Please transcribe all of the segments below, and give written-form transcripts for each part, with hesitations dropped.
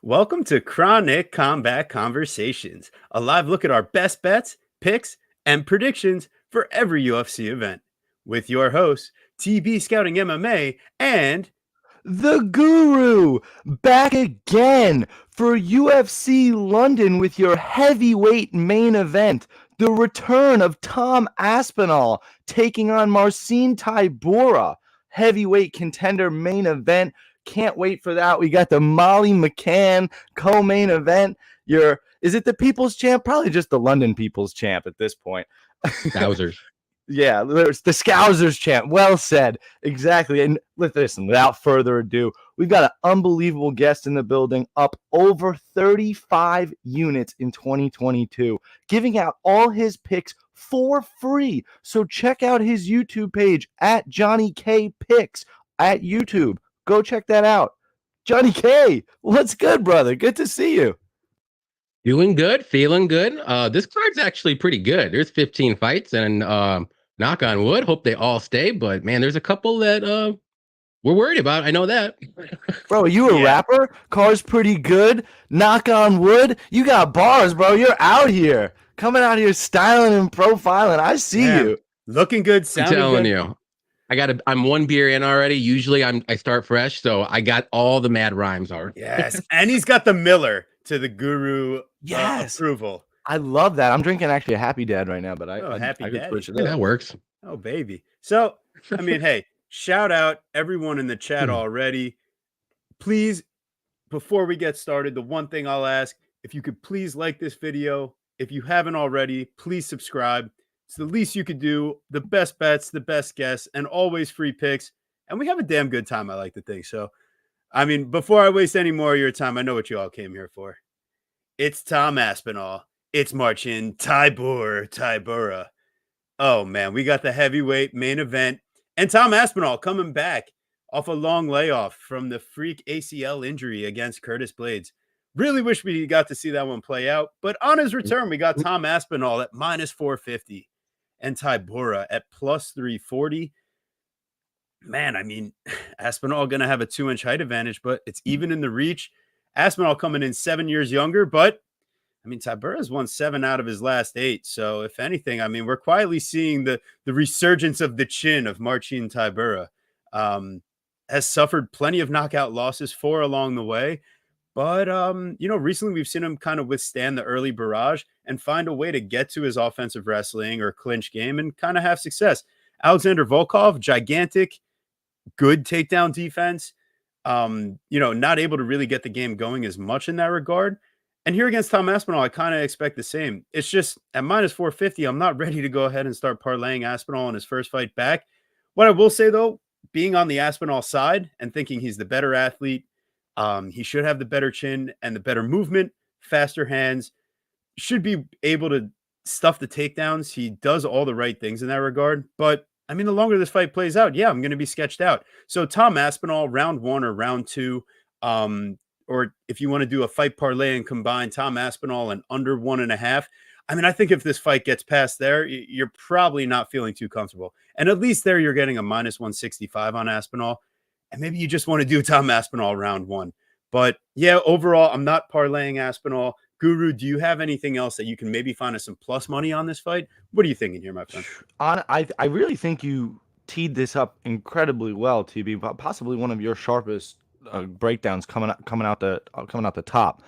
Welcome to Chronic Combat Conversations, a live look at our best bets, picks, and predictions for every UFC event. With your hosts, TB Scouting MMA and The Guru back again for UFC London with your heavyweight main event. The return of Tom Aspinall taking on Marcin Tybura. Heavyweight contender main event. Can't wait for that. We got the Molly McCann co-main event. Is it the People's Champ? Probably just the London People's Champ at this point. Thousands. Yeah, there's the Scousers chant. Well said. Exactly. And listen, without further ado, we've got an unbelievable guest in the building, up over 35 units in 2022, giving out all his picks for free. So check out his YouTube page at Johnny K Picks at YouTube. Go check that out. Johnny K, what's good, brother? Good to see you. Doing good, feeling good. This card's actually pretty good. There's 15 fights, and knock on wood, hope they all stay. But man, there's a couple that we're worried about. I know that. Bro, are you a rapper? Car's pretty good. Knock on wood. You got bars, bro. You're out here. Coming out here styling and profiling. I see you. Looking good, sounding I'm telling good. you. I'm one beer in already. Usually I start fresh, so I got all the mad rhymes already. Yes, and he's got the Miller to the Guru approval. I love that. I'm drinking actually a Happy Dad right now, but I could switch it Yeah, up. that works. Oh, baby. So, I mean, hey, shout out everyone in the chat already. Please, before we get started, the one thing I'll ask, if you could please like this video. If you haven't already, please subscribe. It's the least you could do. The best bets, the best guests, and always free picks. And we have a damn good time, I like to think. So, I mean, before I waste any more of your time, I know what you all came here for. It's Tom Aspinall. It's Marcin Tybura. Oh, man, we got the heavyweight main event. And Tom Aspinall coming back off a long layoff from the freak ACL injury against Curtis Blades. Really wish we got to see that one play out. But on his return, we got Tom Aspinall at minus 450 and Tybura at plus 340. Man, I mean, Aspinall going to have a 2-inch height advantage, but it's even in the reach. Aspinall coming in 7 years younger, but I mean, Tybura's won 7 out of his last 8. So if anything, I mean, we're quietly seeing the resurgence of the chin of Marcin Tybura. Has suffered plenty of knockout losses for along the way. But, recently we've seen him kind of withstand the early barrage and find a way to get to his offensive wrestling or clinch game and kind of have success. Alexander Volkov, gigantic, good takedown defense. Not able to really get the game going as much in that regard. And here against Tom Aspinall, I kind of expect the same. It's just at minus 450, I'm not ready to go ahead and start parlaying Aspinall in his first fight back. What I will say, though, being on the Aspinall side and thinking he's the better athlete, he should have the better chin and the better movement, faster hands, should be able to stuff the takedowns. He does all the right things in that regard. But, I mean, the longer this fight plays out, yeah, I'm going to be sketched out. So Tom Aspinall, round 1 or round 2, or if you want to do a fight parlay and combine Tom Aspinall and under 1.5, I mean, I think if this fight gets past there, you're probably not feeling too comfortable. And at least there you're getting a minus 165 on Aspinall. And maybe you just want to do Tom Aspinall round 1. But yeah, overall, I'm not parlaying Aspinall. Guru, do you have anything else that you can maybe find us some plus money on this fight? What are you thinking here, my friend? I really think you teed this up incredibly well, TB. Possibly one of your sharpest breakdowns coming out the top.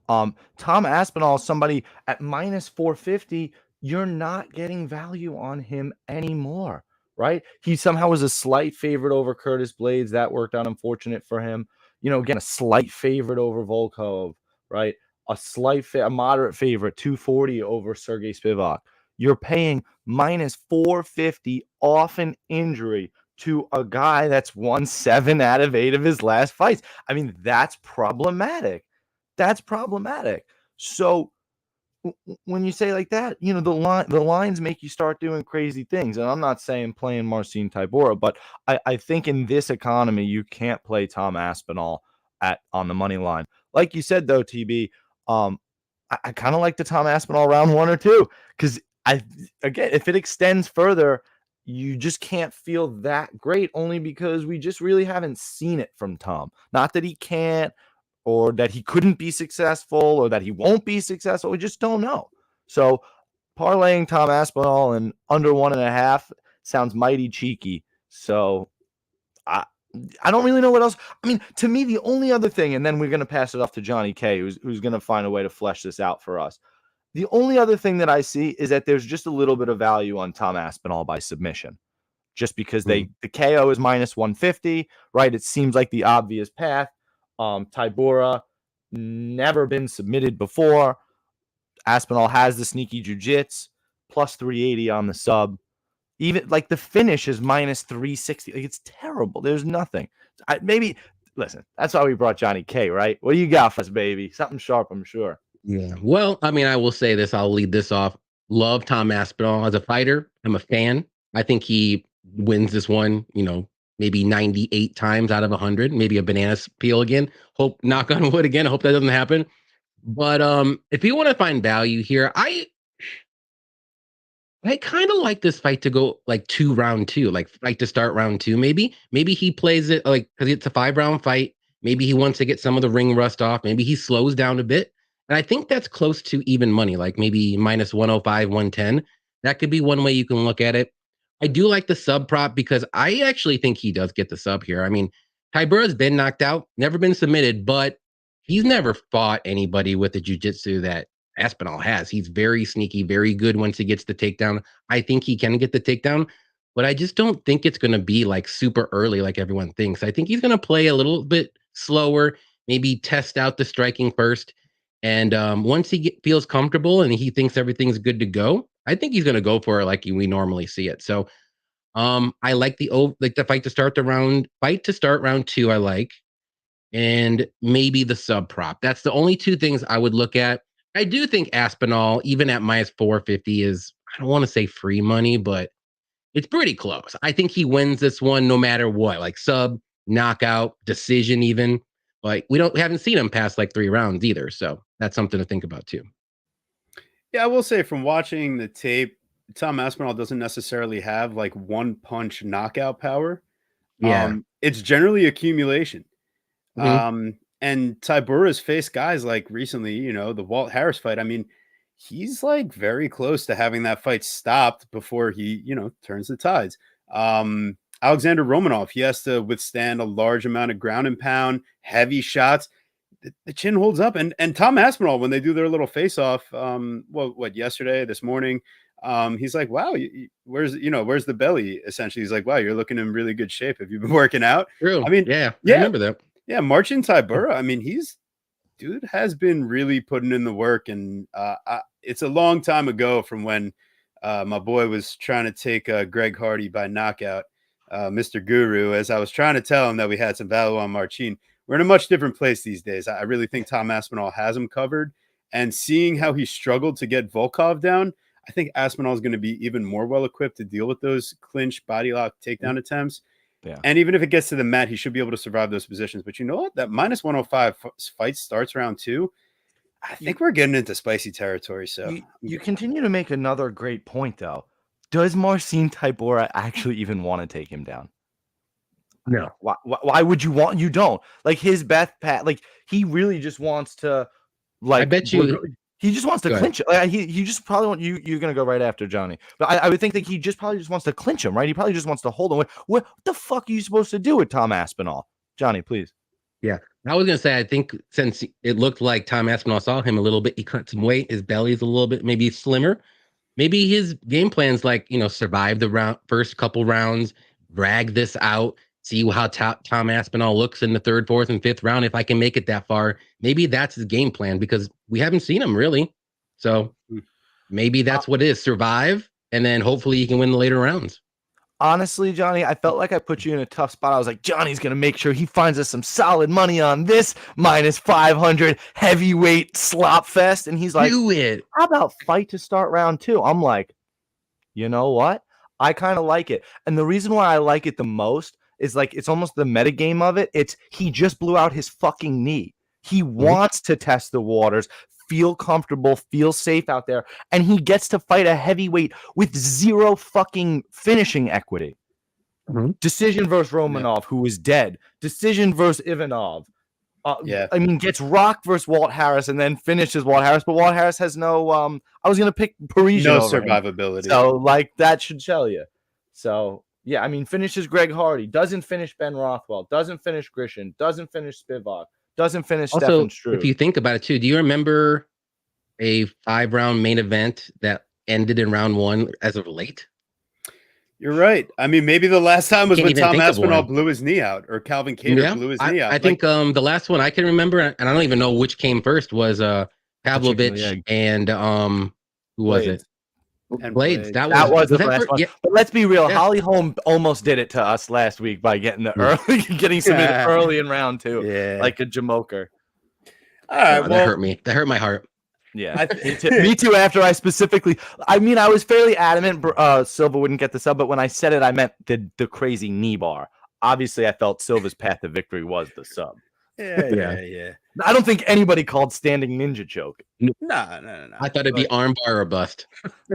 Tom Aspinall, somebody at minus 450, you're not getting value on him anymore, right? He somehow was a slight favorite over Curtis Blades. That worked out unfortunate for him. Again, a slight favorite over Volkov, right? A moderate favorite, 240 over Sergey Spivak. You're paying minus 450 off an injury to a guy that's won 7 out of 8 of his last fights. I mean, that's problematic. So when you say like that, the lines make you start doing crazy things. And I'm not saying playing Marcin Tybura, but I think in this economy, you can't play Tom Aspinall on the money line. Like you said, though, TB, I kind of like the Tom Aspinall round 1 or 2, because if it extends further, you just can't feel that great, only because we just really haven't seen it from Tom. Not that he can't, or that he couldn't be successful, or that he won't be successful. We just don't know. So parlaying Tom Aspinall and under 1.5 sounds mighty cheeky. So I don't really know what else. I mean, to me, the only other thing, and then we're going to pass it off to Johnny K, who's going to find a way to flesh this out for us. The only other thing that I see is that there's just a little bit of value on Tom Aspinall by submission, just because the KO is minus 150, right? It seems like the obvious path. Tybura, never been submitted before. Aspinall has the sneaky jiu-jitsu, plus 380 on the sub. Even like the finish is minus 360. Like, it's terrible. There's nothing. Maybe listen, that's why we brought Johnny K, right? What do you got for us, baby? Something sharp, I'm sure. Yeah. Well, I mean, I will say this. I'll lead this off. Love Tom Aspinall as a fighter. I'm a fan. I think he wins this one, maybe 98 times out of 100. Maybe a banana peel again. Hope, knock on wood again. I hope that doesn't happen. But if you want to find value here, I kind of like this fight to go like round two, like fight to start round two. Maybe he plays it like, because it's a 5-round fight. Maybe he wants to get some of the ring rust off. Maybe he slows down a bit. And I think that's close to even money, like maybe minus 105, 110. That could be one way you can look at it. I do like the sub prop because I actually think he does get the sub here. I mean, Tybura's been knocked out, never been submitted, but he's never fought anybody with the jiu-jitsu that Aspinall has. He's very sneaky, very good once he gets the takedown. I think he can get the takedown, but I just don't think it's going to be like super early like everyone thinks. I think he's going to play a little bit slower, maybe test out the striking first. And once he feels comfortable and he thinks everything's good to go, I think he's going to go for it like we normally see it. So I like the fight to start round two. I like, and maybe the sub prop. That's the only two things I would look at. I do think Aspinall, even at minus 450, is, I don't want to say free money, but it's pretty close. I think he wins this one no matter what, like sub, knockout, decision even. Like we haven't seen him pass like 3 rounds either. So that's something to think about too. Yeah, I will say from watching the tape, Tom Aspinall doesn't necessarily have like one punch knockout power. Yeah. It's generally accumulation. Mhm. And Tybura's faced guys like recently, the Walt Harris fight. I mean, he's like very close to having that fight stopped before he, turns the tides. Alexander Romanov, he has to withstand a large amount of ground and pound, heavy shots. The chin holds up. And Tom Aspinall, when they do their little face off, yesterday, this morning, he's like, wow, where's the belly? Essentially, he's like, wow, you're looking in really good shape. Have you been working out? True. I mean, yeah, I remember that. Yeah, Marcin Tybura. I mean, dude has been really putting in the work, and it's a long time ago from when my boy was trying to take Greg Hardy by knockout, Mr. Guru. As I was trying to tell him that we had some value on Marcin, we're in a much different place these days. I really think Tom Aspinall has him covered, and seeing how he struggled to get Volkov down, I think Aspinall is going to be even more well equipped to deal with those clinch body lock takedown attempts. Yeah. And even if it gets to the mat, he should be able to survive those positions. But you know what? That minus 105 fight starts round 2. I think we're getting into spicy territory. So you continue to make another great point, though. Does Marcin Tybura actually even want to take him down? No. Why would you want? You don't like his best pat. Like he really just wants to. Like I bet you. He just wants to clinch it. Like, he just probably want you. You're gonna go right after Johnny, but I would think that he probably just wants to clinch him, right? He probably just wants to hold him. What the fuck are you supposed to do with Tom Aspinall, Johnny? Please. Yeah, I was gonna say. I think since it looked like Tom Aspinall saw him a little bit, he cut some weight. His belly's a little bit maybe slimmer. Maybe his game plan's like survive the first couple rounds, drag this out, see how Tom Aspinall looks in the 3rd, 4th, and 5th round. If I can make it that far, maybe that's his game plan because we haven't seen him really. So maybe that's what it is. Survive, and then hopefully you can win the later rounds. Honestly, Johnny, I felt like I put you in a tough spot. I was like, Johnny's going to make sure he finds us some solid money on this minus 500 heavyweight slop fest. And he's like, do it. How about fight to start round 2? I'm like, you know what? I kind of like it. And the reason why I like it the most is like, it's almost the meta game of it. It's he just blew out his fucking knee. He wants to test the waters, feel comfortable, feel safe out there, and he gets to fight a heavyweight with 0 fucking finishing equity. Decision versus Romanov, who is dead. Decision versus Ivanov. Yeah. I mean, gets rocked versus Walt Harris and then finishes Walt Harris, but Walt Harris has no. I was gonna pick Parisian No over him. survivability. So like that should tell you. So yeah, I mean, finishes Greg Hardy, doesn't finish Ben Rothwell, doesn't finish Grishin, doesn't finish Spivak, doesn't finish Also, Stefan Struve. if you think about it too, do you remember a 5-round main event that ended in round 1 as of late? You're right. I mean, maybe the last time was Can't when even Tom think of Aspinall one. blew his knee out, or Calvin Kattar blew his knee out. I think the last one I can remember, and I don't even know which came first, was Pavlovich and who was Blades. it? And Blades. Blades. That was the that last first? one. Yeah. But let's be real. Yeah. Holly Holm almost did it to us last week by getting the early, getting submitted early in round 2, Yeah. like a Jamoker. All right. Oh, well, that hurt me. That hurt my heart. Yeah, me too. After I specifically, I mean, I was fairly adamant Silva wouldn't get the sub, but when I said it, I meant the crazy knee bar. Obviously, I felt Silva's path to victory was the sub. Yeah. I don't think anybody called standing ninja choke. No. I thought it'd be arm bar or bust.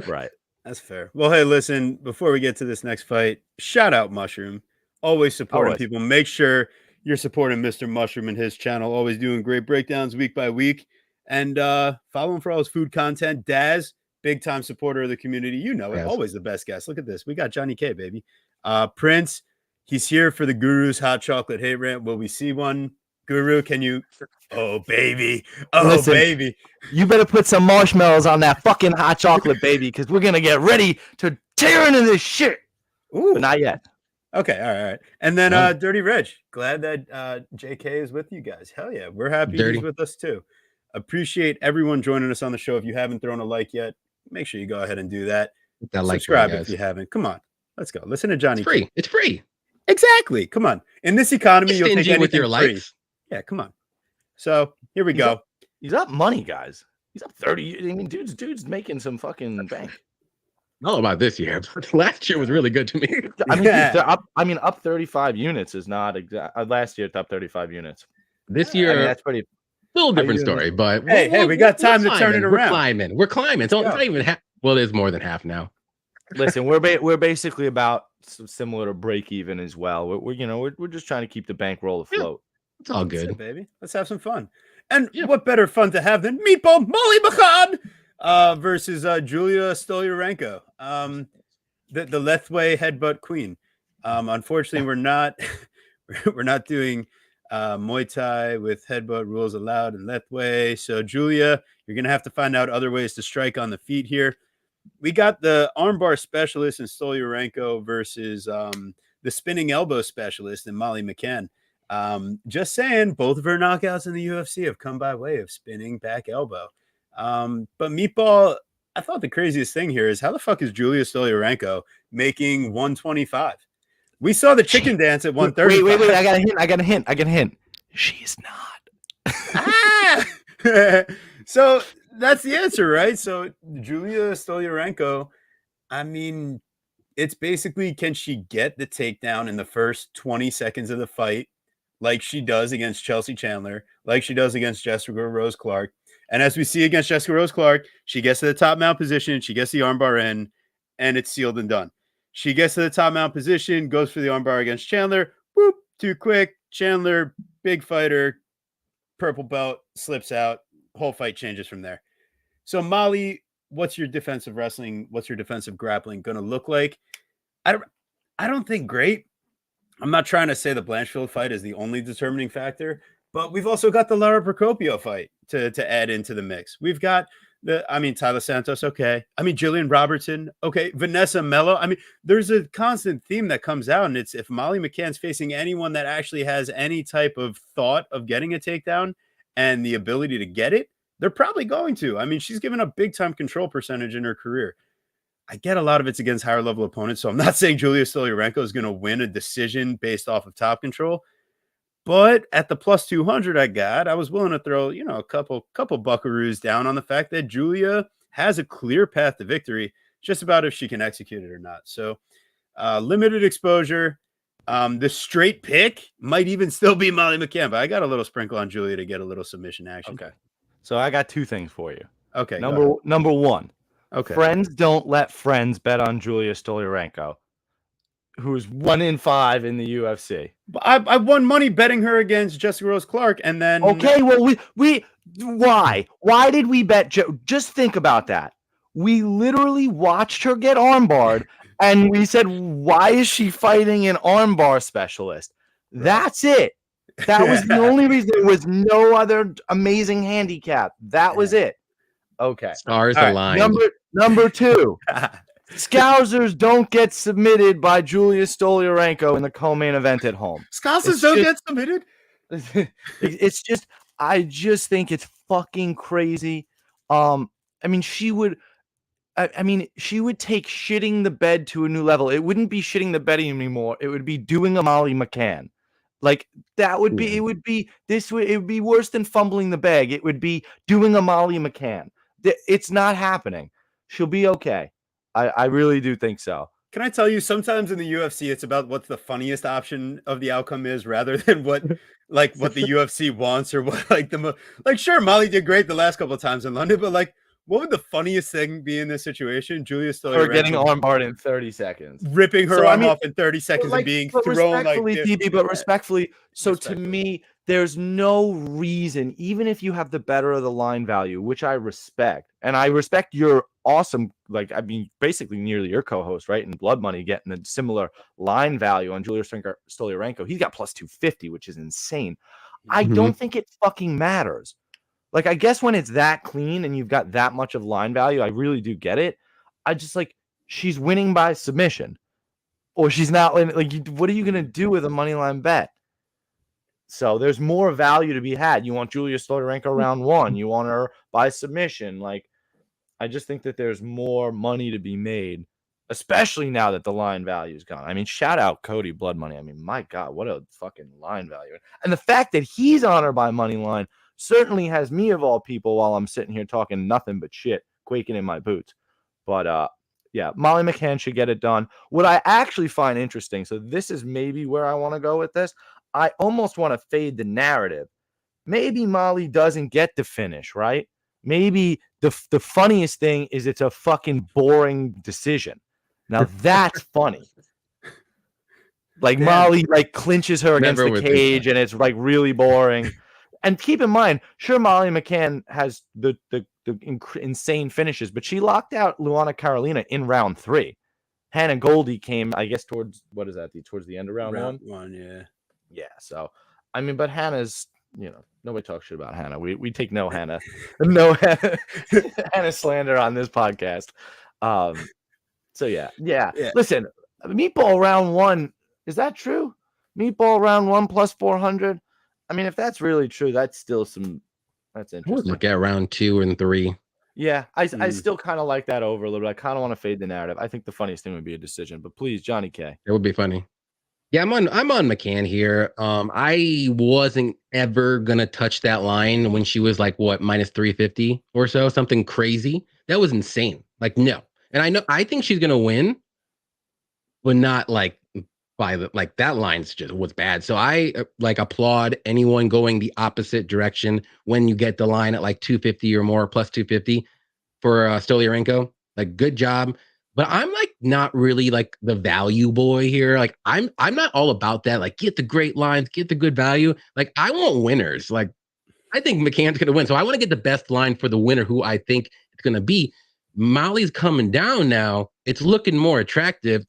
Right. That's fair. Well, hey, listen, before we get to this next fight, shout out Mushroom. Always supporting people. Make sure you're supporting Mr. Mushroom and his channel. Always doing great breakdowns week by week. And follow him for all his food content. Daz, big time supporter of the community. You know it. Yes. Always the best guest. Look at this. We got Johnny K, baby. Prince, he's here for the Guru's hot chocolate hate rant. Will we see one? Guru, can you? Oh, baby. Oh, Listen, baby. You better put some marshmallows on that fucking hot chocolate, baby, because we're going to get ready to tear into this shit. Ooh. But not yet. Okay, all right. And then Dirty Reg, glad that JK is with you guys. Hell yeah, we're happy he's with us too. Appreciate everyone joining us on the show. If you haven't thrown a like yet, make sure you go ahead and do that. Subscribe if you haven't. Come on, let's go. Listen to Johnny. It's free. It's free. Exactly. Come on. In this economy, you'll take anything with your free. likes. Yeah, come on. So here we go. He's up money, guys. He's up 30. I mean, dude's making some fucking bank. Not about this year, but last year was really good to me. I mean, they're up. I mean, up 35 units is not exact. Last year, it's up 35 units. This year, I mean, that's pretty. Little different story, but hey, we got time to turn it around. We're climbing. It's not even half. Well, it's more than half now. Listen, we're basically about similar to break even as well. We're just trying to keep the bankroll afloat. Yeah, it's all good, that's it, baby. Let's have some fun. And what better fun to have than Meatball Molly McCann versus Julia Stolyarenko, the Lethway headbutt queen. Unfortunately, we're not doing Muay Thai with headbutt rules allowed in Lethway. So, Julia, you're going to have to find out other ways to strike on the feet here. We got the armbar specialist in Stolyarenko versus the spinning elbow specialist in Molly McCann. Just saying, both of her knockouts in the UFC have come by way of spinning back elbow. But Meatball, I thought the craziest thing here is how the fuck is Julia Stolyarenko making 125? We saw the chicken dance at 130. Wait. I got a hint. She's not. So that's the answer, right? So Julia Stolyarenko, I mean, it's basically, can she get the takedown in the first 20 seconds of the fight, like she does against Chelsea Chandler, like she does against Jessica Rose Clark? And as we see against Jessica Rose Clark, she gets to the top mount position, she gets the armbar in, and it's sealed and done. She gets to the top mount position, goes for the armbar against Chandler. Whoop, too quick. Chandler, big fighter, purple belt, slips out. Whole fight changes from there. So, Molly, what's your defensive wrestling? What's your defensive grappling going to look like? I don't think great. I'm not trying to say the Blanchfield fight is the only determining factor, but we've also got the Lara Procopio fight to add into the mix. We've got Tyler Santos, okay. Jillian Robertson, okay. Vanessa Mello. There's a constant theme that comes out, and it's if Molly McCann's facing anyone that actually has any type of thought of getting a takedown and the ability to get it, they're probably going to. She's given a big time control percentage in her career. I get a lot of it's against higher level opponents, so I'm not saying Julia Stolyarenko is going to win a decision based off of top control. But at the plus 200 I was willing to throw, a couple buckaroos down on the fact that Julia has a clear path to victory, just about if she can execute it or not. So limited exposure. The straight pick might even still be Molly McCann, but I got a little sprinkle on Julia to get a little submission action. Okay. So I got two things for you. Okay. Number one. Okay. Friends don't let friends bet on Julia Stolyarenko. who's 1 in 5 in the UFC. I won money betting her against Jessica Rose Clark, and then Okay, well, why did we bet? Just think about that. We literally watched her get armbarred, and we said, "Why is she fighting an armbar specialist?" Right. That's it. That was the only reason. There was no other amazing handicap. That was it. Okay. Stars All right. aligned. Number 2. Scousers don't get submitted by Julia Stolyarenko in the co-main event at home. Scousers don't get submitted. It's just, I just think it's fucking crazy. I mean, she would take shitting the bed to a new level. It wouldn't be shitting the bed anymore. It would be doing a Molly McCann. Like that would be, it would be worse than fumbling the bag. It would be doing a Molly McCann. It's not happening. She'll be okay. I really do think so. Can I tell you, sometimes in the UFC, it's about what the funniest option of the outcome is rather than what the UFC wants or what sure, Molly did great the last couple of times in London, but like, what would the funniest thing be in this situation? Julia Stolyarenko Her getting armbarred in 30 seconds. Ripping her arm off in 30 seconds and being thrown respectfully, so to me, there's no reason, even if you have the better of the line value, which I respect, and I respect your awesome, basically nearly your co-host, right? In Blood Money, getting a similar line value on Julia Stolyarenko. He's got plus 250, which is insane. I don't think it fucking matters. Like, I guess when it's that clean and you've got that much of line value, I really do get it. I just she's winning by submission, or she's not. What are you gonna do with a money line bet? So there's more value to be had. You want Julia Stolyarenko round 1. You want her by submission. I just think that there's more money to be made, especially now that the line value is gone. I mean, shout out Cody Blood Money. I mean, my God, what a fucking line value. And the fact that he's on her by money line certainly has me, of all people, while I'm sitting here talking nothing but shit, quaking in my boots. But yeah, Molly McCann should get it done. What I actually find interesting, so this is maybe where I want to go with this. I almost want to fade the narrative. Maybe Molly doesn't get the finish, right? Maybe the funniest thing is it's a fucking boring decision. Now that's funny. Molly clinches her against the cage and it's really boring. And keep in mind, sure, Molly McCann has the insane finishes, but she locked out Luana Carolina in round 3. Hannah Goldie came, I guess, towards the end of round 1. Yeah. Yeah. So, I mean, but Hannah's, nobody talks shit about Hannah. We take no Hannah slander on this podcast. So yeah. Listen, Meatball round 1, is that true? Meatball round 1 plus 400. I mean, if that's really true, that's still that's interesting. I would look at round 2 and 3. Yeah, I still kind of like that over a little bit. I kind of want to fade the narrative. I think the funniest thing would be a decision, but please, Johnny K. It would be funny. Yeah, I'm on McCann here. I wasn't ever gonna touch that line when she was minus 350 or so, something crazy. That was insane. No. And I think she's gonna win, but not by that line's just was bad. So I applaud anyone going the opposite direction when you get the line at 250 or more, plus 250 for Stolyarenko. Good job. But I'm not really the value boy here. I'm not all about that. Get the great lines, get the good value. I want winners. I think McCann's gonna win. So I want to get the best line for the winner, who I think it's gonna be. Molly's coming down now. It's looking more attractive.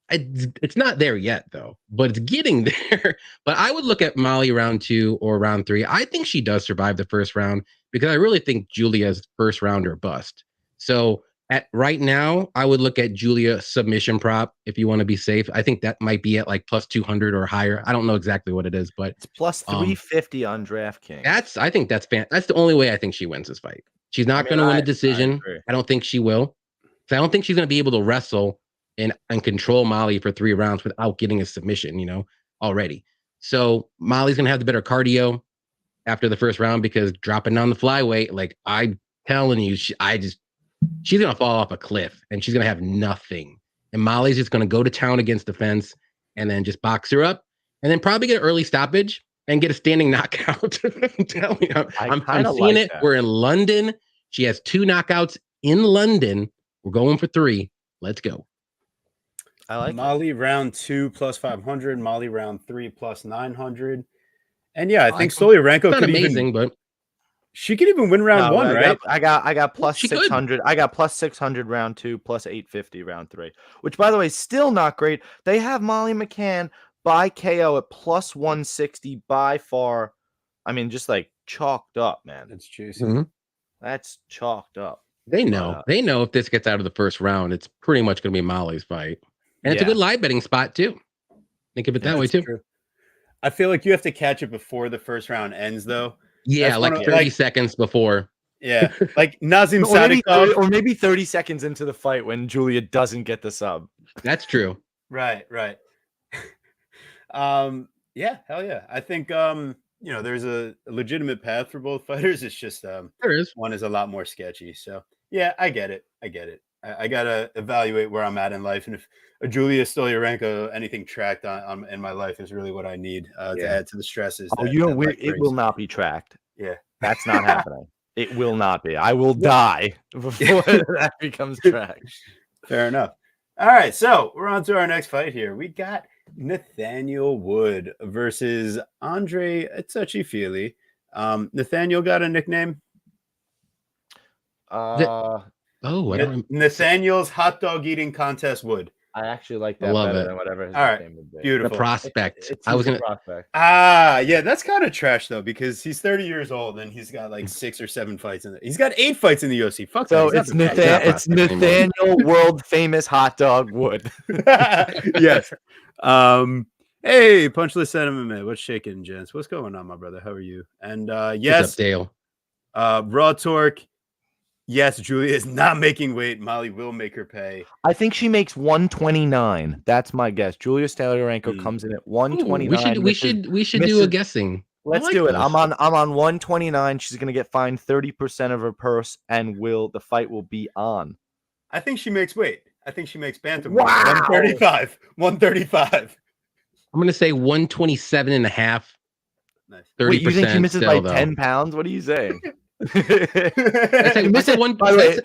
It's not there yet, though, but it's getting there. But I would look at Molly round 2 or round 3. I think she does survive the first round because I really think Julia's first round or bust. So right now, I would look at Julia submission prop if you want to be safe. I think that might be at plus 200 or higher. I don't know exactly what it is, but it's plus 350 on DraftKings. I think that's that's the only way I think she wins this fight. She's not going to win a decision. I don't think she will. So I don't think she's going to be able to wrestle and control Molly for 3 rounds without getting a submission, already. So Molly's going to have the better cardio after the first round because dropping down the flyweight, I'm telling you, she's going to fall off a cliff and she's going to have nothing. And Molly's just going to go to town against the fence and then just box her up and then probably get an early stoppage and get a standing knockout. I'm telling you, I'm seeing it. We're in London. She has 2 knockouts in London. We're going for 3. Let's go. I like it. Molly round 2 plus 500. Molly round 3 plus 900. And yeah, I think Stoliarenko Not could amazing, even but she could even win round No, 1, right? I got plus She could. 600. I got plus 600 round 2, plus 850 round 3, which by the way, still not great. They have Molly McCann by KO at plus 160 by far. I mean, just like chalked up, man. That's juicy. Mhm. That's chalked up. They know. They know if this gets out of the first round, it's pretty much going to be Molly's fight. And it's a good live betting spot, too. Think of it that way, too. True. I feel like you have to catch it before the first round ends, though. Yeah, That's like 30 seconds before. Yeah, like Nazim Or maybe, Sadikov. or maybe 30 seconds into the fight when Julia doesn't get the sub. That's true. Right. Yeah, hell yeah. I think there's a legitimate path for both fighters. It's just There is. one is a lot more sketchy. So yeah, I get it. I gotta evaluate where I'm at in life, and if a Julia Stoliarenko anything tracked on in my life is really what I need to add to the stresses. Oh, it will not be tracked. Yeah, that's not happening. It will not be. I will die before that becomes tracked. Fair enough. All right, so we're on to our next fight here. We got Nathaniel Wood versus Andre Touchy-Feely. Nathaniel got a nickname? Nathaniel's hot dog eating contest Wood. I actually like that better than whatever his nickname would be. Beautiful. The prospect. I was gonna prospect. Yeah, that's kind of trash though, because he's 30 years old and he's got like 6 or 7 fights in it. He's got 8 fights in the UFC. Fuck so that. It's Nathaniel world famous hot dog Wood. Yes. Hey, Punchless Sentiment. What's shaking, gents? What's going on, my brother? How are you? And yes, what's up, Dale? Raw Torque. Yes, Julia is not making weight. Molly will make her pay. I think she makes 129. That's my guess. Julia Stoliarenko comes in at 129. We should do a guessing. Let's do it. I'm on 129. She's gonna get fined 30% of her purse, and the fight will be on. I think she makes weight. I think she makes bantamweight. Wow. 135. I'm gonna say 127 and a half. Nice. 30%. Wait, you think she misses by though. 10 pounds? What are you saying? I said one. By the way,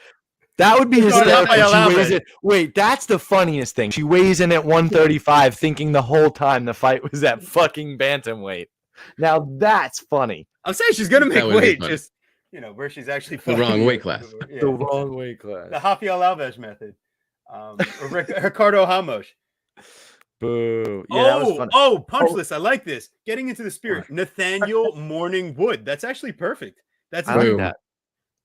that would be hysterical. Wait, that's the funniest thing. She weighs in at 135, thinking the whole time the fight was at fucking bantamweight. Now that's funny. I'm saying she's gonna make weight, just where she's actually the wrong weight class. Yeah. The wrong weight class. The Rafael Alves method. Or Ricardo Ramos. Boo. Yeah, that was funny. Punchless. I like this. Getting into the spirit. Nathaniel Morning Wood. That's actually perfect. That's I like that.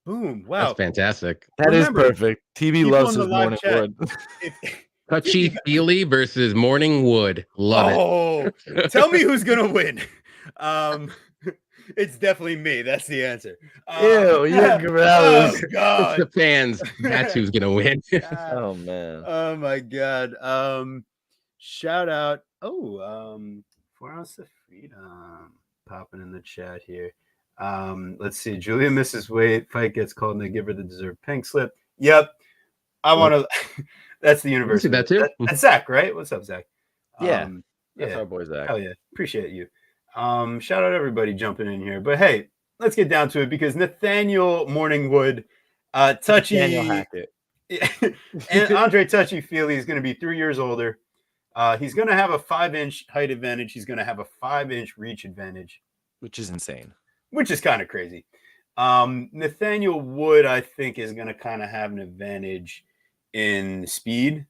Boom. Wow. That's fantastic. That is perfect. TV loves his Morning Wood. Touchy-Feely versus Morning Wood. Love it. Tell me who's gonna win. It's definitely me. That's the answer. Ew, you're gross. Oh, God. It's the fans. That's who's gonna win. Oh man. Oh my God. Shout out. For us the freedom. Popping in the chat here. Let's see. Julia misses weight. Fight gets called and they give her the deserved pink slip. Yep. I want to. That's the universe. That too. That's Zach, right? What's up, Zach? That's our boy Zach. Oh yeah, appreciate you. Shout out everybody jumping in here. But hey, let's get down to it because Nathaniel Morningwood, Touchy, and Andre Touchy-Feely is going to be 3 years older. He's going to have a 5-inch height advantage. He's going to have a 5-inch reach advantage, which is insane. Which is kind of crazy. Nathaniel Wood, I think, is going to kind of have an advantage in speed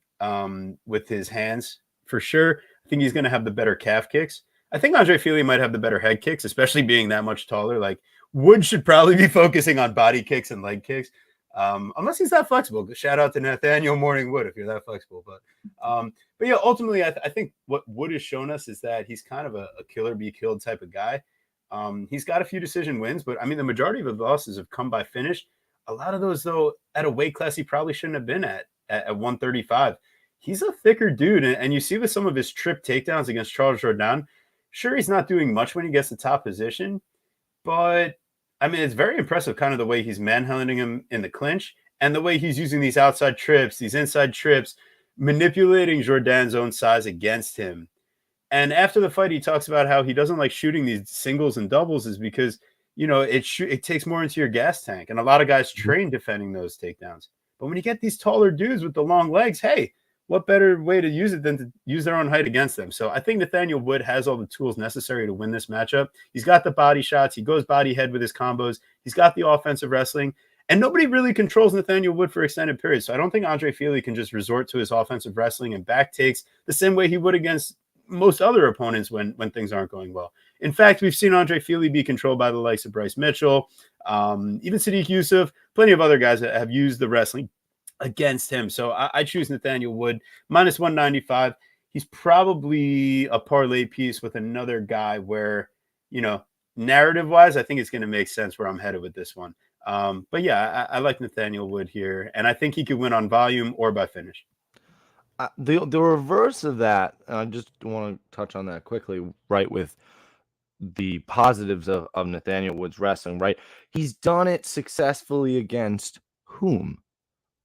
with his hands for sure. I think he's going to have the better calf kicks. I think Andre Feely might have the better head kicks, especially being that much taller. Like Wood should probably be focusing on body kicks and leg kicks, unless he's that flexible. Shout out to Nathaniel Morningwood if you're that flexible. But yeah, ultimately, I think what Wood has shown us is that he's kind of a killer be killed type of guy. He's got a few decision wins, but I mean, the majority of his losses have come by finish. A lot of those, though, at a weight class he probably shouldn't have been at 135. He's a thicker dude, and you see with some of his trip takedowns against Charles Jourdain. Sure, he's not doing much when he gets the top position, but I mean, it's very impressive kind of the way he's manhandling him in the clinch and the way he's using these outside trips, these inside trips, manipulating Jourdain's own size against him. And after the fight, he talks about how he doesn't like shooting these singles and doubles is because, it takes more into your gas tank. And a lot of guys train defending those takedowns. But when you get these taller dudes with the long legs, hey, what better way to use it than to use their own height against them? So I think Nathaniel Wood has all the tools necessary to win this matchup. He's got the body shots. He goes body head with his combos. He's got the offensive wrestling. And nobody really controls Nathaniel Wood for extended periods. So I don't think Andre Fili can just resort to his offensive wrestling and back takes the same way he would against most other opponents when things aren't going well. In fact, we've seen Andre Fili be controlled by the likes of Bryce Mitchell, even Sadiq Yusuf, plenty of other guys that have used the wrestling against him. So I choose Nathaniel Wood minus 195. He's probably a parlay piece with another guy where, narrative wise, I think it's going to make sense where I'm headed with this one. But yeah, I like Nathaniel Wood here, and I think he could win on volume or by finish. The reverse of that, and I just want to touch on that quickly, right, with the positives of Nathaniel Wood's wrestling, right? He's done it successfully against whom?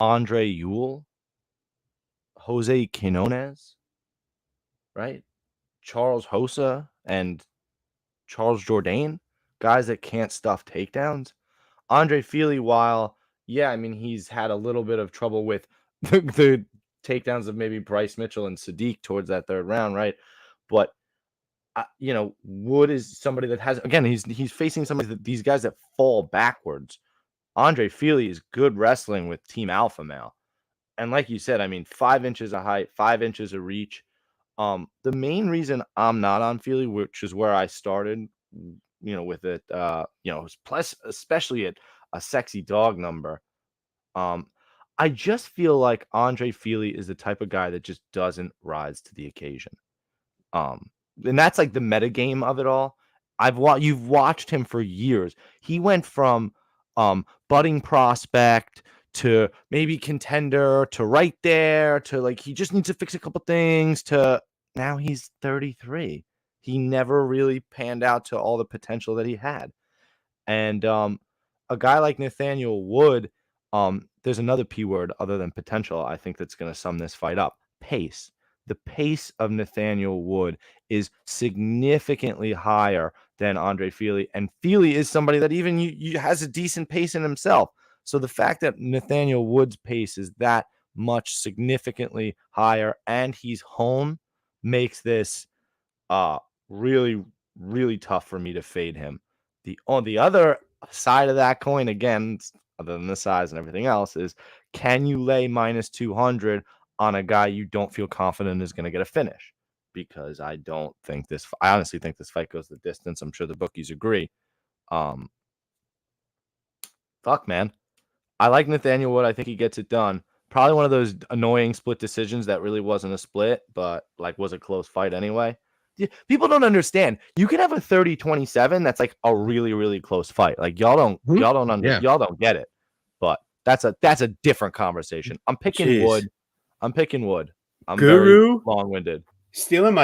Andre Ewell, Jose Quinones, right? Charles Hosa and Charles Jourdain, guys that can't stuff takedowns. Andre Fili, while, yeah, I mean, he's had a little bit of trouble with the takedowns of maybe Bryce Mitchell and Sadiq towards that third round, right? But Wood is somebody that has, again, he's facing somebody that these guys that fall backwards. Andre Fili is good wrestling with Team Alpha Male. And like you said, I mean, 5 inches of height, 5 inches of reach. The main reason I'm not on Fili, which is where I started, with it, plus especially at a sexy dog number. I just feel like Andre Fili is the type of guy that just doesn't rise to the occasion. And that's like the metagame of it all. You've watched him for years. He went from budding prospect to maybe contender to right there to like he just needs to fix a couple things to now he's 33. He never really panned out to all the potential that he had. And a guy like Nathaniel Wood, there's another P word other than potential, I think that's going to sum this fight up. Pace. The pace of Nathaniel Wood is significantly higher than Andre Fili. And Fili is somebody that even has a decent pace in himself. So the fact that Nathaniel Wood's pace is that much significantly higher and he's home makes this really, really tough for me to fade him. On the other side of that coin, again, other than the size and everything else, is can you lay minus 200 on a guy you don't feel confident is going to get a finish? Because I honestly think this fight goes the distance. I'm sure the bookies agree. Fuck, man. I like Nathaniel Wood. I think he gets it done. Probably one of those annoying split decisions that really wasn't a split, but like was a close fight anyway. People don't understand. You can have a 30-27 that's like a really, really close fight. Like y'all don't get it. But that's a different conversation. I'm picking Wood. I'm Guru, very long-winded. Stealing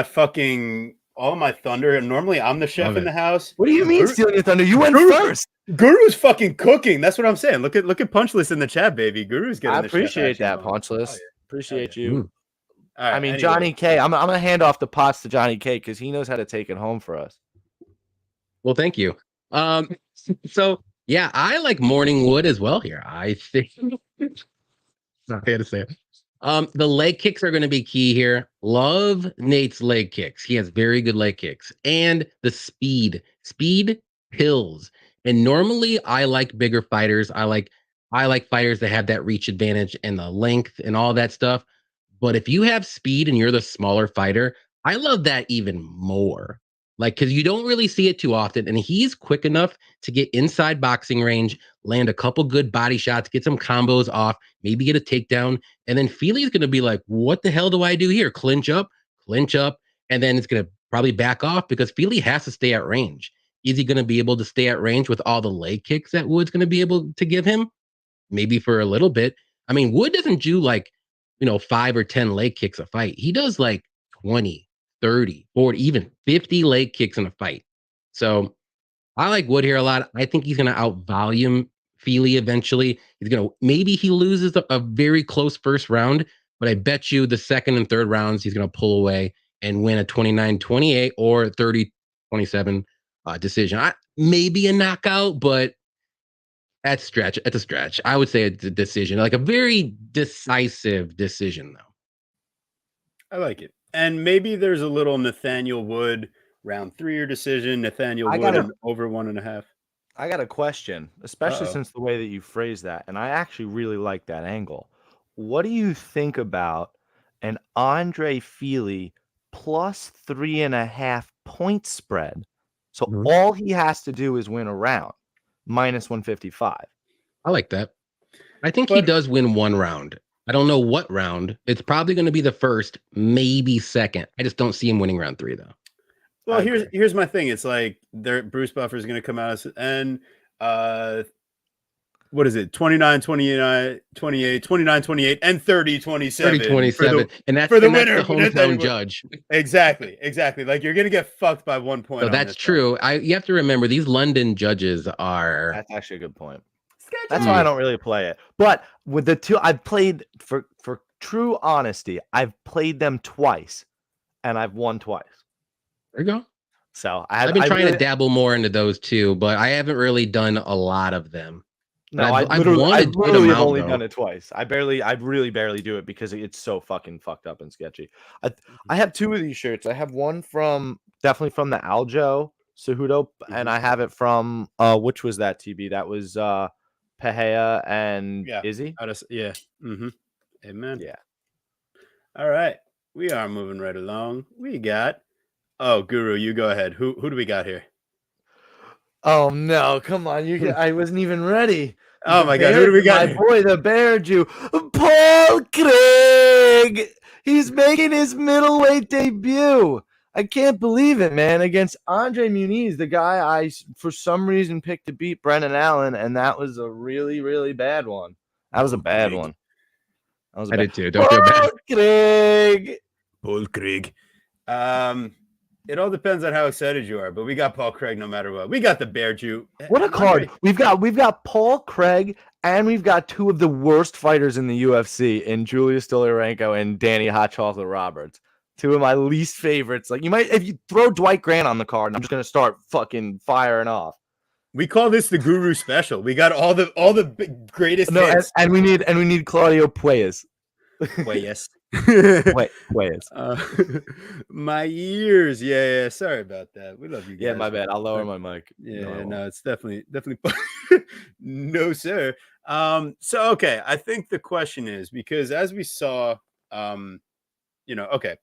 all my thunder. And normally I'm the chef in the house. What do you mean stealing your thunder? You went first. Guru's fucking cooking. That's what I'm saying. Look at Punchless in the chat, baby. Guru's getting. I appreciate that, Punchless. Oh, yeah. Appreciate you. All right, I mean, anyway. Johnny K. I'm gonna hand off the pots to Johnny K because he knows how to take it home for us. Well, thank you. So yeah, I like Morning Wood as well here. I think I had to say it. The leg kicks are going to be key here. Love Nate's leg kicks. He has very good leg kicks. And the speed. Speed pills. And normally I like bigger fighters. I like fighters that have that reach advantage and the length and all that stuff. But if you have speed and you're the smaller fighter, I love that even more. Like, because you don't really see it too often. And he's quick enough to get inside boxing range, land a couple good body shots, get some combos off, maybe get a takedown. And then Fili's going to be like, what the hell do I do here? Clinch up. And then it's going to probably back off because Fili has to stay at range. Is he going to be able to stay at range with all the leg kicks that Wood's going to be able to give him? Maybe for a little bit. I mean, Wood doesn't do like, 5 or 10 leg kicks a fight. He does like 20, 30, 40, even 50 leg kicks in a fight. So I like Wood here a lot. I think he's going to out-volume Fili eventually. Maybe he loses a very close first round, but I bet you the second and third rounds, he's going to pull away and win a 29-28 or 30-27 decision. Maybe a knockout, but that's a stretch. I would say it's a decision, like a very decisive decision, though. I like it. And maybe there's a little Nathaniel Wood round 3 or decision. Nathaniel I Wood gotta and over 1.5. I got a question, especially Uh-oh. since the way that you phrased that, and I actually really like that angle. What do you think about an Andre Feely plus 3.5 point spread? So Mhm. all he has to do is win a round, minus 155. I like that. I think he But does win one round. I don't know what round. It's probably going to be the first, maybe second. I just don't see him winning round 3 though. well, I here's agree. here's my thing. It's like Bruce Buffer is going to come out and what is it? 29, 29, 28, 29, 28, and 30, 30 27 for 27, the and that's for the and that's the winner. hometown judge. Exactly, exactly. Like you're gonna get fucked by 1 point So on that's this fight. true. You have to remember these London judges are That's actually a good point. That's why I Sketchy. don't really play it. But with the two I've played for true honesty, I've played them twice and I've won twice. there you go. So I've been I trying to really dabble more into those too, but I haven't really done a lot of them. But no, I I've wanted a good literally have amount only though. done it twice. I really barely do it because it's so fucking fucked up and sketchy. I have two of these shirts. I have one from definitely from the Aljo Cejudo, and I have it from which was that TB? That was Pahea and Yeah. Izzy. Yeah. Amen. Yeah. All right. We are moving right along. We got Guru, you go ahead. Who do we got here? Oh no, come on. I wasn't even ready. Oh my god, who do we got My here? boy, the Bear Jew, Paul Craig. He's making his middleweight debut. I can't believe it, man. Against Andre Muniz, the guy I for some reason picked to beat Brendan Allen, and that was a really, really bad one. That was a bad Craig. one. That was a I bad. did too. Don't feel bad. Craig. Paul Craig. It all depends on how excited you are, but we got Paul Craig no matter what. We got the Bear Jew. What a card. We've got Paul Craig, and we've got two of the worst fighters in the UFC in Julius Stoliarenko and Danny Hot Chocolate Roberts. Two of my least favorites. Like, you might, if you throw Dwight Grant on the card, I'm just gonna start fucking firing off. We call this the Guru Special. We got all the greatest No, hits. and we need Claudio Puelles. Puelles. Puelles. My ears. Yeah. Sorry about that. We love you guys. Yeah, my bad. I'll lower my mic. No, it's definitely. No, sir. So okay, I think the question is because as we saw, okay,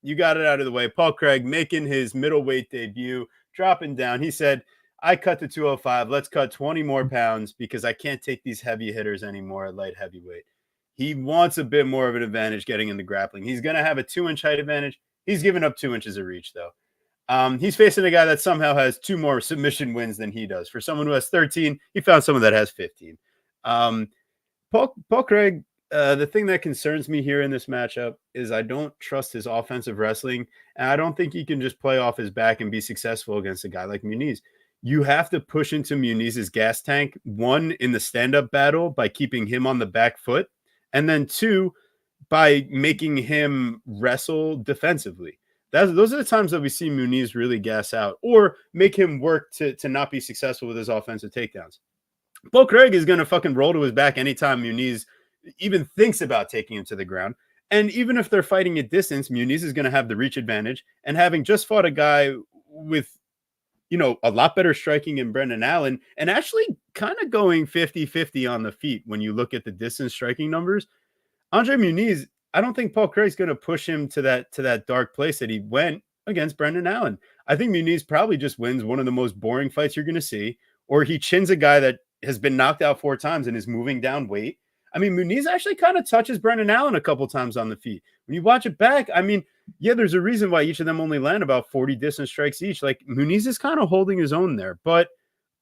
you got it out of the way. Paul Craig making his middleweight debut, dropping down. He said, I cut to 205. Let's cut 20 more pounds because I can't take these heavy hitters anymore at light heavyweight. He wants a bit more of an advantage getting into grappling. He's going to have a 2-inch height advantage. He's giving up 2 inches of reach, though. He's facing a guy that somehow has 2 more submission wins than he does. For someone who has 13, he found someone that has 15. Paul Craig, the thing that concerns me here in this matchup is I don't trust his offensive wrestling, and I don't think he can just play off his back and be successful against a guy like Muniz. You have to push into Muniz's gas tank, one, in the stand-up battle by keeping him on the back foot, and then two, by making him wrestle defensively. Those are the times that we see Muniz really gas out or make him work to not be successful with his offensive takedowns. Paul Craig is going to fucking roll to his back anytime Muniz even thinks about taking him to the ground. And even if they're fighting at distance, Muniz is going to have the reach advantage. And having just fought a guy with, a lot better striking in Brendan Allen and actually kind of going 50-50 on the feet when you look at the distance striking numbers, Andre Muniz, I don't think Paul Craig's going to push him to that dark place that he went against Brendan Allen. I think Muniz probably just wins one of the most boring fights you're going to see, or he chins a guy that has been knocked out 4 times and is moving down weight. I mean, Muniz actually kind of touches Brendan Allen a couple times on the feet. When you watch it back, I mean, yeah, there's a reason why each of them only land about 40 distance strikes each. Like, Muniz is kind of holding his own there. But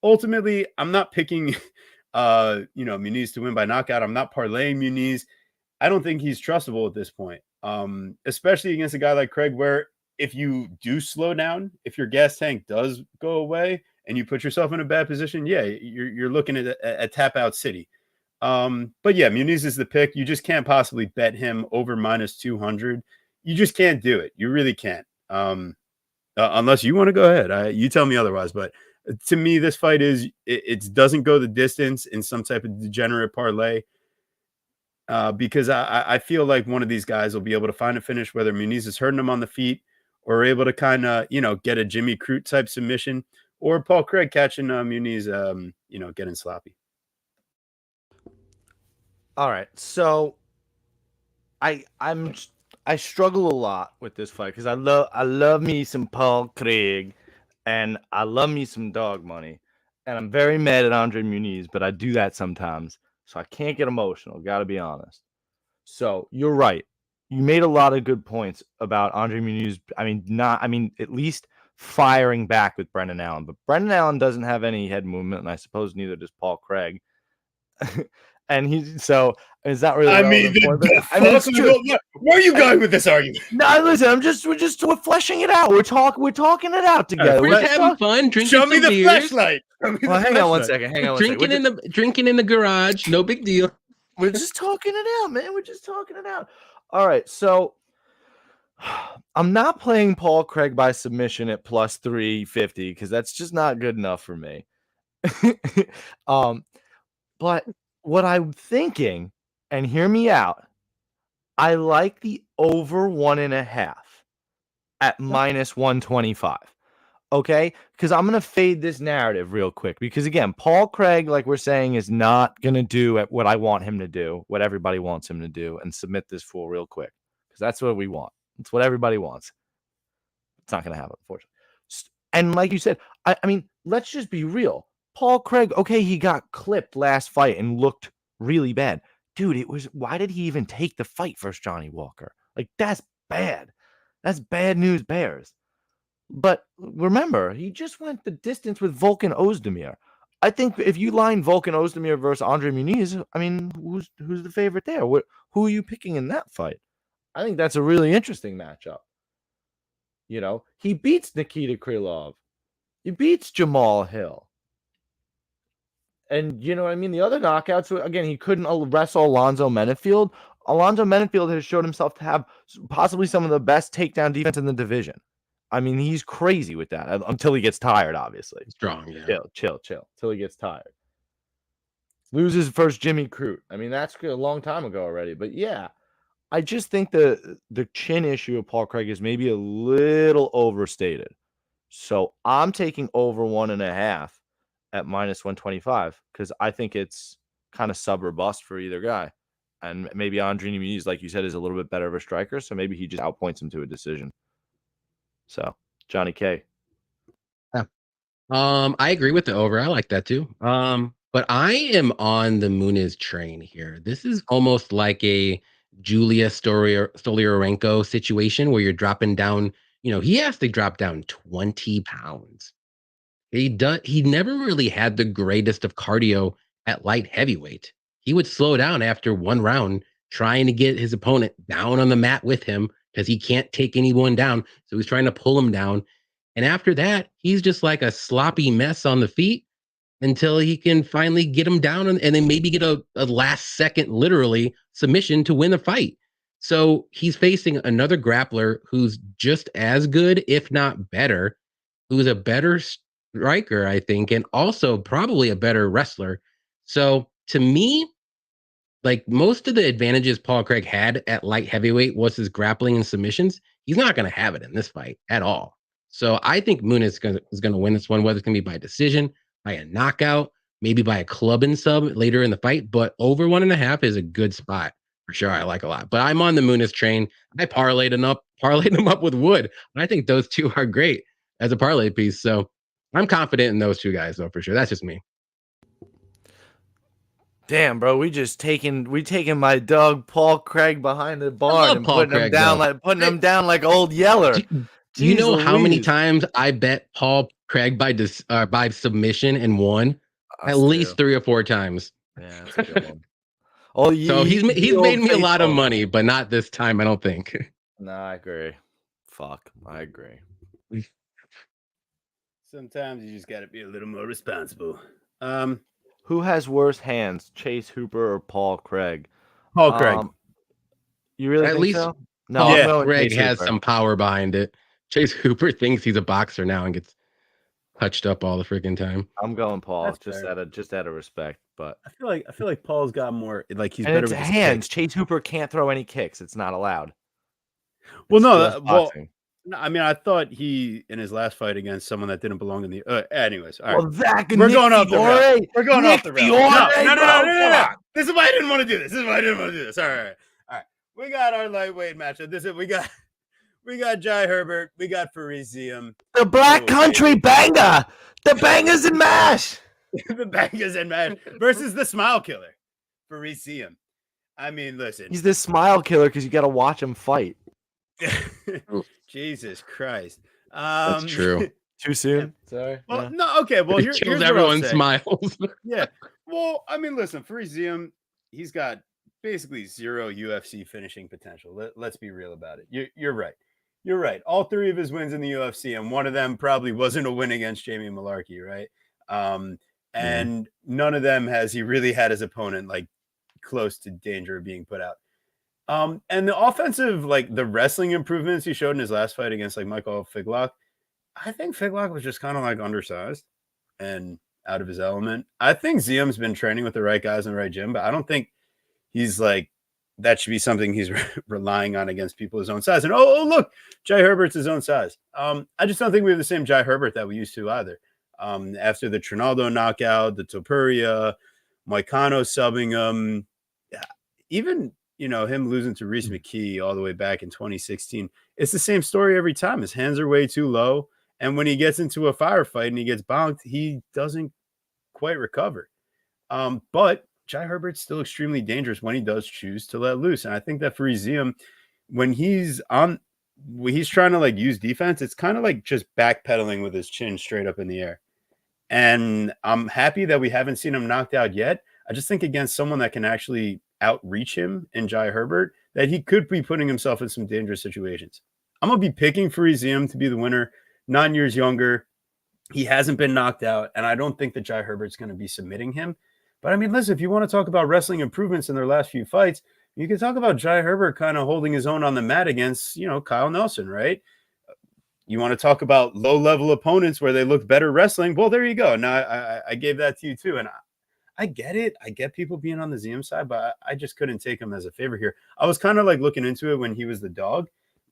ultimately, I'm not picking, Muniz to win by knockout. I'm not parlaying Muniz. I don't think he's trustable at this point, especially against a guy like Craig, where if you do slow down, if your gas tank does go away and you put yourself in a bad position, yeah, you're looking at a tap out city. But yeah, Muniz is the pick. You just can't possibly bet him over minus 200. You just can't do it. You really can't. Unless you want to go ahead. You tell me otherwise. But to me, this fight it doesn't go the distance in some type of degenerate parlay. because I feel like one of these guys will be able to find a finish, whether Muniz is hurting him on the feet or able to kind of, get a Jimmy Crute type submission, or Paul Craig catching Muniz, getting sloppy. All right, so I struggle a lot with this fight because I love me some Paul Craig, and I love me some dog money, and I'm very mad at Andre Muniz, but I do that sometimes, so I can't get emotional. Got to be honest. So you're right. You made a lot of good points about Andre Muniz. At least firing back with Brendan Allen, but Brendan Allen doesn't have any head movement, and I suppose neither does Paul Craig. And it's not really. It's true. Where are you going with this argument? No, listen. We're fleshing it out. We're talking it out together. We're just having fun, drinking Show some me the beers. flashlight. Well, hang on one second. Drinking in the garage. No big deal. We're just talking it out, man. We're just talking it out. All right, so I'm not playing Paul Craig by submission at plus 350 because that's just not good enough for me. But what I'm thinking, and hear me out, I like the over 1.5 at minus 125. Okay, because I'm going to fade this narrative real quick because, again, Paul Craig, like we're saying, is not going to do what I want him to do, what everybody wants him to do, and submit this fool real quick because that's what we want. It's what everybody wants. It's not going to happen, unfortunately. And like you said, I mean, let's just be real. Paul Craig, okay, he got clipped last fight and looked really bad. Dude, why did he even take the fight versus Johnny Walker? Like, that's bad. That's bad news bears. But remember, he just went the distance with Volkan Ozdemir. I think if you line Volkan Ozdemir versus Andre Muniz, I mean, who's the favorite there? Who are you picking in that fight? I think that's a really interesting matchup. He beats Nikita Krylov. He beats Jamal Hill. And you know what I mean? The other knockouts, again, he couldn't wrestle Alonzo Menefield. Alonzo Menefield has showed himself to have possibly some of the best takedown defense in the division. I mean, he's crazy with that until he gets tired, obviously. Strong, yeah. Chill. Till he gets tired. Loses first Jimmy Crute. I mean, that's a long time ago already. But yeah, I just think the chin issue of Paul Craig is maybe a little overstated. So I'm taking over 1.5 at minus 125 because I think it's kind of sub or bust for either guy. And maybe Andre Muniz, like you said, is a little bit better of a striker. So maybe he just outpoints him to a decision. So, Johnny K. Yeah. I agree with the over. I like that too. But I am on the Muniz train here. This is almost like a Julia Stolyarenko situation where you're dropping down. He has to drop down 20 pounds. He never really had the greatest of cardio at light heavyweight. He would slow down after one round, trying to get his opponent down on the mat with him because he can't take anyone down. So he's trying to pull him down. And after that, he's just like a sloppy mess on the feet until he can finally get him down and then maybe get a last second, literally, submission to win the fight. So he's facing another grappler who's just as good, if not better, who's a better striker, I think, and also probably a better wrestler. So to me, like most of the advantages Paul Craig had at light heavyweight was his grappling and submissions. He's not going to have it in this fight at all. So I think Muniz is going to win this one, whether it's going to be by decision, by a knockout, maybe by a club and sub later in the fight. But over 1.5 is a good spot for sure. I like a lot. But I'm on the Muniz train. I parlayed him up with Wood. I think those two are great as a parlay piece. So I'm confident in those two guys, though, for sure. That's just me. Damn, bro, we taking my dog Paul Craig behind the barn and putting him down like old Yeller. Do you know how many times I bet Paul Craig by submission and won? At least 3 or 4 times. Yeah, that's a good one. So he's made me a lot of money, but not this time, I don't think. No, I agree. Fuck, I agree. Sometimes you just got to be a little more responsible. Who has worse hands, Chase Hooper or Paul Craig? Paul Craig. You really think least so? No, Paul Craig has some power behind it. Chase Hooper thinks he's a boxer now and gets touched up all the freaking time. I'm going Paul, That's just fair. out of respect. But I feel like Paul's got more. Like he's and better it's with his hands. kicks. Chase Hooper can't throw any kicks. It's not allowed. Well, It's no, just boxing. no, I mean, I thought he in his last fight against someone that didn't belong in the. Anyways, all right. Well, that We're Nick going off the rails. Fiore. We're going Nick off the rails. Fiore, No. bro, come on. This is why I didn't want to do this. All right. We got our lightweight matchup. We got Jai Herbert. We got Parisium. The Black Country Banger. The Bangers and Mash. The Bangers and Mash versus the Smile Killer, Parisium. I mean, listen. He's the smile killer because you got to watch him fight. Jesus Christ. That's true. Too soon? Sorry. Well, no, okay. Well, It here's kills what I'll everyone's say. smiles. Yeah. Well, I mean, listen, Parisium, he's got basically zero UFC finishing potential. Let's be real about it. You're right. You're right. All three of his wins in the UFC, and one of them probably wasn't a win against Jamie Malarkey, right? And none of them has he really had his opponent like close to danger of being put out. And the offensive, like the wrestling improvements he showed in his last fight against like Michael Figlock, I think Figlock was just kind of like undersized and out of his element. I think Zium's been training with the right guys in the right gym, but I don't think he's like that should be something he's relying on against people his own size. And oh, look, Jai Herbert's his own size. I just don't think we have the same Jai Herbert that we used to either. After the Trinaldo knockout, the Topuria, Moicano subbing him, even him losing to Reese McKee all the way back in 2016. It's the same story every time. His hands are way too low. And when he gets into a firefight and he gets bonked, he doesn't quite recover. But Jai Herbert's still extremely dangerous when he does choose to let loose. And I think that for Zium, when he's trying to like use defense, it's kind of like just backpedaling with his chin straight up in the air. And I'm happy that we haven't seen him knocked out yet. I just think against someone that can actually outreach him in Jai Herbert, that he could be putting himself in some dangerous situations. I'm going to be picking Parisium to be the winner. 9 years younger. He hasn't been knocked out, and I don't think that Jai Herbert's going to be submitting him. But I mean, listen, if you want to talk about wrestling improvements in their last few fights, you can talk about Jai Herbert kind of holding his own on the mat against, Kyle Nelson, right? You want to talk about low-level opponents where they look better wrestling? Well, there you go. Now, I gave that to you too, and I get it. I get people being on the Zium side, but I just couldn't take him as a favor here. I was kind of like looking into it when he was the dog,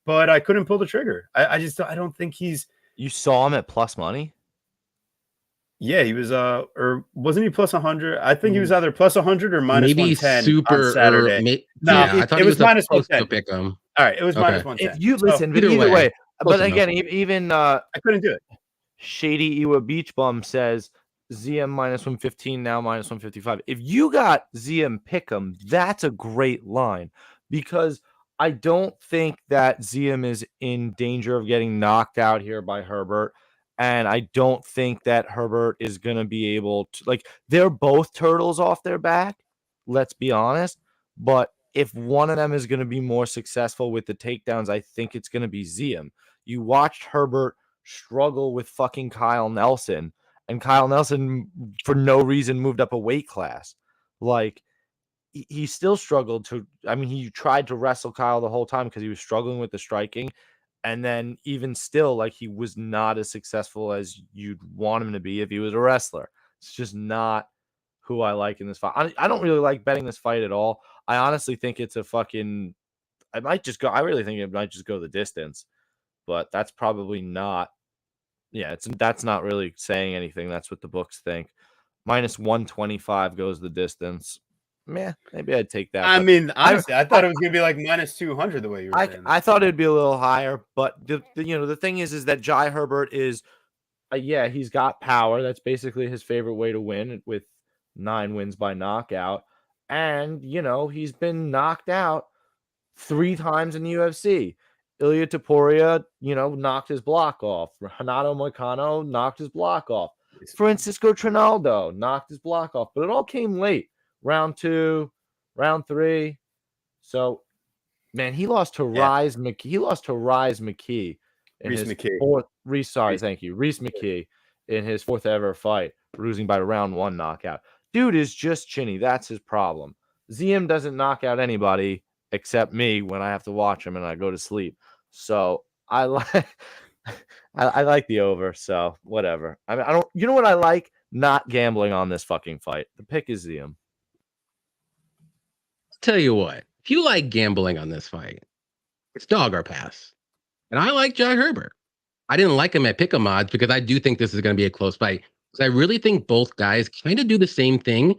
but I couldn't pull the trigger. I don't think he's. You saw him at plus money? Yeah, he was or wasn't he plus 100? I think he was either plus 100 or minus maybe 110 super on Saturday. I thought it he was minus 110. Pick him. All right, it was Okay. minus 110. If you listen, but either way, but again, even I couldn't do it. Shady Iwa Beach Bum says ZM minus 115 now minus 155. If you got ZM pick'em, that's a great line because I don't think that ZM is in danger of getting knocked out here by Herbert. And I don't think that Herbert is going to be able to, like, they're both turtles off their back. Let's be honest. But if one of them is going to be more successful with the takedowns, I think it's going to be ZM. You watched Herbert struggle with fucking Kyle Nelson, and Kyle Nelson, for no reason, moved up a weight class. Like, he still struggled to, I mean, he tried to wrestle Kyle the whole time because he was struggling with the striking. And then even still, like, he was not as successful as you'd want him to be if he was a wrestler. It's just not who I like in this fight. I don't really like betting this fight at all. I honestly think it's a fucking, I really think it might just go the distance. But that's probably not, that's not really saying anything. That's what the books think. Minus 125 goes the distance. Maybe I'd take that. I mean, honestly, I thought it was going to be like minus 200 the way you were saying. I thought it'd be a little higher, but the thing is that Jai Herbert is, he's got power. That's basically his favorite way to win with 9 wins by knockout. And, he's been knocked out 3 times in the UFC. Ilia Topuria, knocked his block off. Renato Moicano knocked his block off. Francisco Trinaldo knocked his block off. But it all came late. Round 2, round 3. So, man, he lost to Rise McKee. He lost to Rise McKee in his fourth. Reese McKee in his 4th ever fight, losing by round 1 knockout. Dude is just chinny. That's his problem. ZM doesn't knock out anybody except me when I have to watch him and I go to sleep. So I I like the over, so whatever. I mean, I don't. You know what I like? Not gambling on this fucking fight. The pick is Ziam. Tell you what, if you like gambling on this fight, it's dog or pass. And I like Jai Herbert. I didn't like him at pick-em odds because I do think this is going to be a close fight. Because I really think both guys kind of do the same thing,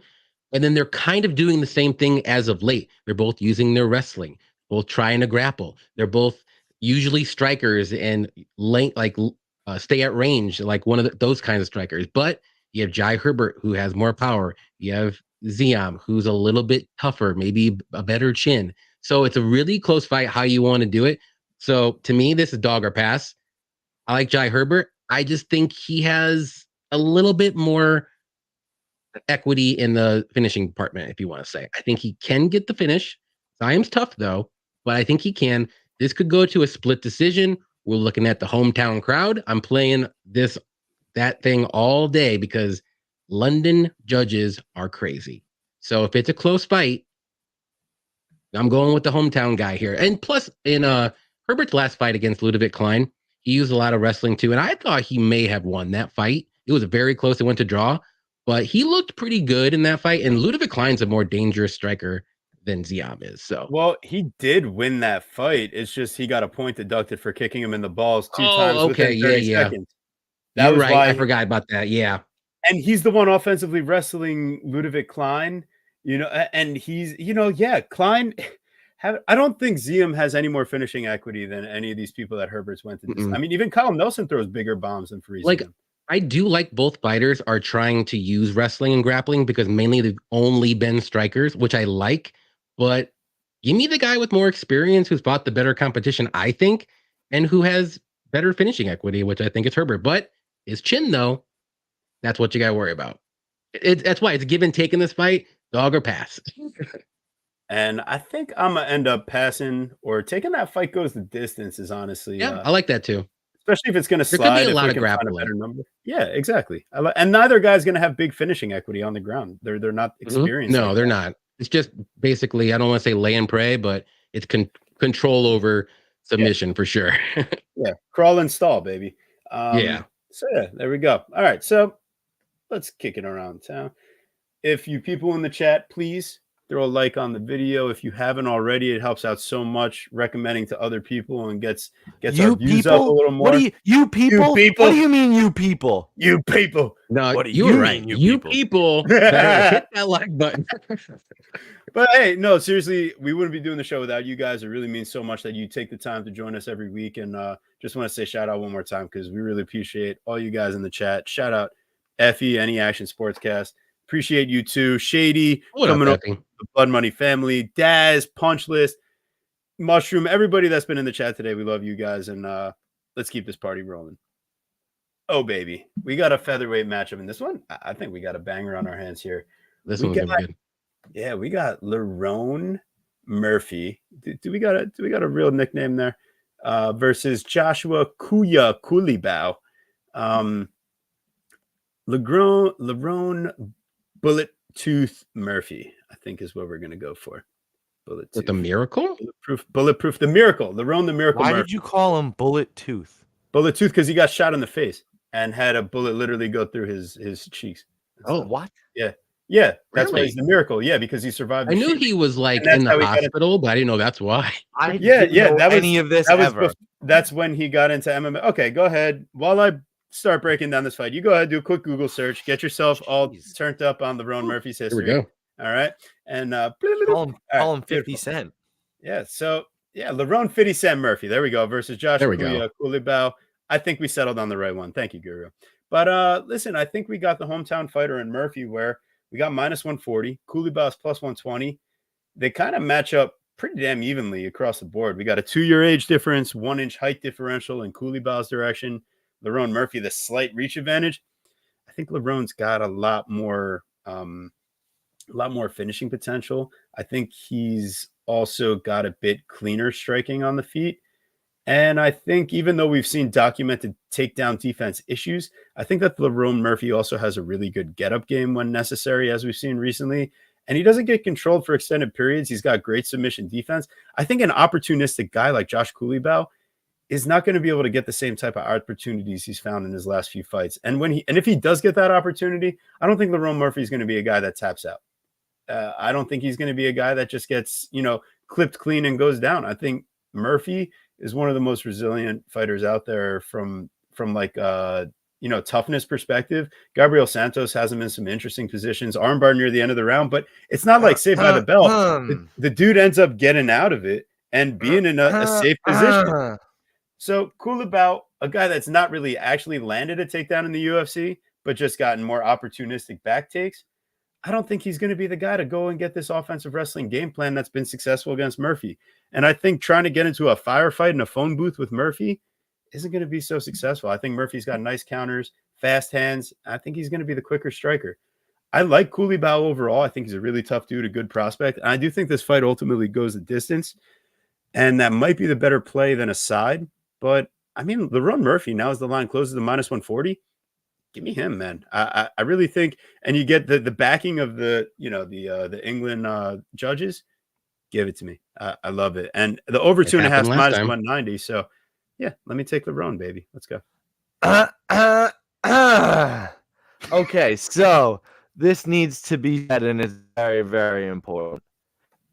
and then they're kind of doing the same thing as of late. They're both using their wrestling, both trying to grapple. They're both usually strikers and stay at range, like one of those kinds of strikers. But you have Jai Herbert, who has more power. You have Ziam, who's a little bit tougher, maybe a better chin. So it's a really close fight how you want to do it. So to me, this is dog or pass. I like Jai Herbert. I just think he has a little bit more equity in the finishing department, if you want to say. I think he can get the finish. Ziam's tough, though, but I think he can. This could go to a split decision. We're looking at the hometown crowd. I'm playing that thing all day because London judges are crazy. So if it's a close fight, I'm going with the hometown guy here. And plus, in Herbert's last fight against Ludovic Klein, he used a lot of wrestling too. And I thought he may have won that fight. It was very close. It went to draw, but he looked pretty good in that fight. And Ludovic Klein's a more dangerous striker than Ziam is. So, well, he did win that fight. It's just he got a point deducted for kicking him in the balls 2 times within 30 seconds. That You're was right. I forgot about that. Yeah. And he's the one offensively wrestling Ludovic Klein, and he's, Klein. I don't think Ziam has any more finishing equity than any of these people that Herbert's went to. I mean, even Kyle Nelson throws bigger bombs than Fareed. Like, I do like both fighters are trying to use wrestling and grappling because mainly they've only been strikers, which I like. But give me the guy with more experience who's fought the better competition, I think, and who has better finishing equity, which I think is Herbert. But his chin, though, that's what you got to worry about. That's why it's a give and take in this fight, dog or pass. And I think I'm going to end up passing or taking that fight goes the distance is honestly. Yeah, I like that too. Especially if it's going to slide. There could be a lot of grappling. Yeah, exactly. And neither guy's going to have big finishing equity on the ground. They're not experienced. No, they're not. It's just basically, I don't want to say lay and pray, but it's control over submission for sure. Yeah, crawl and stall, baby. Yeah. So yeah, there we go. All right, so let's kick it around town. If you people in the chat, please throw a like on the video. If you haven't already, it helps out so much recommending to other people and gets our views up a little more. What do you people? What do you mean, you people? You people. No, you're right. You people better hit that like button. But hey, no, seriously, we wouldn't be doing the show without you guys. It really means so much that you take the time to join us every week. And just want to say shout out one more time because we really appreciate all you guys in the chat. Shout out Effie, Any Action Sportscast. Appreciate you too. Shady, coming up, the Blood Money family, Daz, Punch List, Mushroom, everybody that's been in the chat today. We love you guys. And let's keep this party rolling. Oh, baby. We got a featherweight matchup in this one. I think we got a banger on our hands here. This one's gonna be good. Yeah, we got Lerone Murphy. Do we got a real nickname there? Versus Joshua Kuya Kulibao. Lerone Bullet Tooth Murphy, I think is what we're gonna go for. Bullet Tooth. The Miracle? Bulletproof. The Miracle. Lerone the Miracle. Why Murphy. Did you call him Bullet Tooth? Bullet Tooth because he got shot in the face and had a bullet literally go through his cheeks. What? Yeah, that's why he's the Miracle. Yeah, because he survived. I knew he was like in the hospital, but I didn't know that's why. That was any of this ever. That's when he got into MMA. Okay, go ahead. While I start breaking down this fight, you go ahead, do a quick Google search, get yourself all turned up on Lerone Murphy's history. Here we go. All right, and call him 50 Cent. Yeah, so Lerone 50 Cent Murphy. There we go. Versus Joshua Kulibao. I think we settled on the right one. Thank you, Guru. But listen, I think we got the hometown fighter in Murphy where we got minus 140. Kulibao's plus 120. They kind of match up pretty damn evenly across the board. We got a 2-year age difference, 1-inch height differential in Kulibao's direction. Lerone Murphy, the slight reach advantage. I think Lerone's got a lot more finishing potential. I think he's also got a bit cleaner striking on the feet. And I think even though we've seen documented takedown defense issues, I think that Lerone Murphy also has a really good get-up game when necessary, as we've seen recently. And he doesn't get controlled for extended periods. He's got great submission defense. I think an opportunistic guy like Josh Kulibao is not going to be able to get the same type of opportunities he's found in his last few fights. And if he does get that opportunity, I don't think Lerone Murphy is going to be a guy that taps out. I don't think he's going to be a guy that just gets, clipped clean and goes down. I think Murphy is one of the most resilient fighters out there from like toughness perspective. Gabriel Santos has him in some interesting positions, armbar near the end of the round, but it's not like Saved by the Bell. The dude ends up getting out of it and being in a safe position. So Culibao, a guy that's not really actually landed a takedown in the UFC, but just gotten more opportunistic back takes. I don't think he's going to be the guy to go and get this offensive wrestling game plan that's been successful against Murphy. And I think trying to get into a firefight in a phone booth with Murphy isn't going to be so successful. I think Murphy's got nice counters, fast hands. I think he's going to be the quicker striker. I like Culibao overall. I think he's a really tough dude, a good prospect. And I do think this fight ultimately goes the distance. And that might be the better play than a side. But, I mean, Lerone Murphy, now as the line closes to minus 140, give me him, man. I really think, and you get the backing of the England judges. Give it to me. I love it. And the over 2.5 minus 190. So, yeah, let me take Lerone, baby. Let's go. Okay, so this needs to be said, and it's very, very important.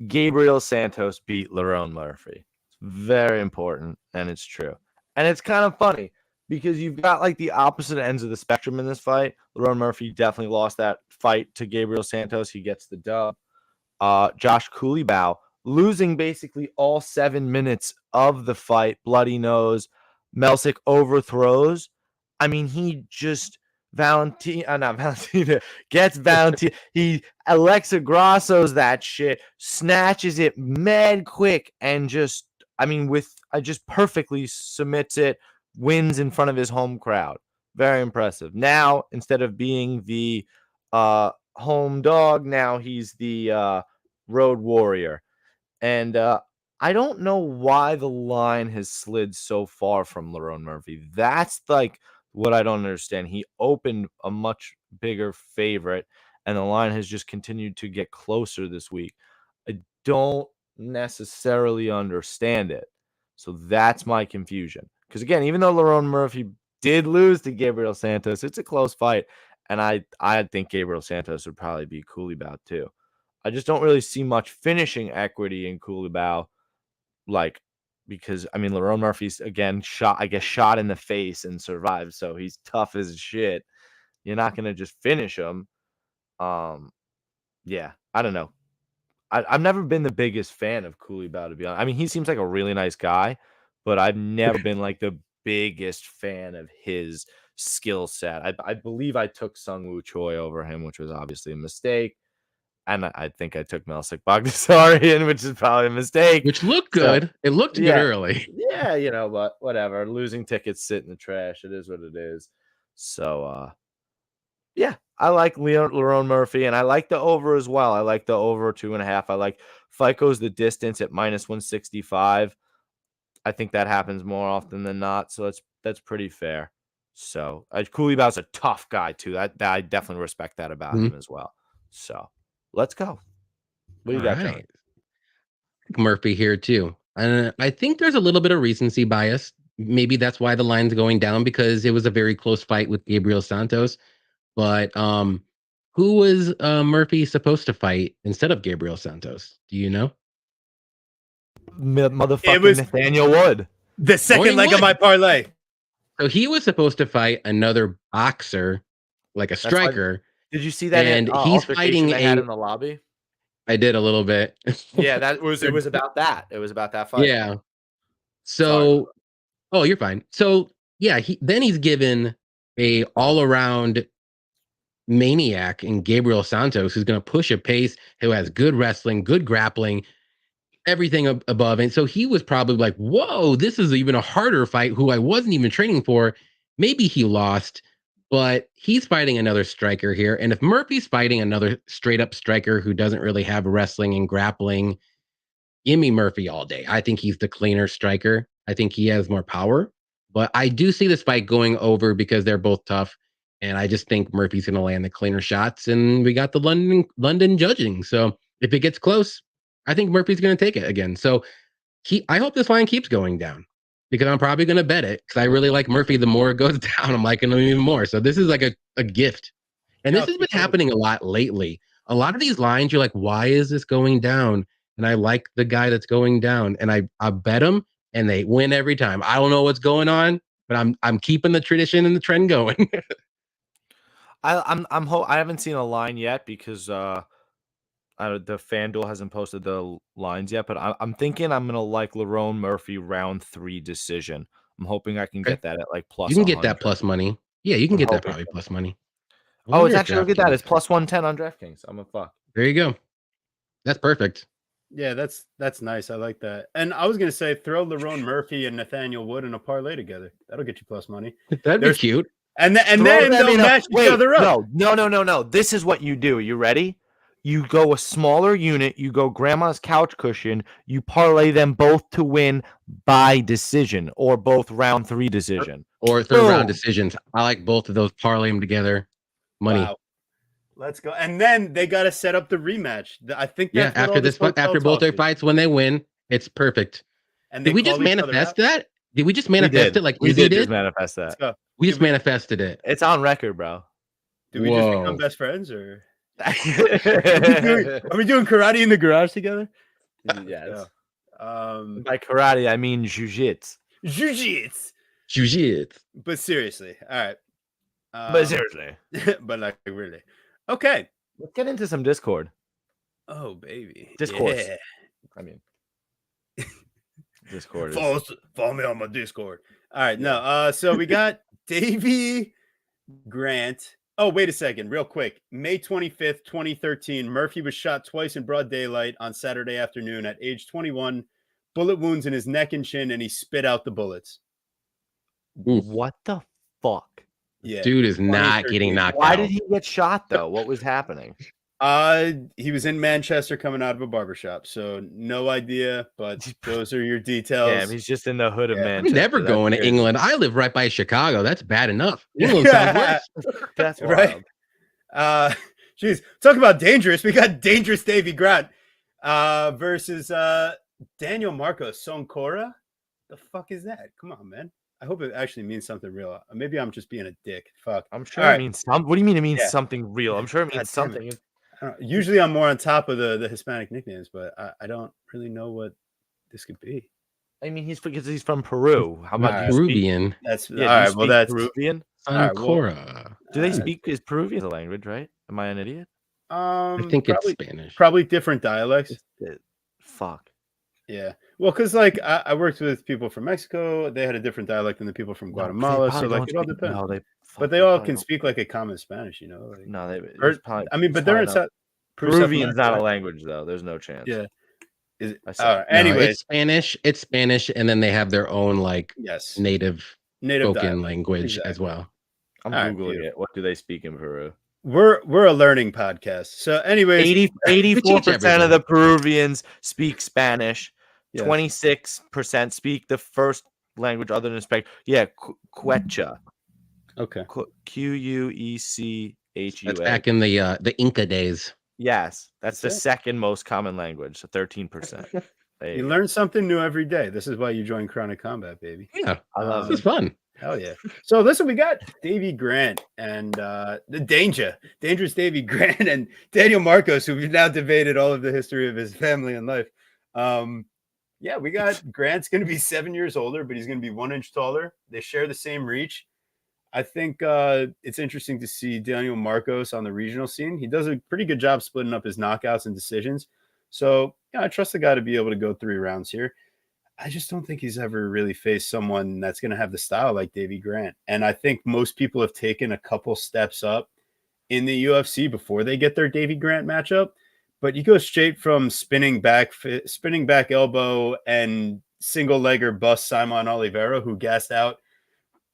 Gabriel Santos beat Lerone Murphy. It's very important, and it's true. And it's kind of funny because you've got like the opposite ends of the spectrum in this fight. Lerone Murphy definitely lost that fight to Gabriel Santos. He gets the dub. Josh Culibao losing basically all 7 minutes of the fight. Bloody nose. Melsick overthrows. I mean, he just gets Valentina. He Alexa Grasso's that shit, snatches it mad quick, and just perfectly submits it, wins in front of his home crowd. Very impressive. Now, instead of being the home dog, now he's the road warrior. And I don't know why the line has slid so far from Lerone Murphy. That's like what I don't understand. He opened a much bigger favorite, and the line has just continued to get closer this week. I don't necessarily understand it. So that's my confusion. Because again, even though Lerone Murphy did lose to Gabriel Santos, it's a close fight. And I think Gabriel Santos would probably be Culibao too. I just don't really see much finishing equity in Culibao, because I mean Lerone Murphy's again shot in the face and survived, so he's tough as shit. You're not gonna just finish him. Yeah, I don't know. I've never been the biggest fan of Culibao, to be honest. I mean, he seems like a really nice guy, but I've never been like the biggest fan of his skill set. I believe I took Sung Woo Choi over him, which was obviously a mistake. And I think I took Melsick Bagdasarian, which is probably a mistake. Which looked good. So, it looked good early. Yeah, but whatever. Losing tickets sit in the trash. It is what it is. So, yeah, I like Lerone Murphy, and I like the over as well. I like the over 2.5. I like fight goes the distance at minus 165. I think that happens more often than not. So that's pretty fair. So Culibao's a tough guy too. That I definitely respect that about him as well. So let's go. What do you got, John? Murphy here too. And I think there's a little bit of recency bias. Maybe that's why the line's going down, because it was a very close fight with Gabriel Santos. But who was Murphy supposed to fight instead of Gabriel Santos? Do you know? Motherfucking Nathaniel Wood. The second leg of my parlay. So he was supposed to fight another boxer, like a striker. Did you see that? And he's fighting in the lobby. I did a little bit. Yeah, it was about that. It was about that fight. Yeah. So, you're fine. So yeah, he's given a all-around maniac in Gabriel Santos, who's going to push a pace, who has good wrestling, good grappling, everything above. And so he was probably like, whoa, this is even a harder fight, who I wasn't even training for. Maybe he lost, but he's fighting another striker here. And if Murphy's fighting another straight up striker who doesn't really have wrestling and grappling, give me Murphy all day. I think he's the cleaner striker. I think he has more power, but I do see this fight going over because they're both tough. And I just think Murphy's going to land the cleaner shots, and we got the London judging. So if it gets close, I think Murphy's going to take it again. So I hope this line keeps going down. because I'm probably going to bet it because I really like Murphy. The more it goes down, I'm liking him even more. So this is like a gift. And this has been happening a lot lately. A lot of these lines, you're like, why is this going down? And I like the guy that's going down. And I bet him and they win every time. I don't know what's going on, but I'm keeping the tradition and the trend going. I haven't seen a line yet because the FanDuel hasn't posted the lines yet, but I'm thinking I'm gonna like Lerone Murphy round 3 decision. I'm hoping I can get that at like plus. You can get 100. that plus money. Yeah, you can I'm get that hoping probably plus money. Oh, it's actually look at that. It's plus 110 on DraftKings. I'm a fuck. There you go. That's perfect. Yeah, that's nice. I like that. And I was gonna say throw Lerone Murphy and Nathaniel Wood in a parlay together. That'll get you plus money. That'd be cute. And then they'll match each other up. No. This is what you do. You ready? You go a smaller unit. You go grandma's couch cushion. You parlay them both to win by decision or both round 3 decision or third round decisions. I like both of those. Parlay them together. Money. Wow. Let's go. And then they got to set up the rematch. I think that's after both their fights, when they win, it's perfect. And did we just manifest that? Did we just manifest it like we did just manifest that? We just manifested it. It's on record, bro. Did we just become best friends, or are we doing karate in the garage together? Yes. By karate, I mean jiu-jitsu. Jiu-jitsu. But seriously, all right. But like really. Okay. Let's get into some Discord. Oh, baby. Discourse. Yeah. I mean, Discord. Follow me on my Discord. All right. No. So we got Davey Grant. Oh, wait a second. Real quick. May 25th, 2013. Murphy was shot twice in broad daylight on Saturday afternoon at age 21. Bullet wounds in his neck and chin, and he spit out the bullets. Oof. What the fuck? Yeah, dude is not getting knocked out. Why did he get shot though? What was happening? He was in Manchester coming out of a barbershop, so no idea, but those are your details. Damn, he's just in the hood of Manchester. I'm never going to England. I live right by Chicago. That's bad enough. England sounds worse. That's wild. Right. Jeez, talk about dangerous. We got dangerous Davey Grant versus Daniel Marcos Soncora. The fuck is that? Come on, man. I hope it actually means something real. Maybe I'm just being a dick. Fuck. I'm sure it means something. What do you mean it means something real? I'm sure it means something. Usually I'm more on top of the Hispanic nicknames, but I don't really know what this could be. I mean, because he's from Peru. How about Peruvian? That's all right. Well, that's Peruvian. Ancora. Do they speak? Is Peruvian a language, right? Am I an idiot? I think it's Spanish. Probably different dialects. Fuck. Yeah. Well, because like I worked with people from Mexico, they had a different dialect than the people from Guatemala, so like it all depends. But they all can speak like a common Spanish, you know. Like, no, but they're in Peruvian's not a language though. There's no chance. Yeah. Anyway, it's Spanish. It's Spanish, and then they have their own like native spoken language as well. I'm googling it. What do they speak in Peru? We're a learning podcast. So, anyways, 84% of the Peruvians speak Spanish. 26% speak the first language other than Spanish. Yeah, Quechua. Okay. Quechua. That's back in the Inca days. Yes, that's the second most common language. So 13%. You learn something new every day. This is why you join Chronic Combat, baby. Yeah, I love it. It's fun. Hell yeah. So listen, we got Davey Grant and the dangerous Davey Grant and Daniel Marcos, who we've now debated all of the history of his family and life. Yeah, we got Grant's going to be 7 years older, but he's going to be 1 inch taller. They share the same reach. I think it's interesting to see Daniel Marcos on the regional scene. He does a pretty good job splitting up his knockouts and decisions. So yeah, I trust the guy to be able to go 3 rounds here. I just don't think he's ever really faced someone that's going to have the style like Davey Grant. And I think most people have taken a couple steps up in the UFC before they get their Davey Grant matchup. But you go straight from spinning back elbow and single legger bust Simon Oliveira, who gassed out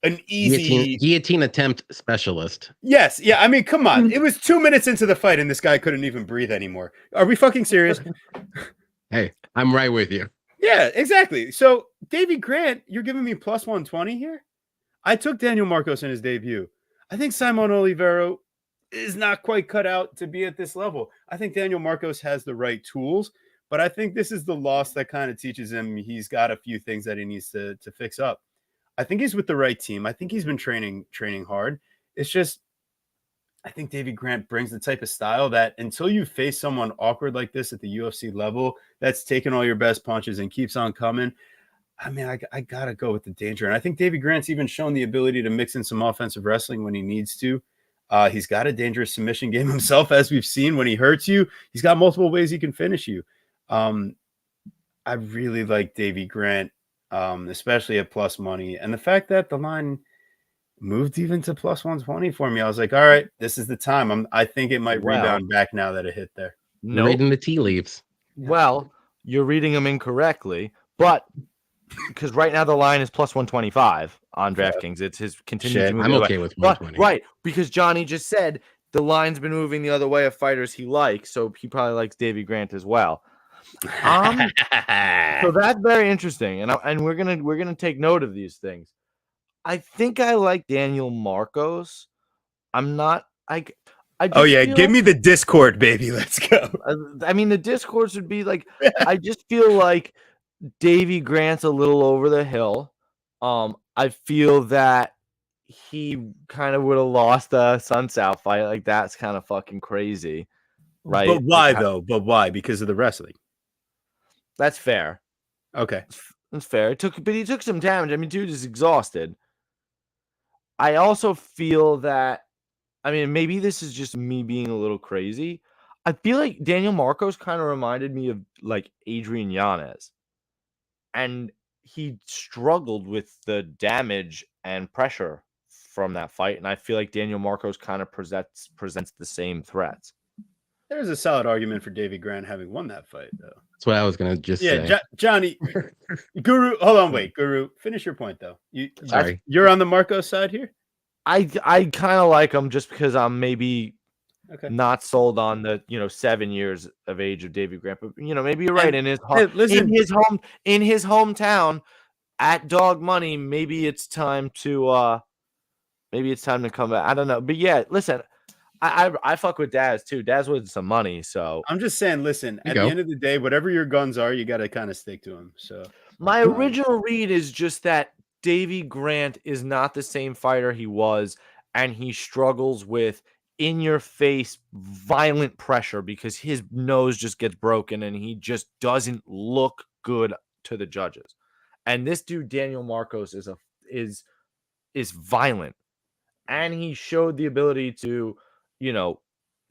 an easy guillotine attempt specialist. Yes. Yeah. I mean, come on. It was 2 minutes into the fight and this guy couldn't even breathe anymore. Are we fucking serious? Hey, I'm right with you. Yeah, exactly. So Davey Grant, you're giving me plus 120 here? I took Daniel Marcos in his debut. I think Simon Oliveira is not quite cut out to be at this level. I think Daniel Marcos has the right tools, But I think this is the loss that kind of teaches him he's got a few things that he needs to fix up. I think he's with the right team. I think he's been training hard. It's just I think Davy Grant brings the type of style that until you face someone awkward like this at the UFC level that's taking all your best punches and keeps on coming, I mean, I gotta go with the danger. And I think Davy Grant's even shown the ability to mix in some offensive wrestling when he needs to. He's got a dangerous submission game himself, as we've seen. When he hurts you, he's got multiple ways he can finish you. I really like Davy Grant, especially at plus money. And the fact that the line moved even to plus 120 for me, I was like, all right, this is the time. I think it might rebound back now that it hit there. Nope. Reading the tea leaves. Well, you're reading them incorrectly, but because right now the line is plus 125 on DraftKings. It's his continued. I'm okay with 120. Right, because Johnny just said the line's been moving the other way of fighters he likes, so he probably likes Davy Grant as well. So that's very interesting, and we're gonna take note of these things. I think I like Daniel Marcos. I'm not. Oh yeah, give me the Discord, baby. Let's go. I mean, the Discords would be like. I just feel like Davy Grant's a little over the hill. I feel that he kind of would have lost the Sun South fight. Like that's kind of fucking crazy, right? But why though? But why? Because of the wrestling. That's fair. Okay, that's fair. But he took some damage. I mean, dude is exhausted. I also feel that. I mean, maybe this is just me being a little crazy. I feel like Daniel Marcos kind of reminded me of like Adrian Yanez. And he struggled with the damage and pressure from that fight. And I feel like Daniel Marcos kind of presents the same threats. There's a solid argument for Davy Grant having won that fight, though. That's what I was going to just say. Johnny, Guru, hold on, wait. Guru, finish your point, though. Sorry. You're on the Marcos side here? I kind of like him just because I'm maybe not sold on the 7 years of age of Davy Grant, but maybe you're right. In his hometown at Dog Money, maybe it's time to come back. I don't know, but yeah, listen, I fuck with Daz too. Daz with some money, so I'm just saying. Listen, at the end of the day, whatever your guns are, you got to kind of stick to them. So my original read is just that Davy Grant is not the same fighter he was, and he struggles with in-your-face violent pressure because his nose just gets broken and he just doesn't look good to the judges. And this dude, Daniel Marcos, is violent, and he showed the ability to,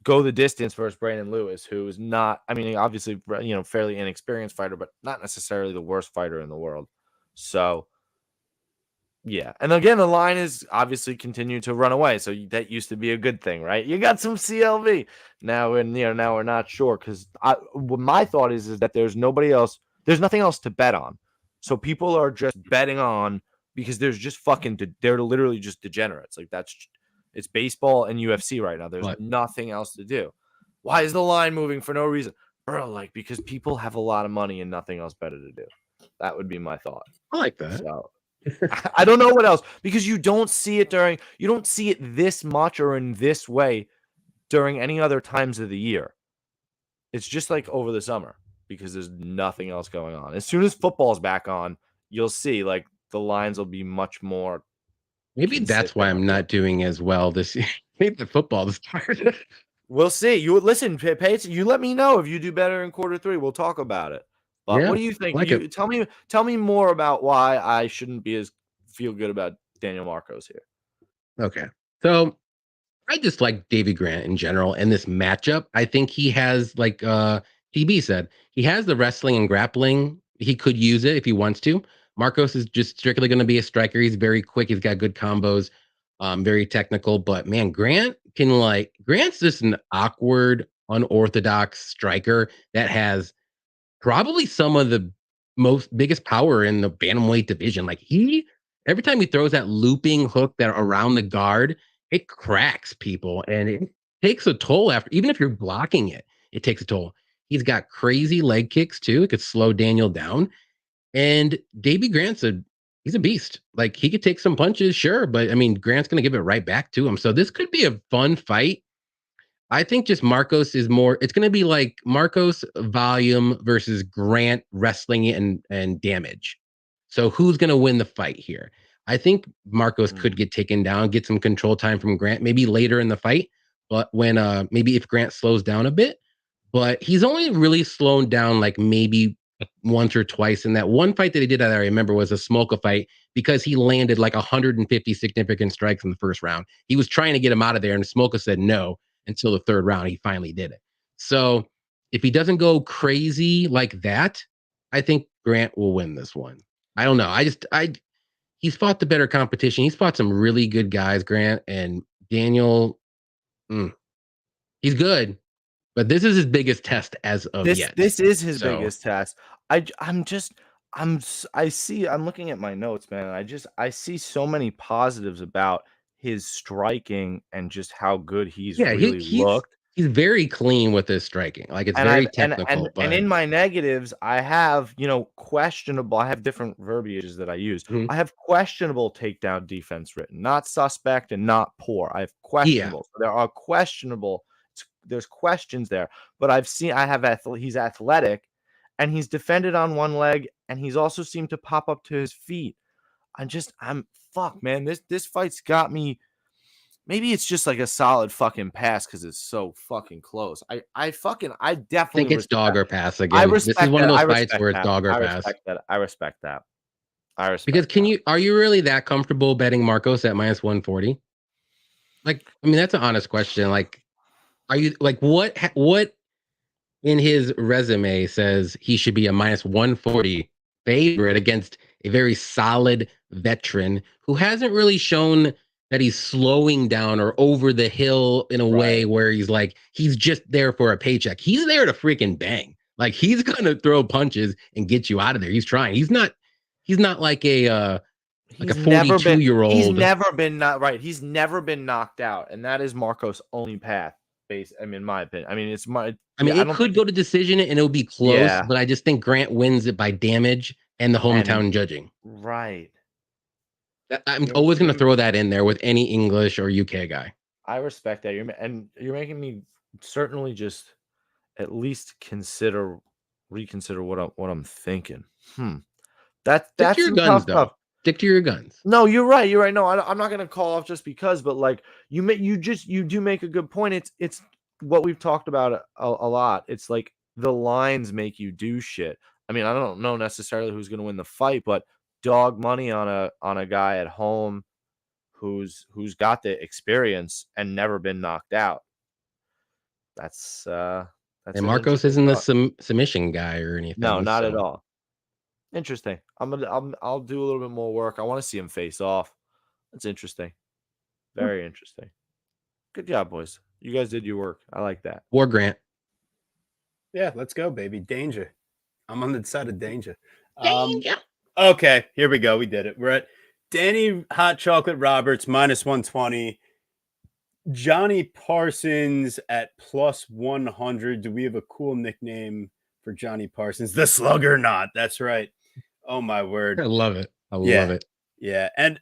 go the distance versus Brandon Lewis, who is not, I mean, obviously, fairly inexperienced fighter, but not necessarily the worst fighter in the world. So. Yeah, and again, the line is obviously continued to run away, so that used to be a good thing, right? You got some CLV now, and now we're not sure because my thought is that there's nothing else to bet on, so people are just betting on because there's just they're literally just degenerates. Like it's baseball and UFC right now. There's nothing else to do. Why is the line moving for no reason, bro? Like because people have a lot of money and nothing else better to do. That would be my thought. I like that. So. I don't know what else because you don't see it this much or in this way during any other times of the year. It's just like over the summer because there's nothing else going on. As soon as football's back on, you'll see like the lines will be much more. Maybe that's why I'm not doing as well this year. Maybe the football started. We'll see. You listen, Pates. You let me know if you do better in quarter 3. We'll talk about it. But what do you think? Tell me more about why I shouldn't feel good about Daniel Marcos here. Okay. So I just like Davy Grant in general and this matchup. I think he has, like TB said, he has the wrestling and grappling. He could use it if he wants to. Marcos is just strictly going to be a striker. He's very quick. He's got good combos, very technical. But man, Grant's just an awkward, unorthodox striker that has probably some of the biggest power in the bantamweight division. Like every time he throws that looping hook that around the guard, it cracks people and it takes a toll even if you're blocking it, it takes a toll. He's got crazy leg kicks too. It could slow Daniel down. And Davy Grant's he's a beast. Like he could take some punches, sure. But I mean, Grant's going to give it right back to him. So this could be a fun fight. I think just Marcos is more. It's going to be like Marcos volume versus Grant wrestling and damage. So who's going to win the fight here? I think Marcos could get taken down, get some control time from Grant, maybe later in the fight. But when maybe if Grant slows down a bit, but he's only really slowed down like maybe once or twice in that one fight that he did that I remember was a Smolka fight because he landed like 150 significant strikes in the first round. He was trying to get him out of there, and Smolka said no until the third round. He finally did it. So if he doesn't go crazy like that, I think Grant will win this one. I don't know. He's fought the better competition. He's fought some really good guys, Grant and Daniel. He's good, but this is his biggest test as of yet. This is his biggest test. I'm looking at my notes, man. And I see so many positives about his striking and just how good he's really looked. He's very clean with his striking. Like it's very technical. And in my negatives, I have, questionable. I have different verbiages that I use. Mhm. I have questionable takedown defense written, not suspect and not poor. I have questionable. So there are questionable. There's questions there, but he's athletic, and he's defended on one leg, and he's also seemed to pop up to his feet. Fuck, man. This fight's got me. Maybe it's just like a solid fucking pass because it's so fucking close. I definitely think it's dog or pass again. This is one of those fights where it's dog or pass. I respect that. Because are you really that comfortable betting Marcos at minus 140? Like, I mean, that's an honest question. Like, are you like what in his resume says he should be a minus 140 favorite against a very solid veteran who hasn't really shown that he's slowing down or over the hill in a way where he's just there for a paycheck. He's there to freaking bang. Like he's gonna throw punches and get you out of there. He's trying. He's not like a 42-year-old. He's never been knocked out, and that is Marcos' only path. In my opinion. It could go to decision and it'll be close, but I just think Grant wins it by damage and the hometown judging. Right. I'm always going to throw that in there with any English or UK guy. I respect that. You're making me certainly just at least reconsider what I'm thinking. That's your guns, though. Stick to your guns. No, you're right. You're right. No, I'm not gonna call off just because, but like you do make a good point. It's what we've talked about a lot. It's like the lines make you do shit. I mean, I don't know necessarily who's gonna win the fight, but dog money on a guy at home who's got the experience and never been knocked out. That's and Marcos isn't the submission guy or anything. No, not at all. Interesting. I'll do a little bit more work. I want to see him face off. That's interesting. Very interesting. Good job, boys. You guys did your work. I like that. War Grant. Yeah, let's go, baby. Danger. I'm on the side of danger. Danger. Okay, here we go. We did it. We're at Danny Hot Chocolate Roberts minus 120. Johnny Parsons at plus 100. Do we have a cool nickname for Johnny Parsons? The Slugger Knot. That's right. Oh, my word. I love it. I love it. Yeah. And,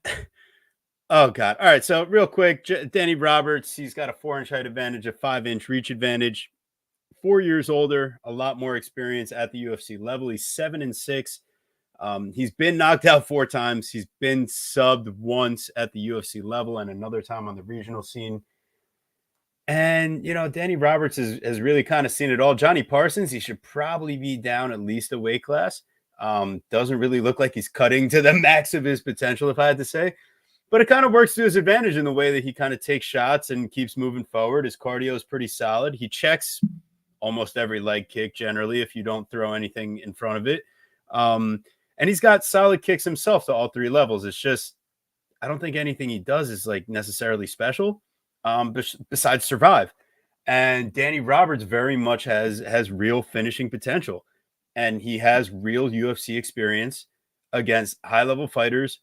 oh, God. All right. So, real quick, Danny Roberts, he's got a 4-inch height advantage, a 5-inch reach advantage. 4 years older, a lot more experience at the UFC level. He's 7-6. He's been knocked out 4 times. He's been subbed once at the UFC level and another time on the regional scene. And, Danny Roberts has really kind of seen it all. Johnny Parsons, he should probably be down at least a weight class. Doesn't really look like he's cutting to the max of his potential, if I had to say. But it kind of works to his advantage in the way that he kind of takes shots and keeps moving forward. His cardio is pretty solid. He checks almost every leg kick generally if you don't throw anything in front of it. And he's got solid kicks himself to all 3 levels. It's just, I don't think anything he does is like necessarily special besides survive. And Danny Roberts very much has real finishing potential. And he has real UFC experience against high-level fighters.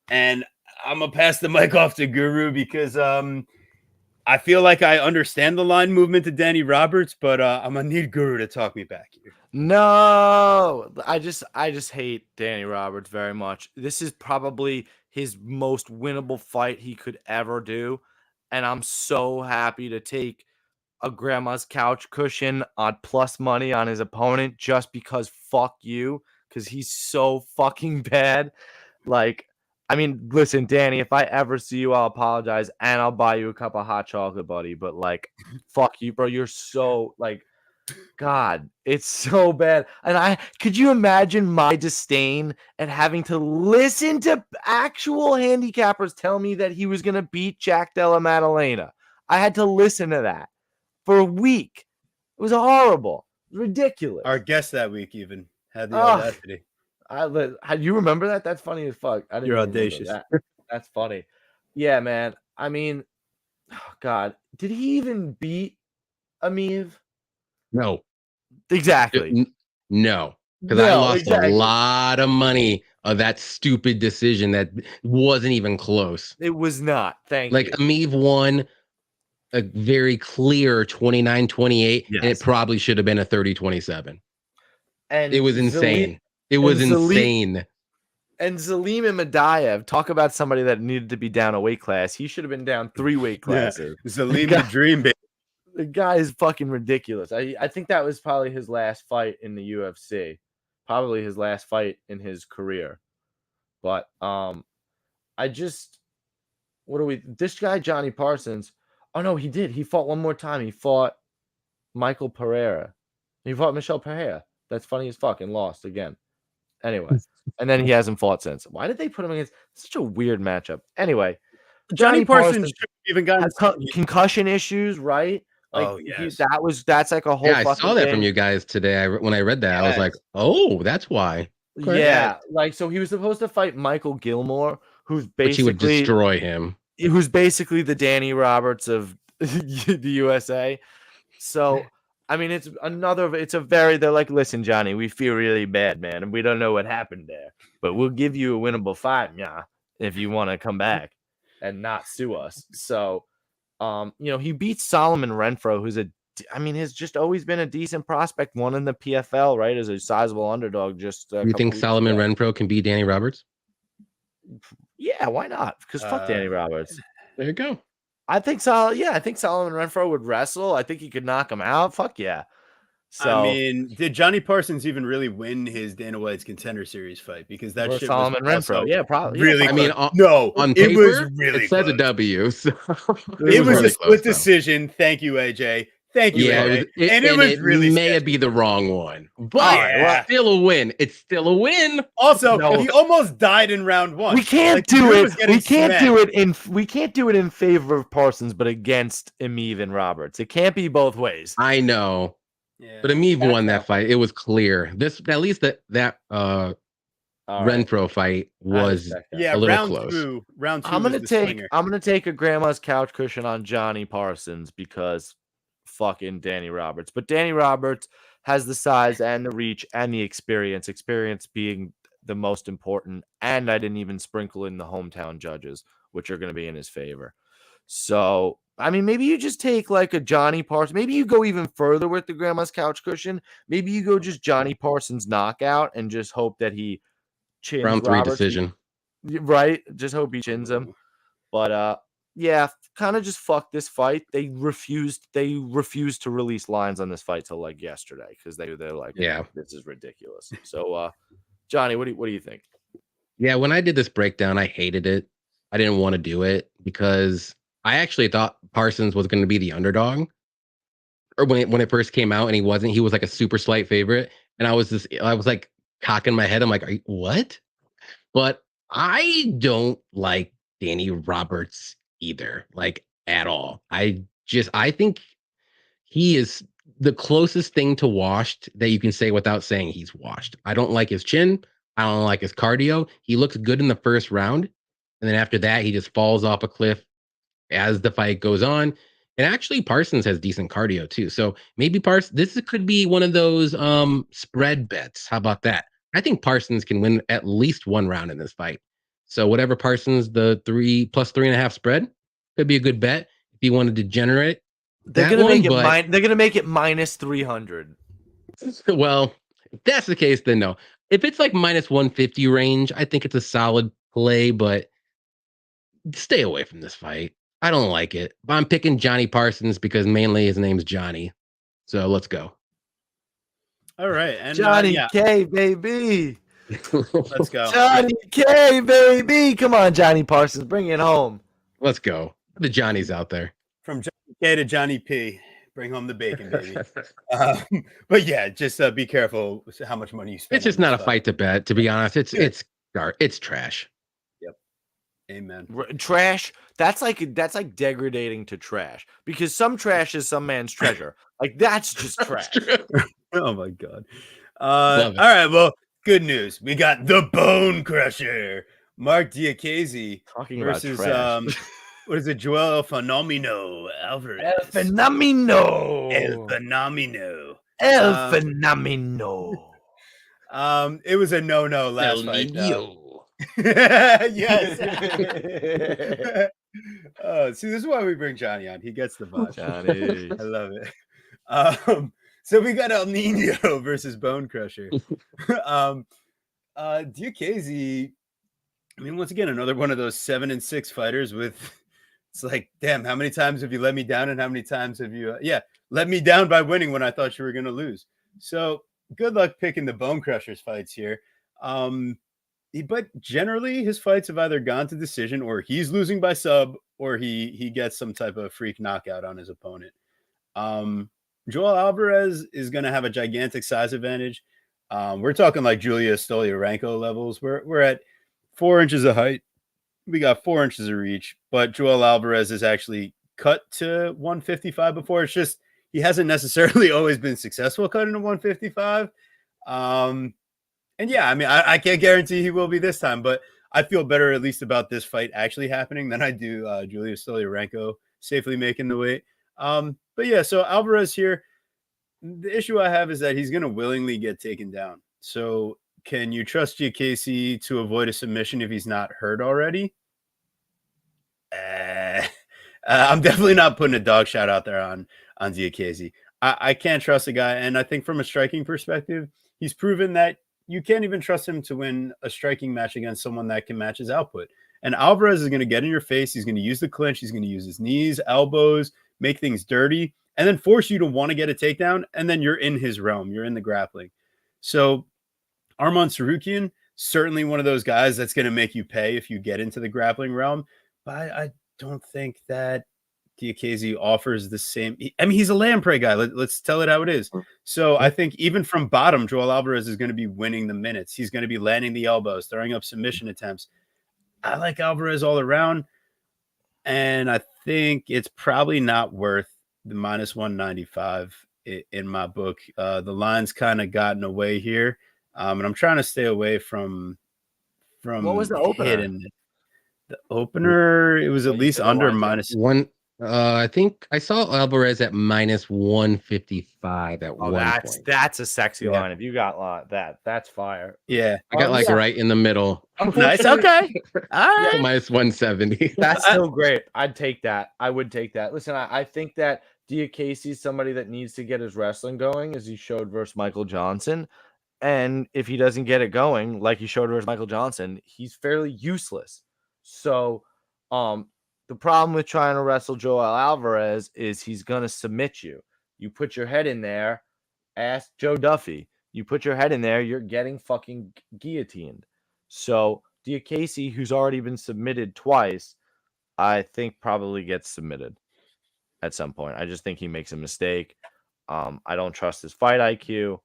And I'm going to pass the mic off to Guru because I feel like I understand the line movement to Danny Roberts, but I'm going to need Guru to talk me back here. No, I just hate Danny Roberts very much. This is probably his most winnable fight he could ever do. And I'm so happy to take a grandma's couch cushion on plus money on his opponent just because fuck you, because he's so fucking bad. Like, I mean, listen, Danny, if I ever see you, I'll apologize and I'll buy you a cup of hot chocolate, buddy. But like, fuck you, bro. You're so like, God, it's so bad. And could you imagine my disdain at having to listen to actual handicappers tell me that he was gonna beat Jack Della Maddalena? I had to listen to that for a week. It was horrible. It was ridiculous. Our guest that week even had the Ugh. audacity. You remember that? That's funny as fuck. I didn't You're even remember audacious. that. That's funny. Yeah, man. I mean, oh God, did he even beat Amiv? No. Exactly. No. Because I lost exactly. a lot of money of that stupid decision that wasn't even close. It was not. Thank like you. Amiv won a very clear 29-28, and it probably should have been a 30-27. And it was insane. It was insane. And Zaleem and Madaev, talk about somebody that needed to be down a weight class. He should have been down 3 weight classes. Yeah. Zaleem the dream baby. The guy is fucking ridiculous. I think that was probably his last fight in the UFC. Probably his last fight in his career. But this guy Johnny Parsons, oh no, he did. He fought one more time. He fought Michael Pereira. He fought Michel Pereira. That's funny as fuck and lost again. Anyway, and then he hasn't fought since. Why did they put him against such a weird matchup? Anyway, Johnny Parsons should even got concussion issues, right? Like, oh yes, that's like a whole. Yeah, I saw that from you guys today. When I read that, I was like, oh, that's why. Yeah, like so he was supposed to fight Michael Gilmore, who's basically but he would destroy him. Who's basically the Danny Roberts of the USA. So. I mean, they're like, listen, Johnny, we feel really bad, man, and we don't know what happened there, but we'll give you a winnable fight, yeah, if you want to come back and not sue us. So, he beats Solomon Renfro, who's has just always been a decent prospect, one in the PFL, right, as a sizable underdog. Just you think Solomon Renfro can beat Danny Roberts? Yeah, why not? Because fuck Danny Roberts. There you go. I think Solomon Renfro would wrestle. I think he could knock him out. Fuck yeah. So I mean, did Johnny Parsons even really win his Dana White's Contender Series fight? Because that shit Solomon Renfro, yeah, probably. Really, I mean, on paper, it was really. It says a W. So it was a split decision. Thank you, AJ. Thank you, AJ. It was really. May be the wrong one, but still a win. It's still a win. Also, he almost died in round 1. We can't do it. We can't do it in favor of Parsons, but against Amiv and Roberts. It can't be both ways. I know, but Amiv won that fight. It was clear. At least that Renfro fight was a little close. Round 2. I'm gonna take a grandma's couch cushion on Johnny Parsons because fucking Danny Roberts. But Danny Roberts has the size and the reach and the experience being the most important. And I didn't even sprinkle in the hometown judges, which are going to be in his favor. So, I mean, maybe you just take like a Johnny Parsons. Maybe you go even further with the grandma's couch cushion. Maybe you go just Johnny Parsons knockout and just hope that he chins round 3 Roberts. Decision. Right. Just hope he chins him. But, yeah, kind of just fuck this fight. They refused to release lines on this fight till like yesterday because they're like, yeah, this is ridiculous. So, Johnny, what do you think? Yeah, when I did this breakdown, I hated it. I didn't want to do it because I actually thought Parsons was going to be the underdog, or when it first came out, and he wasn't. He was like a super slight favorite, and I was like cocking my head. I'm like, what? But I don't like Danny Roberts either, like at all. I think he is the closest thing to washed that you can say without saying he's washed. I don't like his chin. I don't like his cardio. He looks good in the first round, and then after that, he just falls off a cliff as the fight goes on. And actually, Parsons has decent cardio too. So maybe this could be one of those spread bets. How about that? I think Parsons can win at least one round in this fight. So whatever Parsons, the 3 plus 3.5 spread could be a good bet if you want to degenerate. They're gonna make it minus 300. Well, if that's the case, then no. If it's like minus 150 range, I think it's a solid play, but stay away from this fight. I don't like it. But I'm picking Johnny Parsons because mainly his name's Johnny. So let's go. All right, and Johnny yeah, K, baby. let's go. Johnny K, baby. Come on, Johnny Parsons, bring it home. Let's go. The Johnnies out there. From Johnny K to Johnny P, bring home the bacon, baby. But yeah, just be careful how much money you spend. It's just on not a this fight to bet. To be honest, it's trash. Yep. Amen. Trash. That's like degrading to trash, because some trash is some man's treasure. Like that's just trash. Oh my god. Love it. All right, well, good news. We got the Bone Crusher, Mark Diakiese Talking versus about trash. what is it, Joel Phenomeno Alvarez? El Phenomeno. El Phenomeno. El Phenomeno. It was a no last El fight. Niño. Yes. See, this is why we bring Johnny on. He gets the vibe. Johnny. I love it. So we got El Nino versus Bone Crusher. Diakiese, I mean, once again, another one of those 7-6 fighters with, it's like, damn, how many times have you let me down, and how many times have you, let me down by winning when I thought you were going to lose. So good luck picking the Bone Crusher's fights here. But generally, his fights have either gone to decision, or he's losing by sub, or he gets some type of freak knockout on his opponent. Joel Alvarez is going to have a gigantic size advantage. We're talking like Julia Stolyarenko levels. We're at 4 inches of height. We got 4 inches of reach, but Joel Alvarez is actually cut to 155 before. It's just he hasn't necessarily always been successful cutting to 155. And yeah, I mean, I can't guarantee he will be this time, but I feel better at least about this fight actually happening than I do Julia Stolyarenko safely making the weight. But yeah, so Alvarez here, the issue I have is that he's going to willingly get taken down. So can you trust Diakiese to avoid a submission if he's not hurt already? I'm definitely not putting a dog shot out there on Diakiese. I can't trust the guy. And I think from a striking perspective, he's proven that you can't even trust him to win a striking match against someone that can match his output. And Alvarez is going to get in your face. He's going to use the clinch. He's going to use his knees, elbows, make things dirty, and then force you to want to get a takedown. And then you're in his realm. You're in the grappling. So Arman Sarukian, certainly one of those guys that's going to make you pay if you get into the grappling realm. But I don't think that Diakiese offers the same. I mean, he's a lamprey guy. Let's tell it how it is. So I think even from bottom, Joel Alvarez is going to be winning the minutes. He's going to be landing the elbows, throwing up submission attempts. I like Alvarez all around, and I think it's probably not worth the minus 195 in my book. The line's kind of gotten away here, and I'm trying to stay away from What was the opener? The opener, it was at least under minus one. I think I saw Alvarez at minus 155 at one point. That's a sexy line. If you got that, that's fire. Yeah, I got right in the middle. Nice. Okay. All right. Minus 170. That's still great. I'd take that. I would take that. Listen, I think that Diakiese is somebody that needs to get his wrestling going, as he showed versus Michael Johnson. And if he doesn't get it going, like he showed versus Michael Johnson, he's fairly useless. So, the problem with trying to wrestle Joel Alvarez is he's going to submit you. You put your head in there, ask Joe Duffy. You put your head in there, you're getting fucking guillotined. So Diakiese, who's already been submitted twice, I think probably gets submitted at some point. I just think he makes a mistake. I don't trust his fight IQ.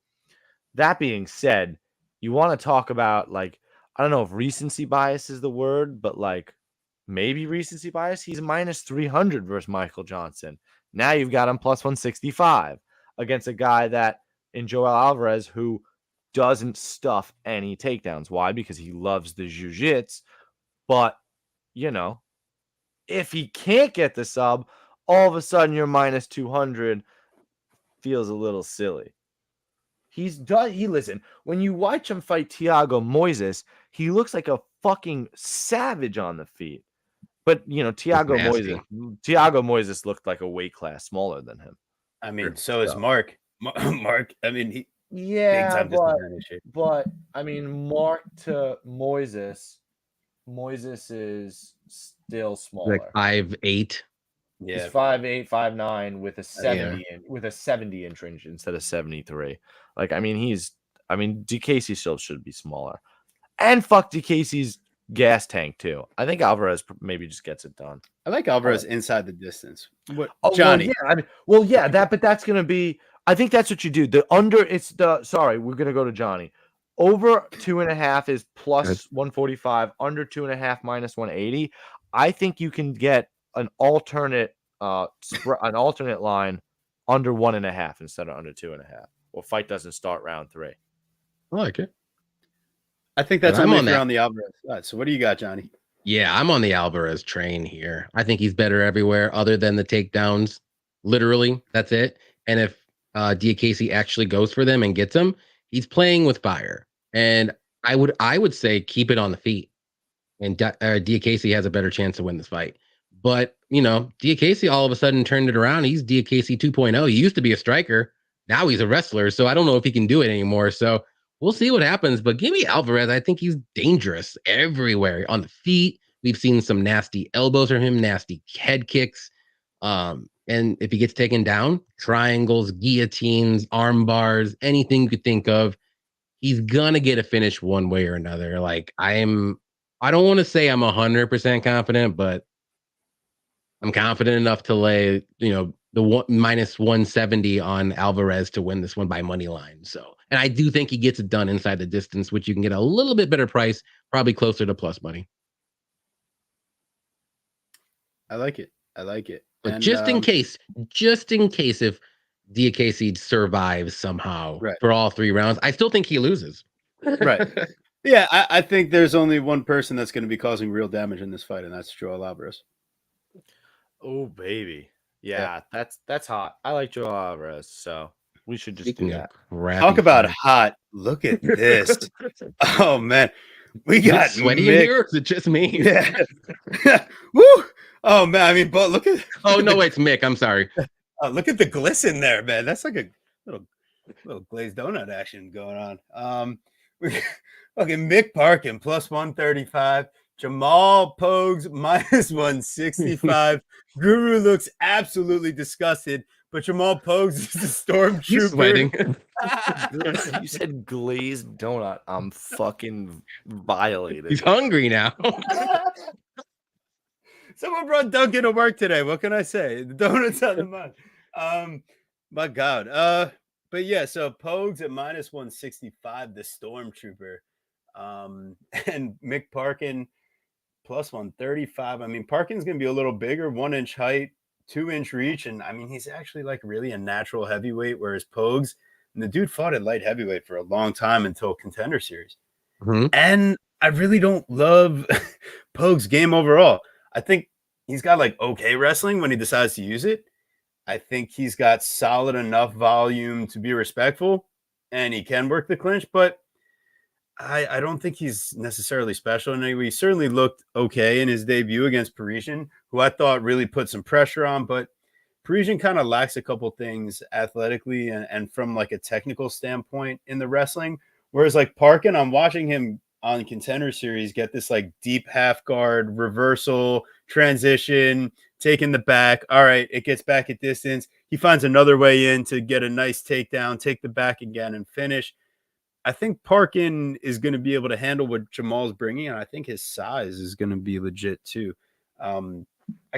That being said, you want to talk about, like, I don't know if recency bias is the word, but like, maybe recency bias. He's minus 300 versus Michael Johnson. Now you've got him plus 165 against a guy that in Joel Alvarez who doesn't stuff any takedowns. Why? Because he loves the jiu-jitsu. But, you know, if he can't get the sub, all of a sudden you're minus 200 feels a little silly. Listen, when you watch him fight Thiago Moises, he looks like a fucking savage on the feet. But, you know, Thiago Moises looked like a weight class smaller than him. I mean, so is Mark. Mark, I mean, big time but I mean, Mark to Moises is still Like smaller. 5'8". He's Yeah. 5'8", 5'9", with a Yeah. 70-inch range instead of 73. Like, I mean, DKC still should be smaller. And fuck DKC's gas tank too. I think Alvarez maybe just gets it done. I like Alvarez inside the distance. What, Oh, Johnny? well, yeah, but that's gonna be. I think that's what you do. The under, it's the. Sorry, we're gonna go to Johnny. Over 2.5 is plus 145. Under 2.5 minus 180. I think you can get an alternate line under 1.5 instead of under 2.5. Well, fight doesn't start round 3. I like it. I think that's I'm only on if you're that. on the Alvarez side. So what do you got, Johnny? Yeah, I'm on the Alvarez train here. I think he's better everywhere other than the takedowns. Literally, that's it. And if Diakese actually goes for them and gets them, he's playing with fire. And I would say keep it on the feet. And Diakese has a better chance to win this fight. But Diakese all of a sudden turned it around. He's Diakese 2.0. He used to be a striker. Now he's a wrestler. So I don't know if he can do it anymore. So we'll see what happens. But give me Alvarez. I think he's dangerous everywhere on the feet. We've seen some nasty elbows from him, nasty head kicks. And if he gets taken down, triangles, guillotines, arm bars, anything you could think of, he's gonna get a finish one way or another. Like I don't want to say I'm 100% confident, but I'm confident enough to lay, the minus 170 on Alvarez to win this one by money line. So, and I do think he gets it done inside the distance, which you can get a little bit better price, probably closer to plus money. I like it. But And just in case if Diakese survives somehow for all 3 rounds, I still think he loses. Right. Yeah, I think there's only one person that's going to be causing real damage in this fight, and that's Joel Alvarez. Oh, baby. Yeah, that's hot. I like Joel Alvarez, so we should just do that. Talk about hot. Look at this. Oh, man. We got sweaty in here, or is it just me? Yeah. Woo! Oh, man. I mean, but look at. Oh, no, it's Mick. I'm sorry. Look at the glisten there, man. That's like a little glazed donut action going on. Okay, Mick Parkin plus 135. Jamal Pogues minus 165. Guru looks absolutely disgusted, but Jamal Pogues is the stormtrooper. He's sweating. You said glazed donut. I'm fucking violated. He's hungry now. Someone brought Dunkin' to work today. What can I say? The donuts on the mind. My God. But yeah, so Pogues at minus 165, the stormtrooper. And Mick Parkin plus 135. I mean, Parkin's gonna be a little bigger, 1-inch height, 2-inch reach, and I mean he's actually like really a natural heavyweight, whereas Pogues, and the dude fought at light heavyweight for a long time until Contender Series. Mm-hmm. And I really don't love Pogues' game overall. I think he's got like okay wrestling when he decides to use it. I think he's got solid enough volume to be respectful, and he can work the clinch, but I don't think he's necessarily special in any way. He certainly looked okay in his debut against Parisian, who I thought really put some pressure on, but Parisian kind of lacks a couple things athletically and from like a technical standpoint in the wrestling. Whereas like Parkin, I'm watching him on Contender Series get this like deep half guard reversal transition, taking the back. All right, it gets back at distance. He finds another way in to get a nice takedown, take the back again, and finish. I think Parkin is going to be able to handle what Jamal's bringing, and I think his size is going to be legit too. I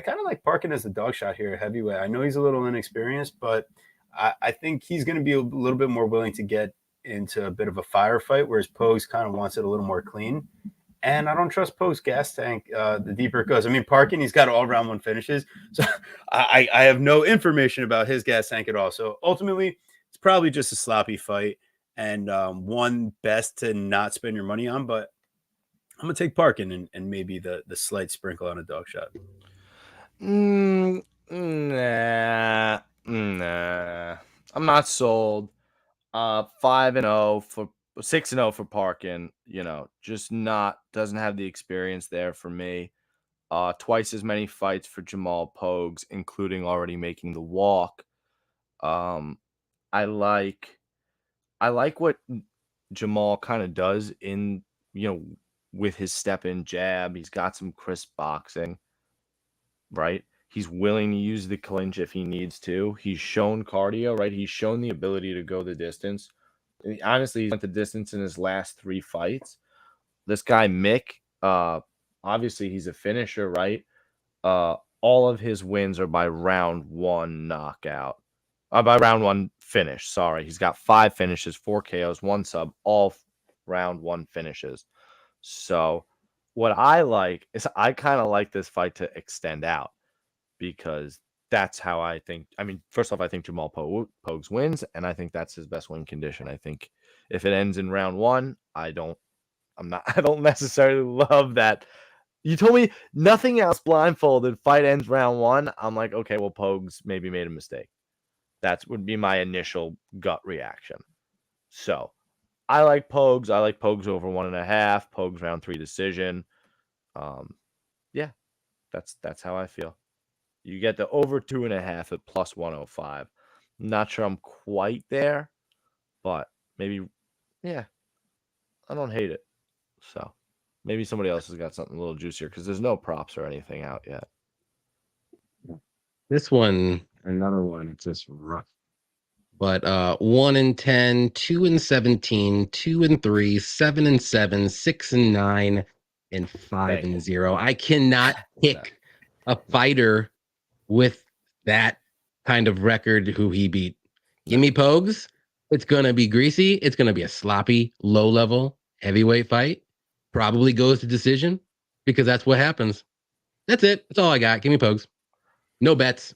kind of like Parkin as a dog shot here at heavyweight. I know he's a little inexperienced, but I think he's going to be a little bit more willing to get into a bit of a firefight, whereas Pogues kind of wants it a little more clean. And I don't trust Pogues' gas tank the deeper it goes. I mean, Parkin, he's got all round 1 finishes. So I have no information about his gas tank at all. So ultimately, it's probably just a sloppy fight. And one best to not spend your money on, but I'm gonna take Parkin and maybe the slight sprinkle on a dog shot. Nah. I'm not sold. 5-0 for 6-0 for Parkin. Just doesn't have the experience there for me. Twice as many fights for Jamal Pogues, including already making the walk. I like what Jamal kind of does in, with his step in jab. He's got some crisp boxing. right? He's willing to use the clinch if he needs to. He's shown cardio, right? He's shown the ability to go the distance. And honestly, he went the distance in his last 3 fights. This guy, Mick, obviously he's a finisher, right? All of his wins are by round 1 knockout. By round 1 finish, sorry. He's got 5 finishes, 4 KOs, 1 sub, all round 1 finishes. So what I like is I kind of like this fight to extend out because that's how I think. I mean, first off, I think Jamal Pogues wins, and I think that's his best win condition. I think if it ends in round 1, I don't necessarily love that. You told me nothing else blindfolded, fight ends round 1. I'm like, okay, well, Pogues maybe made a mistake. That would be my initial gut reaction. So I like Pogues. I like Pogues over 1.5. Pogues round 3 decision. Yeah, that's how I feel. You get the over 2.5 at plus 105. Not sure I'm quite there, but maybe, yeah, I don't hate it. So maybe somebody else has got something a little juicier because there's no props or anything out yet. This one, another one, it's just rough. But 1-10, 2-17, 2-3, 7-7, 6-9, and 5-0. I cannot pick a fighter with that kind of record who he beat. Give me Pogues. It's gonna be greasy. It's gonna be a sloppy, low-level heavyweight fight. Probably goes to decision because that's what happens. That's it. That's all I got. Give me Pogues. No bets.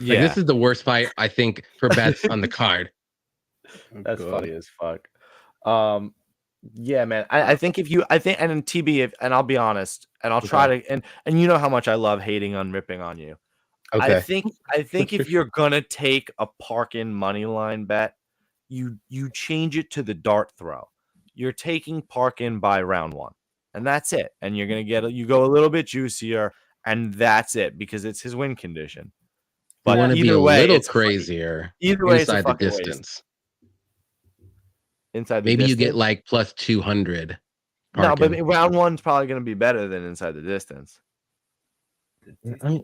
Yeah, Like, this is the worst fight, I think, for bets on the card. that's funny as fuck. Yeah, man. I think and in TB, and I'll be honest, and I'll try to, and you know how much I love hating on ripping on you. Okay. I think if you're gonna take a Parkin money line bet, you change it to the dart throw. You're taking Parkin by round 1, and that's it. And you're gonna you go a little bit juicier, and that's it because it's his win condition. But want to be a little crazier. Either way, inside the distance. Inside the maybe distance. You get like plus 200. No, but round 1's probably going to be better than inside the distance. I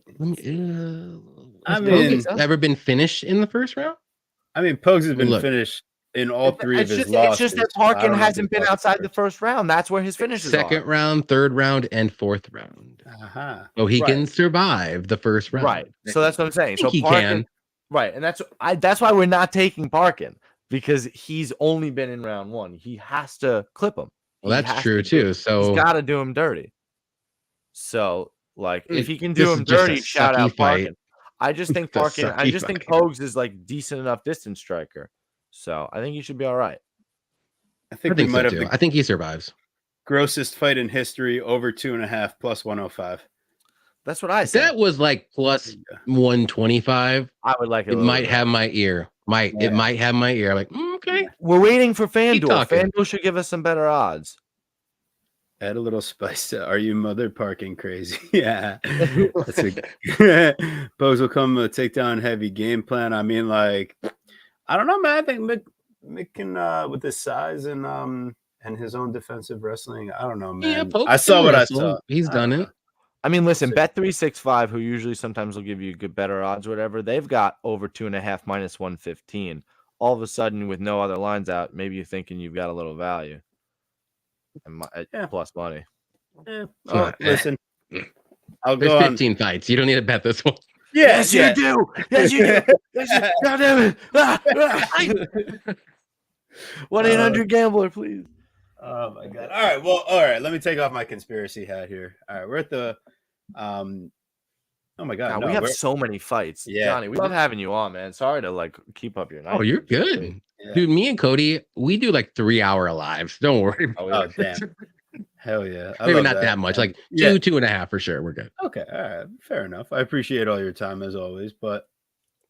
mean, ever been finished in the first round? I mean, Pogues has been finished in all 3 of his losses. It's just that Parkin hasn't been outside the first round. That's where his finishes are. Second round, third round, and fourth round. So he can survive the first round. Right. So that's what I'm saying. So he Parkin, can. Right. And that's why we're not taking Parkin, because he's only been in round 1. He has to clip him. Well, that's true too. So he's got to do him dirty. So, like, if he can do him dirty, shout out Parkin. I just think Parkin. I just think Pogues is like decent enough distance striker. So I think he should be all right. I think we might have. I think he survives. Grossest fight in history, over 2.5 plus 105. That's what I said. That was like plus 125. I would like it. It might have my ear. It might have my ear. Like, okay. We're waiting for FanDuel. FanDuel should give us some better odds. Add a little spice to Are You Mother Parking Crazy? Yeah. That's Pogues will come take down heavy game plan. I mean, like, I don't know, man. I think Mick can with his size and his own defensive wrestling. I don't know, man. Yeah, I saw what I saw. He's done it. I mean, listen, Bet365, who usually sometimes will give you better odds or whatever, they've got over 2.5 minus 115. All of a sudden, with no other lines out, maybe you're thinking you've got a little value. And plus money. Yeah. Oh, listen, There's 15 fights. You don't need to bet this one. Yes, you do. Yes, you do. God damn it. 1-800-GAMBLER, please. Oh my god. All right. Let me take off my conspiracy hat here. All right, we're at the oh my god. We have so many fights. Yeah. Johnny, we love having you on, man. Sorry to like keep up your night. Oh, you're good. Yeah. Dude, me and Cody, we do like 3-hour lives. Don't worry. Oh, damn. Hell yeah. Maybe not that much. Like 2.5 for sure. We're good. Okay. All right. Fair enough. I appreciate all your time as always, or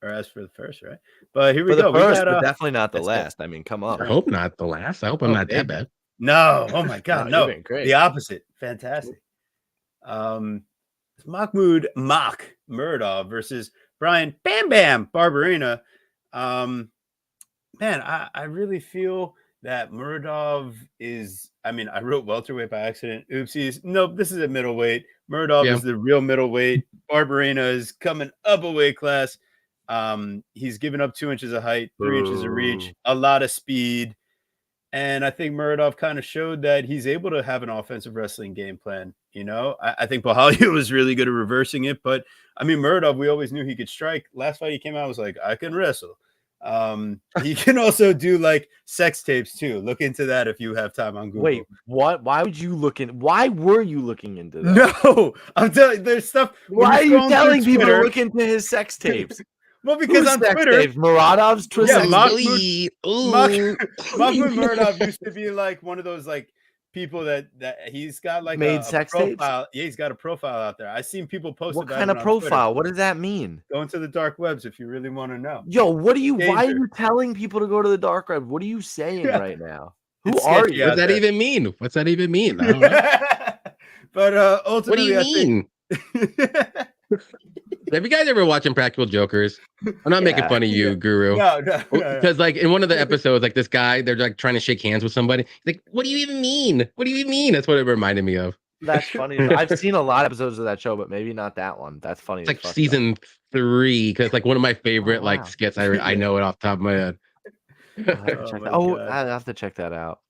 as for the first, right? But here we go. First, but definitely not the last. I mean, come on. I hope not the last. I hope I'm not that bad. No. Oh my god. No. Great. The opposite. Fantastic. Mahmoud Murdov versus Brian Bam Bam Barberena. Man, I really feel that Muradov is, I mean, I wrote welterweight by accident. Oopsies. Nope, this is a middleweight. Muradov Yeah. is the real middleweight. Barberena is coming up a weight class. He's given up 2 inches of height, 3 inches of reach, a lot of speed. And I think Muradov kind of showed that he's able to have an offensive wrestling game plan. You know, I think Bahalia was really good at reversing it, but I mean, Muradov, we always knew he could strike. Last fight he came out was like, I can wrestle. He can also do like sex tapes too. Look into that if you have time on Google. Wait, what? Why would you look in? Why were you looking into that? No, I'm telling you, there's stuff. Why are you telling people Twitter, to look into his sex tapes? well, because Whose on sex Twitter, tapes? Muradov's twisted. Yeah, Mahmoud Muradov Ooh. used to be like one of those like people that he's got like Made a sex tapes? profile. Yeah, he's got a profile out there. I've seen people post What about kind it of on profile? Twitter. What does that mean? Go into the dark webs if you really want to know. Yo, what are you? Why are Danger. you telling people to go to the dark web? What are you saying right now? Who It's are sketchy you? out What's that there. even mean? What's that even mean? I don't know. But What do ultimately, you I mean? think Have you guys ever watching Practical Jokers? I'm not making Yeah. fun of you, Guru. no. Because like in one of the episodes, like this guy, they're like trying to shake hands with somebody. He's like, what do you even mean? What do you even mean? That's what it reminded me of. That's funny. I've seen a lot of episodes of that show, but maybe not that one. That's funny. It's as like fuck, season 3, because like one of my favorite wow. like skits. I know it off the top of my head. though. I'll have to check my that. Oh, God. I'll have to check that out.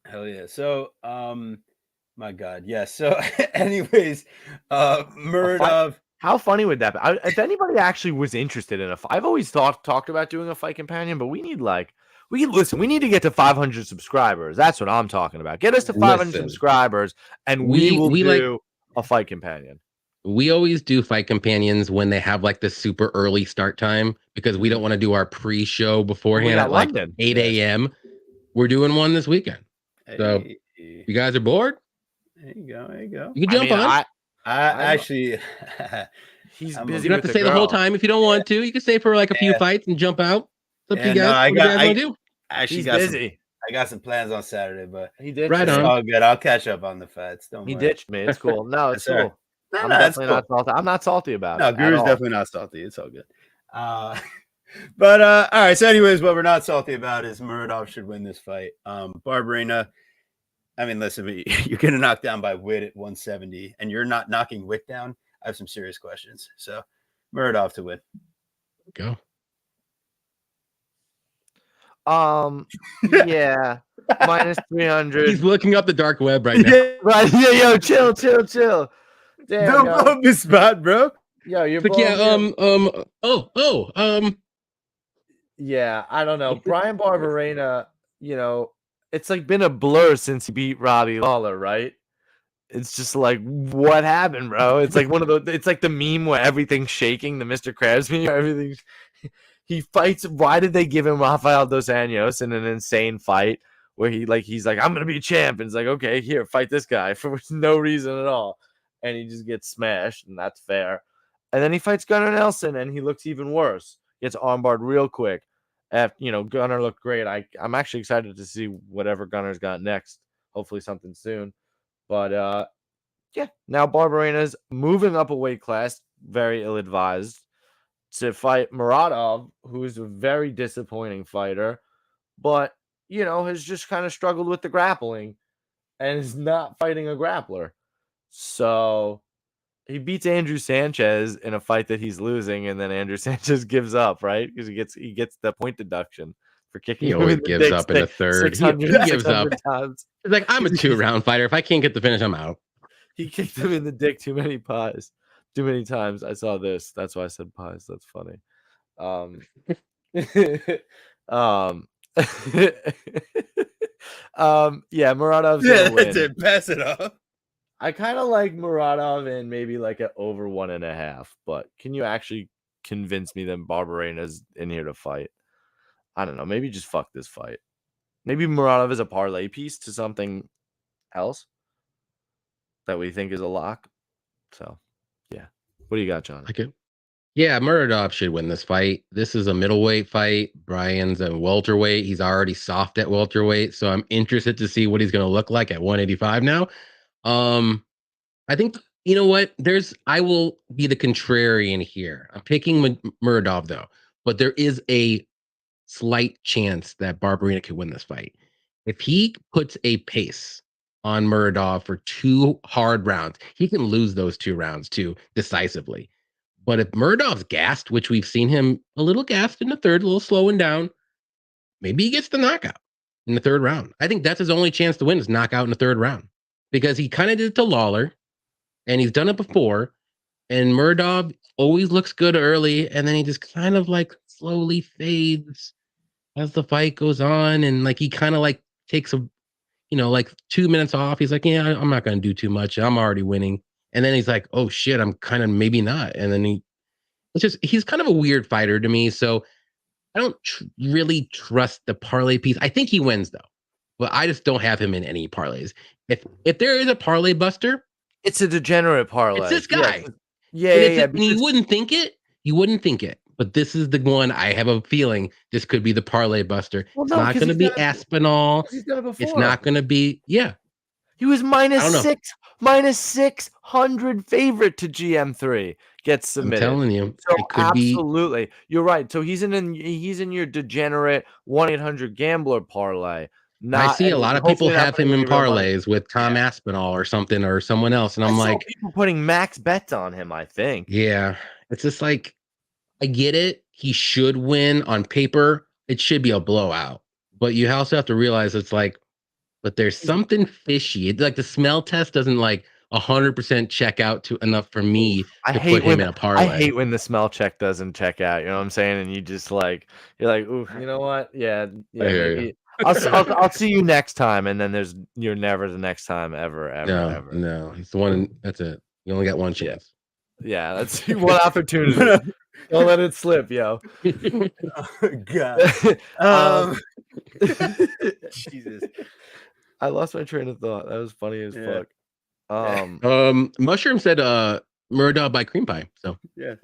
Hell yeah. So, my God, yes. So, anyways, Muradov. How funny would that be? If anybody actually was interested in a fight, I've always talked about doing a fight companion, but we need we need to get to 500 subscribers. That's what I'm talking about. Get us to 500 Listen, subscribers, and we will we do a fight companion. We always do fight companions when they have like the super early start time because we don't want to do our pre-show beforehand got at like London. 8 a.m. We're doing one this weekend. So Hey, you guys are bored? there you go. There you go. You can jump on. I actually, He's I'm busy. You don't have with to stay the whole time if you don't want to. You can stay for like a few Yeah. fights and jump out. It's up to you Yeah, no, guys. What do you guys want to do? I actually He's got busy. I got some plans on Saturday, but He did. Right it's on. all good. I'll catch up on the fights. Don't He worry. ditched me. It's cool. No, it's Yes, sir. cool. No, I'm that's definitely not cool. salty. I'm not salty about No, it. Guru's at all. definitely not salty. It's all good. But all right. So, anyways, what we're not salty about is Muradov should win this fight. Barberena. I mean, listen, you're getting knocked down by Witt at 170, and you're not knocking Witt down. I have some serious questions. So, Muradov to win. Go. Yeah, minus 300. He's looking up the dark web right now. Right, yeah, yo, chill. Damn, Don't yo. blow up his spot, bro. Yo, you're It's like, blowing me up. yeah, Yeah, I don't know. Brian Barberena, it's like been a blur since he beat Robbie Lawler, right? It's just like, what happened, bro? It's like it's like the meme where everything's shaking, the Mr. Krabs meme, everything's he fights. Why did they give him Rafael Dos Anjos in an insane fight where he's like, I'm gonna be a champ, and it's like, okay, here, fight this guy for no reason at all, and he just gets smashed, and that's fair. And then he fights Gunnar Nelson, and he looks even worse. Gets armbarred real quick. After Gunnar looked great. I'm actually excited to see whatever Gunner's got next. Hopefully something soon. But yeah, now Barberena's moving up a weight class, very ill-advised, to fight Muradov, who's a very disappointing fighter, but has just kind of struggled with the grappling and is not fighting a grappler. So he beats Andrew Sanchez in a fight that he's losing, and then Andrew Sanchez gives up, right? Because he gets the point deduction for kicking he him always in the gives dick up in the third. He 600 gives up. times. It's like, I'm a 2-round fighter. If I can't get the finish, I'm out. He kicked him in the dick too many times. I saw this. That's why I said pies. That's funny. Yeah, Muradov's gonna win. That's it. Pass it off. I kind of like Muradov in maybe like an over 1.5, but can you actually convince me that Barberena's in here to fight? I don't know. Maybe just fuck this fight. Maybe Muradov is a parlay piece to something else that we think is a lock. So, yeah. What do you got, John? Okay. Yeah, Muradov should win this fight. This is a middleweight fight. Brian's a welterweight. He's already soft at welterweight, so I'm interested to see what he's going to look like at 185 now. I think you know what? I will be the contrarian here. I'm picking Muradov though, but there is a slight chance that Barberena could win this fight. If he puts a pace on Muradov for 2 hard rounds, he can lose those 2 rounds too decisively. But if Muradov's gassed, which we've seen him a little gassed in the third, a little slowing down, maybe he gets the knockout in the third round. I think that's his only chance to win is knockout in the third round because he kind of did it to Lawler and he's done it before. And Muradov always looks good early and then he just kind of like slowly fades as the fight goes on. And like he kind of like takes a, like 2 minutes off. He's like, yeah, I'm not going to do too much. I'm already winning. And then he's like, oh shit, I'm kind of maybe not. And then he's kind of a weird fighter to me. So I don't really trust the parlay piece. I think he wins though, but I just don't have him in any parlays. If there is a parlay buster, It's a degenerate parlay. it's this guy. Yeah, And, yeah. and you wouldn't think it. You wouldn't think it. But this is the one I have a feeling this could be the parlay buster. Well, It's no, not 'cause going to he's be done it- Aspinall. He's done it before. It's not going to be He was I don't know. minus 600 favorite to GM3 gets submitted. I'm telling you, So it could be. absolutely, you're right. So he's in your degenerate 1-800 gambler parlay. I see a lot of people hopefully not have him putting in any real money. parlays with Tom Aspinall or something or someone else, and I I'm saw like, people putting max bets on him. I think. yeah, it's just like I get it. He should win on paper. It should be a blowout, but you also have to realize it's like, but there's something fishy. It's like the smell test doesn't like 100% check out to enough for me I to hate put him in a parlay. I hate when the smell check doesn't check out. You know what I'm saying? And you just like you're like, ooh, you know what? Yeah, I hear you. maybe I'll see you next time. And then you're never the next time ever. No, he's the one. That's it. You only got one Yeah. chance. Yeah, that's one opportunity. Don't let it slip, yo. God. Jesus. I lost my train of thought. That was funny as Yeah. fuck. Mushroom said Muradov by cream pie. So Yeah.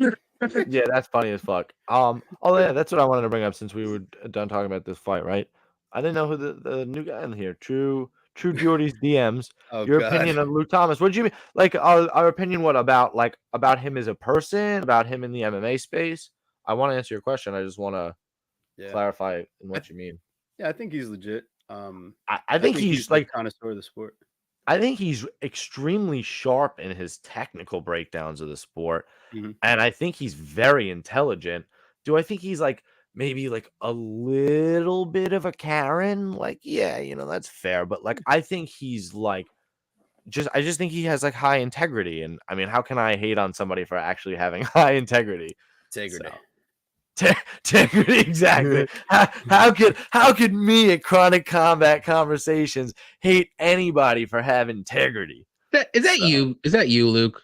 Yeah, that's funny as fuck. Oh yeah, that's what I wanted to bring up since we were done talking about this fight, right? I didn't know who the new guy in here. True Jordy's DMs. Oh, Your God. opinion of Luke Thomas. What do you mean? Like our opinion what about him as a person, about him in the MMA space? I want to answer your question. I just want to clarify in what you mean. Yeah, I think he's legit. I think he's like connoisseur of the sport. I think he's extremely sharp in his technical breakdowns of the sport. Mhm. And I think he's very intelligent. Do I think he's like maybe like a little bit of a Karen? Like, yeah, that's fair. But like, I think he's like I just think he has like high integrity. And I mean, how can I hate on somebody for actually having high integrity? Integrity. Integrity, exactly. How could me at Chronic Combat Conversations hate anybody for having integrity? Is that you, Luke?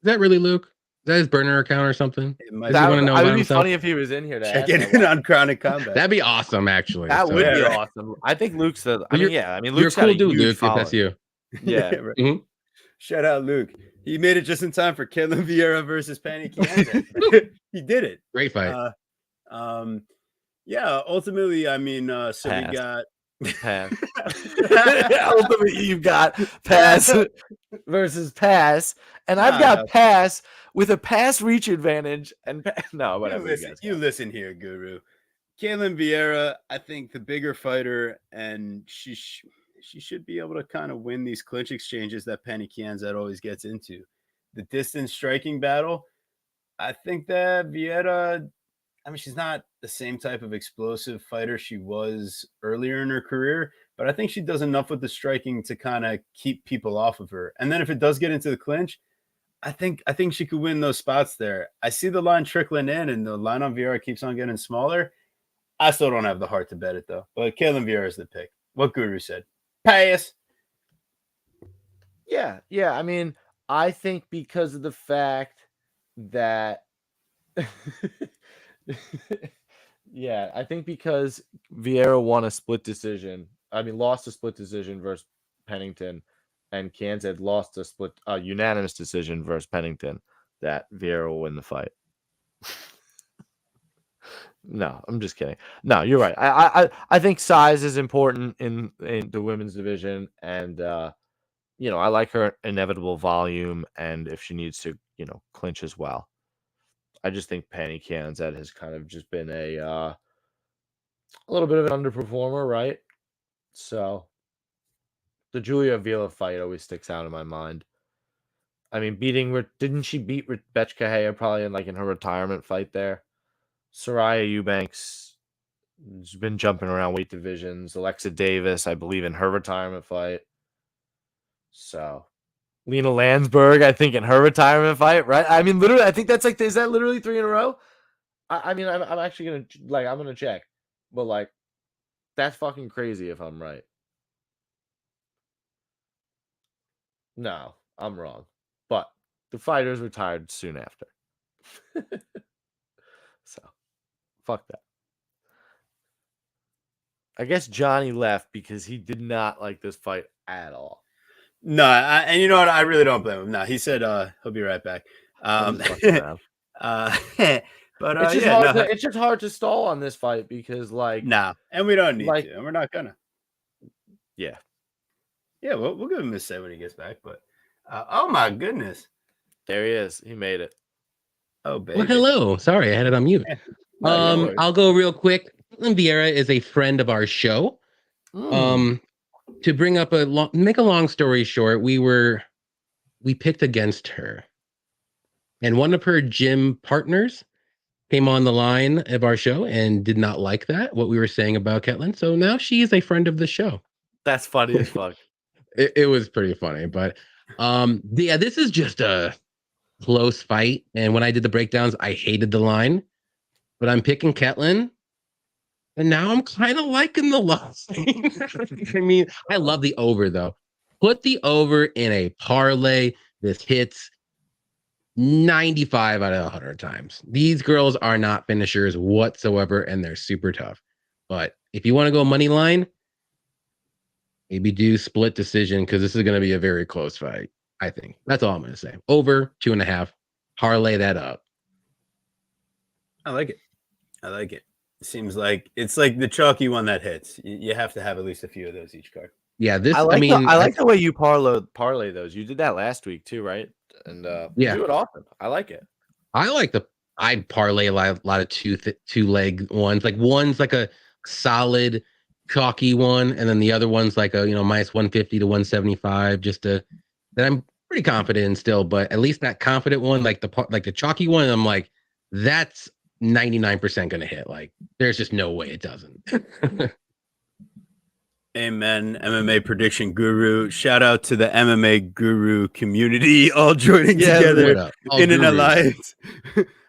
Is that really Luke? Is that his burner account or something? It might That wanna know would about be himself? funny if he was in here to check ask in on Chronic Combat. That'd be awesome, actually. that So, would Yeah, be right. awesome. I think Luke's the. You're Luke's a got cool a dude, huge Luke. If following. that's you. Yeah. Right. Mhm. Shout out Luke. He made it just in time for Kellen Vieira versus Penny Kianzad. He did it. Great fight. Yeah, ultimately, I mean, so Pass. we got Pass. Ultimately, you've got pass versus pass, and I've got pass with a pass reach advantage. And no, whatever. You listen here, Guru. Kaylin Vieira, I think the bigger fighter, and she should be able to kind of win these clinch exchanges that Penny Kianzad always gets into. The distance striking battle, I think that Vieira, I mean, she's not the same type of explosive fighter she was earlier in her career, but I think she does enough with the striking to kind of keep people off of her. And then if it does get into the clinch, I think she could win those spots there. I see the line trickling in, and the line on Vieira keeps on getting smaller. I still don't have the heart to bet it though. But Kaylin Vieira is the pick. What Guru said. Pass. Yeah. I mean, I think because of the fact that yeah, I think because Vieira won a split decision. I mean, lost a split decision versus Pennington, and Kianzad lost a unanimous decision versus Pennington, that Vieira will win the fight. No, I'm just kidding. No, you're right. I think size is important in the women's division, and I like her inevitable volume, and if she needs to, clinch as well. I just think Penny Kianzad has kind of just been a little bit of an underperformer, right? So the Julia Avila fight always sticks out in my mind. I mean, didn't she beat Betch Kahea probably in her retirement fight there? Soraya Eubanks has been jumping around weight divisions. Alexa Davis, I believe, in her retirement fight. So Lena Landsberg, I think, in her retirement fight, right? I mean, literally, I think that's is that literally 3 in a row? I mean, I'm actually gonna I'm gonna check, but that's fucking crazy if I'm right. No, I'm wrong. But the fighters retired soon after. So, fuck that. I guess Johnny left because he did not like this fight at all. No, and you know what? I really don't blame him. No, he said he'll be right back. But it's just hard. It's just hard to stall on this fight because, and we don't need to, and we're not gonna. Yeah, we'll give him a say when he gets back. But oh my goodness, there he is. He made it. Oh, baby. Well, hello. Sorry, I had it on mute. No, I'll go real quick. Caitlin Vieira is a friend of our show. To bring up make a long story short, we picked against her, and one of her gym partners came on the line of our show and did not like what we were saying about Caitlin. So now she is a friend of the show. That's funny as fuck. It was pretty funny, but this is just a close fight. And when I did the breakdowns, I hated the line, but I'm picking Caitlin. And now I'm kind of liking the line. I mean, I love the over, though. Put the over in a parlay. This hits 95 out of 100 times. These girls are not finishers whatsoever, and they're super tough. But if you want to go money line, maybe do split decision because this is going to be a very close fight, I think. That's all I'm going to say. Over 2.5. Parlay that up. I like it. Seems like it's like the chalky one that hits. You have to have at least a few of those each card. Yeah, I like the way you parlay those. You did that last week too, right? And you do it often. I like it. I parlay a lot of two leg ones. Like one's like a solid chalky one, and then the other one's like a minus 150 to 175. That I'm pretty confident in still, but at least that confident one, like the chalky one, I'm like, that's 99% gonna hit. Like, there's just no way it doesn't. Amen. MMA prediction guru. Shout out to the MMA guru community all joining together in an alliance.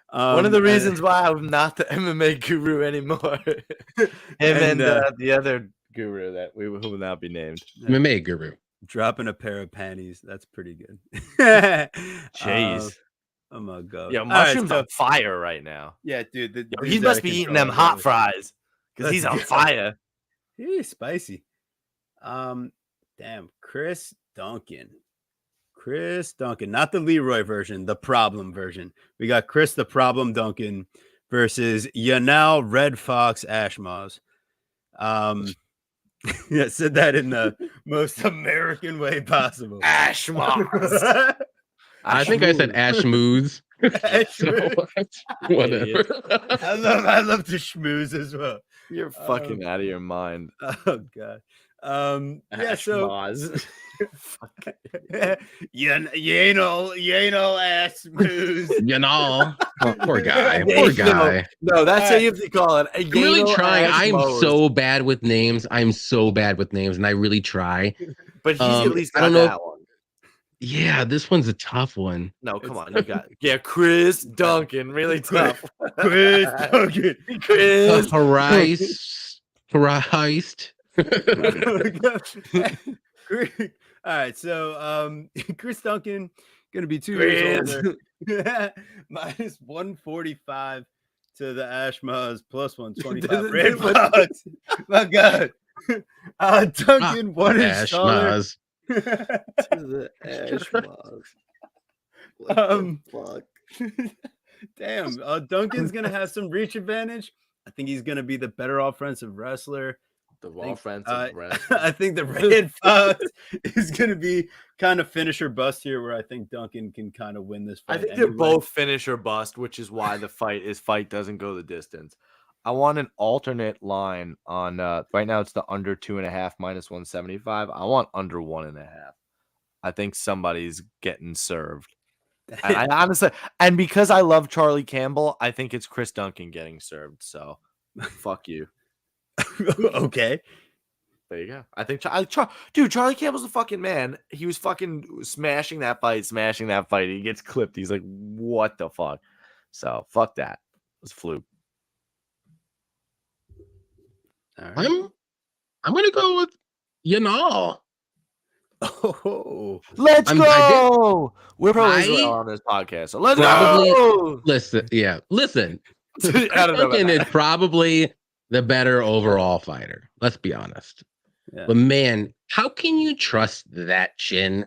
One of the reasons why I'm not the MMA guru anymore. and the other guru who will not be named. MMA guru. Dropping a pair of panties. That's pretty good. Jeez. Oh my god! Yeah, Mushroom's on fire right now. Yeah, dude. He must be eating them hot fries because he's on fire. He's spicy. Damn, Chris Duncan, not the Leroy version, the problem version. We got Chris the Problem Duncan versus Yanal Red Fox Ashmaz. Yeah, said that in the most American way possible. Ashmaz. I think I said Ashmooze. Whatever. I love to schmooze as well. You're fucking out of your mind. Oh god. Yeah, so you ain't no ass smooze. Poor guy. No, that's how you have to call it. I'm really trying. I'm so bad with names, and I really try. But he's at least got that one. Yeah, this one's a tough one. No, come on, you got it. Chris Duncan, really tough. Chris Duncan. Christ. All right, so Chris Duncan gonna be 2 years older. Minus 145 to the Ashmaz, plus 125 Red Fox. My God. Duncan, what is Ashmaz? To the Ashmaz. Fuck. Damn. Duncan's gonna have some reach advantage. I think he's gonna be the better offensive wrestler. I think the Red Fox is going to be kind of finish or bust here, where I think Duncan can kind of win this fight. I think they're both finish or bust, which is why the fight doesn't go the distance. I want an alternate line on right now. It's the under 2.5 minus 175. I want under 1.5. I think somebody's getting served. And I honestly, and because I love Charlie Campbell, I think it's Chris Duncan getting served. So, fuck you. Okay. There you go. I think, dude, Charlie Campbell's a fucking man. He was fucking smashing that fight. He gets clipped. He's like, what the fuck? So, fuck that. It's fluke. All right. I'm gonna go with Yanal. Oh, Let's I go. We're pro I Israel on this podcast. So let's probably go. listen. I don't know about Duncan is that. probably the better overall fighter. Let's be honest. yeah. But man, how can you trust that chin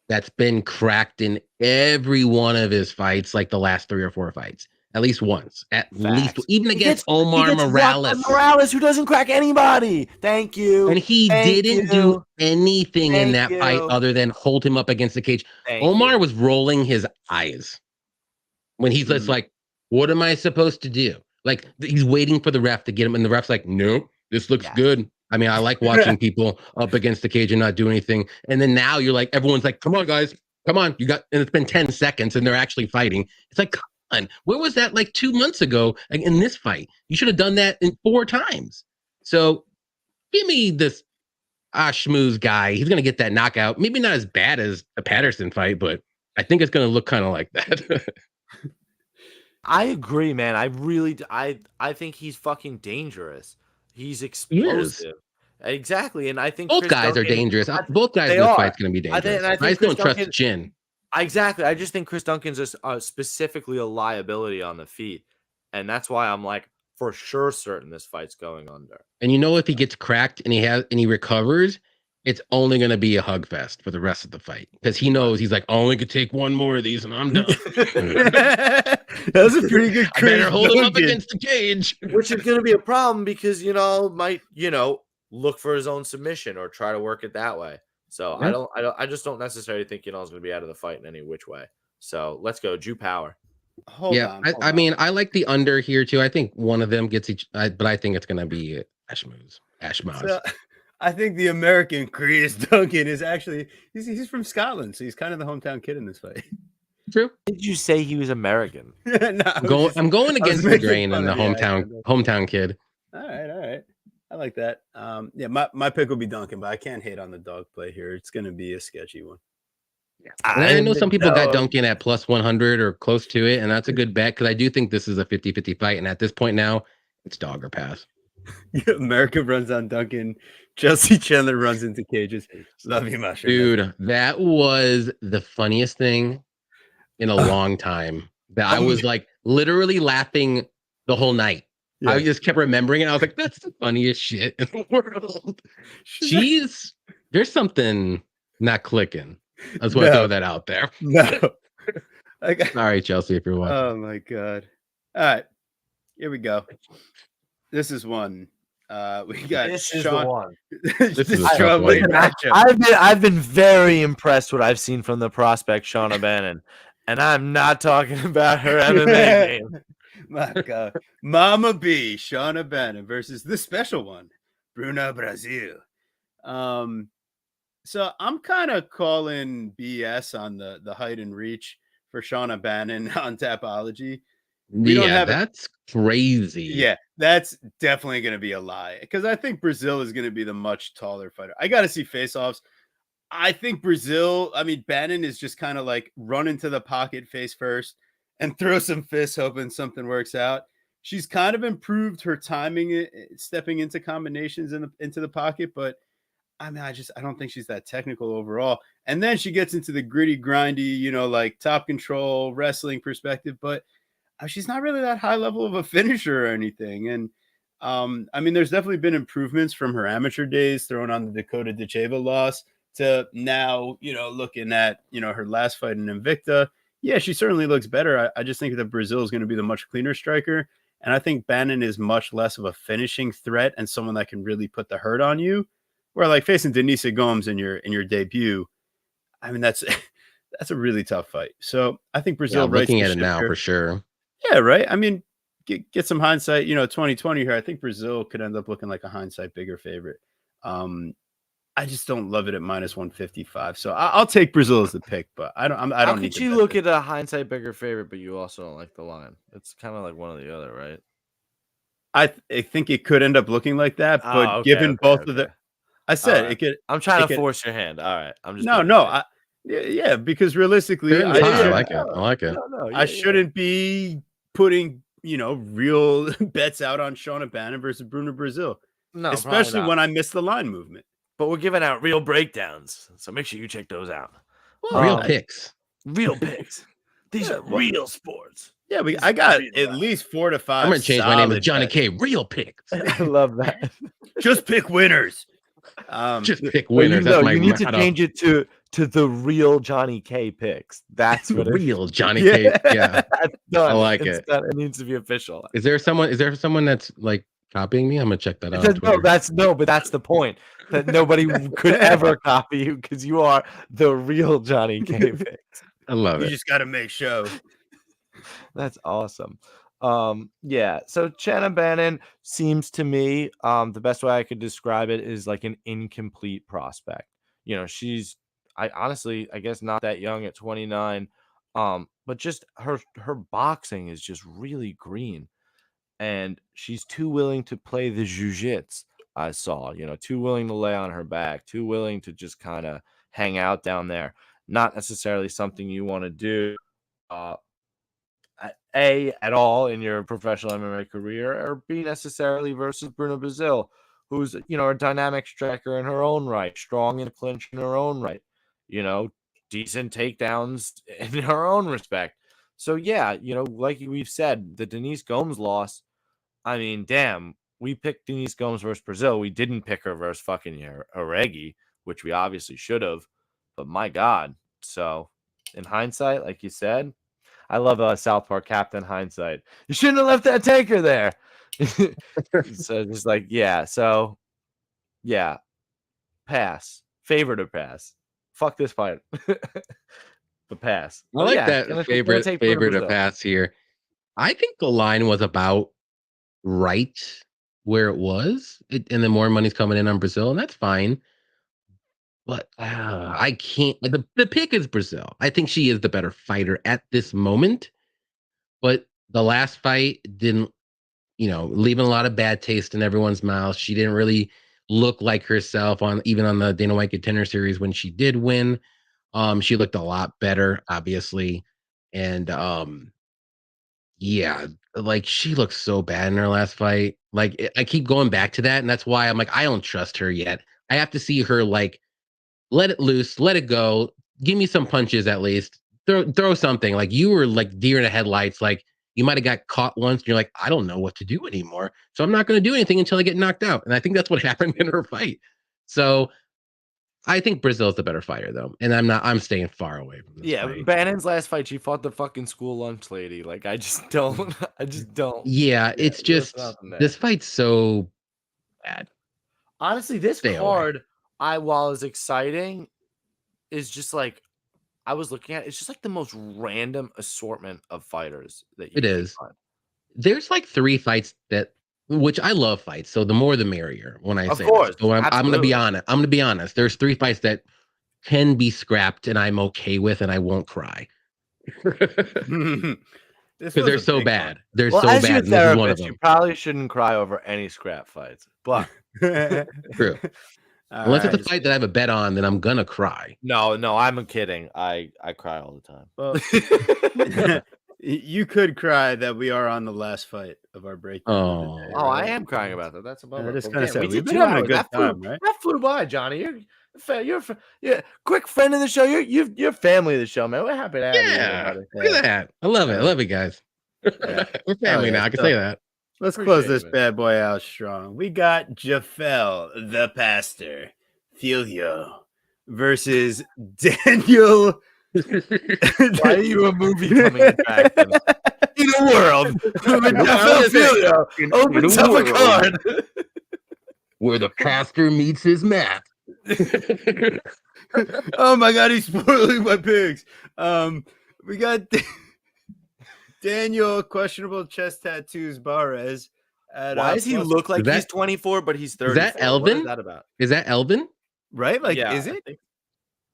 that's been cracked in every one of his fights, like the last 3 or 4 fights? At least once. Least, even against Omar Morales, who doesn't crack anybody. Thank you. And he didn't do anything in that fight other than hold him up against the cage. Omar was rolling his eyes when he's just like, what am I supposed to do? Like, he's waiting for the ref to get him, and the ref's like, nope, this looks good. I mean, I like watching people up against the cage and not do anything. And then now you're like, everyone's like, come on, guys, come on. You got, and it's been 10 seconds and they're actually fighting. It's like, come on, where was that like 2 months ago in this fight? You should have done that in 4 times. So give me this Schmooze guy. He's going to get that knockout. Maybe not as bad as a Patterson fight, but I think it's going to look kind of like that. I agree, man. I think he's fucking dangerous. He's explosive. Exactly. And I think both guys are dangerous. Both guys in this fight's going to be dangerous. I just don't trust Chin. Exactly. I just think Chris Duncan's specifically a liability on the feet. And that's why I'm like, for sure certain this fight's going under. And you know, if he gets cracked and he recovers, it's only going to be a hug fest for the rest of the fight, because he knows he's like, I only could take 1 more of these and I'm done. That was a pretty good. I better hold him up against the cage, which is going to be a problem because might look for his own submission or try to work it that way. So yeah. I just don't necessarily think is going to be out of the fight in any which way. So let's go, Jew Power. Hold on. I mean, I like the under here too. I think one of them gets each, but I think it's going to be Ashmouz. So, I think the American Chris Duncan is actually he's from Scotland, so he's kind of the hometown kid in this fight. True. Did you say he was American? No, I'm going against the grain and the hometown kid. All right. I like that. Yeah, my pick will be Duncan, but I can't hate on the dog play here. It's going to be a sketchy one. Yeah. I know some people got Duncan at plus 100 or close to it, and that's a good bet because I do think this is a 50-50 fight, and at this point now, it's dog or pass. America runs on Duncan. Chelsea Chandler runs into cages. Love you, mushroom. Dude, that was the funniest thing in a long time. That I was like literally laughing the whole night. Yeah. I just kept remembering it. I was like, that's the funniest shit in the world. There's something not clicking. I just want to throw that out there. No. Sorry, Chelsea, if you're watching. Oh my God. All right. Here we go. This is one. We got this is the one. This is a tough one. I've been very impressed what I've seen from the prospect Shauna Bannon, and I'm not talking about her MMA game. My God, Mama B, Shauna Bannon versus the special one, Bruna Brazil. So I'm kind of calling BS on the height and reach for Shauna Bannon on Tapology. That's crazy. Yeah, that's definitely going to be a lie because I think Brazil is going to be the much taller fighter. I got to see face-offs. I think Bannon is just kind of like run into the pocket face first and throw some fists, hoping something works out. She's kind of improved her timing, stepping into combinations into the pocket, but I don't think she's that technical overall. And then she gets into the gritty, grindy, like top control wrestling perspective, but she's not really that high level of a finisher or anything. And there's definitely been improvements from her amateur days, throwing on the Dakota Dacheva loss to now, looking at, her last fight in Invicta. Yeah, she certainly looks better. I just think that Brazil is going to be the much cleaner striker. And I think Bannon is much less of a finishing threat and someone that can really put the hurt on you. Where like facing Denise Gomes in your debut, that's a really tough fight. So I think Brizil. Looking at it now for sure. Yeah, right. get some hindsight, 2020 here. I think Brazil could end up looking like a hindsight bigger favorite. I just don't love it at -155. So I'll take Brazil as the pick, but I don't How need could to you bet look this. at a hindsight bigger favorite, but you also don't like the line? It's kind of like one or the other, right? I think it could end up looking like that, but Oh, okay, given both of okay. the I All said right. it could I'm trying it to could force your hand. All right. I'm just no, being no, nice. yeah, because realistically, Fair in the pot. I should like it. I like it. No, I shouldn't be putting, real bets out on Shauna Bannon versus Bruno Brazil, No, probably especially not. when I miss the line movement. But we're giving out real breakdowns, so make sure you check those out. Real picks. Real picks. These Yeah, are real sports. Yeah, These I are got real at life. least 4 to 5. I'm gonna change my name to solid Johnny bets. K. Real picks. I love that. Just pick winners. Just pick Well, winners. That's my you need to motto. change it to the real Johnny K picks. That's what Real Johnny Yeah. K. Yeah. That's done. I like It's it. done. It needs to be official. Is there someone that's like copying me? I'm gonna check that out. On No, Twitter. but that's the point. That nobody could ever copy you because you are the real Johnny K picks. I love You it. just got to make show. That's awesome. Yeah. So Shannon Bannon seems to me, the best way I could describe it is like an incomplete prospect. I honestly, I guess not that young at 29. But just her boxing is just really green, and she's too willing to play the jiu-jitsu. I saw, too willing to lay on her back, too willing to just kind of hang out down there. Not necessarily something you want to do. At all in your professional MMA career, or B necessarily versus Bruno Brazil, who's a dynamic striker in her own right, strong in the clinch in her own right, decent takedowns in her own respect. So yeah, like we've said, the Denise Gomes loss. I mean, damn, we picked Denise Gomes versus Brazil. We didn't pick her versus fucking Aregi, which we obviously should have. But my God, so in hindsight, like you said. I love South Park Captain Hindsight. You shouldn't have left that tanker there. So just like, yeah. So, yeah. Pass. Favor to pass. Fuck this fight. But pass. I like yeah, that favorite to pass here. I think the line was about right where it was, and then more money's coming in on Brazil, and that's fine. But I can't. The pick is Brazil. I think she is the better fighter at this moment. But the last fight didn't, leaving a lot of bad taste in everyone's mouth. She didn't really look like herself even on the Dana White Contender Series when she did win. She looked a lot better, obviously, and yeah, like she looks so bad in her last fight. Like I keep going back to that, and that's why I'm like, I don't trust her yet. I have to see her like let it loose, let it go, give me some punches at least. Throw something. Like you were like deer in the headlights. Like you might have got caught once, and you're like, I don't know what to do anymore. So I'm not going to do anything until I get knocked out. And I think that's what happened in her fight. So I think Brazil's the better fighter, though, and I'm staying far away from this. Yeah, fight. Bannon's last fight, she fought the fucking school lunch lady. Like, I just don't. Yeah, it's just this fight's so bad. Honestly, this Stay card, while it's exciting, is just like I was looking at. It's just like the most random assortment of fighters that you It can is. find. There's like 3 fights which I love fights, so the more the merrier when I say course, this. So I'm going to be honest. I'm going to be honest. There's 3 fights that can be scrapped and I'm okay with and I won't cry. Because they're so bad. They're so as bad. your And this is one of therapist, you them. probably shouldn't cry over any scrap fights. But True. Unless it's a fight that I have a bet on, then I'm gonna cry. No, I'm kidding. I cry all the time. Well, you could cry that we are on the last fight of our breakdown. Oh, I am crying about that. That's above. Just kind of sad. We We've did been 2 having hours. a good time, right? That flew by, Johnny. You're quick friend of the show. You're family of the show, man. We're happy to have you. Yeah, look at that. I love it. I love you guys. We're family now. I can say that. Let's close this bad boy out strong. We got Jafel the Pastor Filio versus Daniel. Why are you a movie coming back in a world where Jafel Filio opens up a card where the pastor meets his mat? Oh my God, he's spoiling my picks. We got Daniel, questionable chest tattoos, Barres. At, Why does he plus- look like Is he's that- 24, but he's Is 34? that What Elvin? is that about? Is that Elvin? right? Like, Yeah, is I it? think-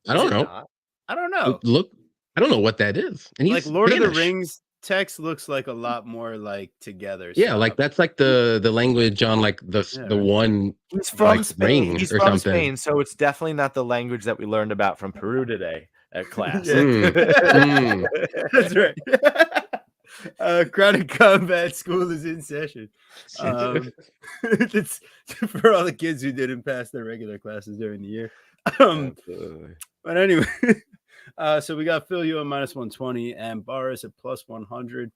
I is don't it know. not? I don't know. Look, I don't know what that is. And he's Like Lord of the Spanish. Rings text looks like a lot more like together. Yeah, so like that's like the language on like the right. one He's from like Spain. ring He's or from something. Spain, so it's definitely not the language that we learned about from Peru today at class. That's right. Chronic Combat School is in session. It's for all the kids who didn't pass their regular classes during the year. But anyway, so we got Phil Yu at -120 and Barres at +100.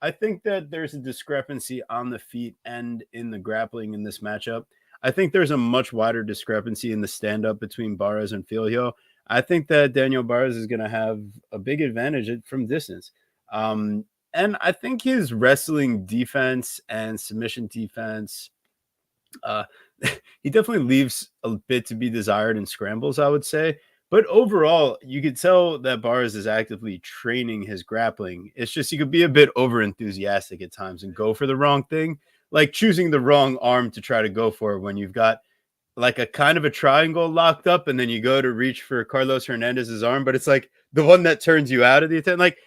I think that there's a discrepancy on the feet and in the grappling in this matchup. I think there's a much wider discrepancy in the stand-up between Barres and Filho. I think that Daniel Barres is going to have a big advantage from distance. And I think his wrestling defense and submission defense, he definitely leaves a bit to be desired in scrambles, I would say. But overall, you could tell that Barres is actively training his grappling. It's just he could be a bit over enthusiastic at times and go for the wrong thing, like choosing the wrong arm to try to go for when you've got like a kind of a triangle locked up, and then you go to reach for Carlos Hernandez's arm, but it's like the one that turns you out of the attempt. Like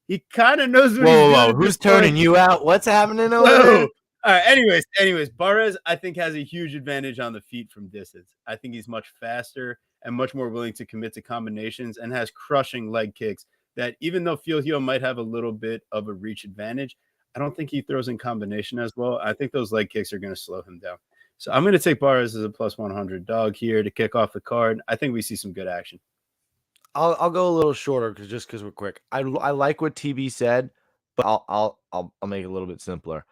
he kind of knows what he's doing. Whoa! Who's turning you out? What's happening over there? All right. Anyways, Barres, I think, has a huge advantage on the feet from distance. I think he's much faster and much more willing to commit to combinations and has crushing leg kicks that even though Filho might have a little bit of a reach advantage, I don't think he throws in combination as well. I think those leg kicks are going to slow him down. So I'm going to take Barres as a +100 dog here to kick off the card. I think we see some good action. I'll go a little shorter because we're quick. I like what TB said, but I'll make it a little bit simpler.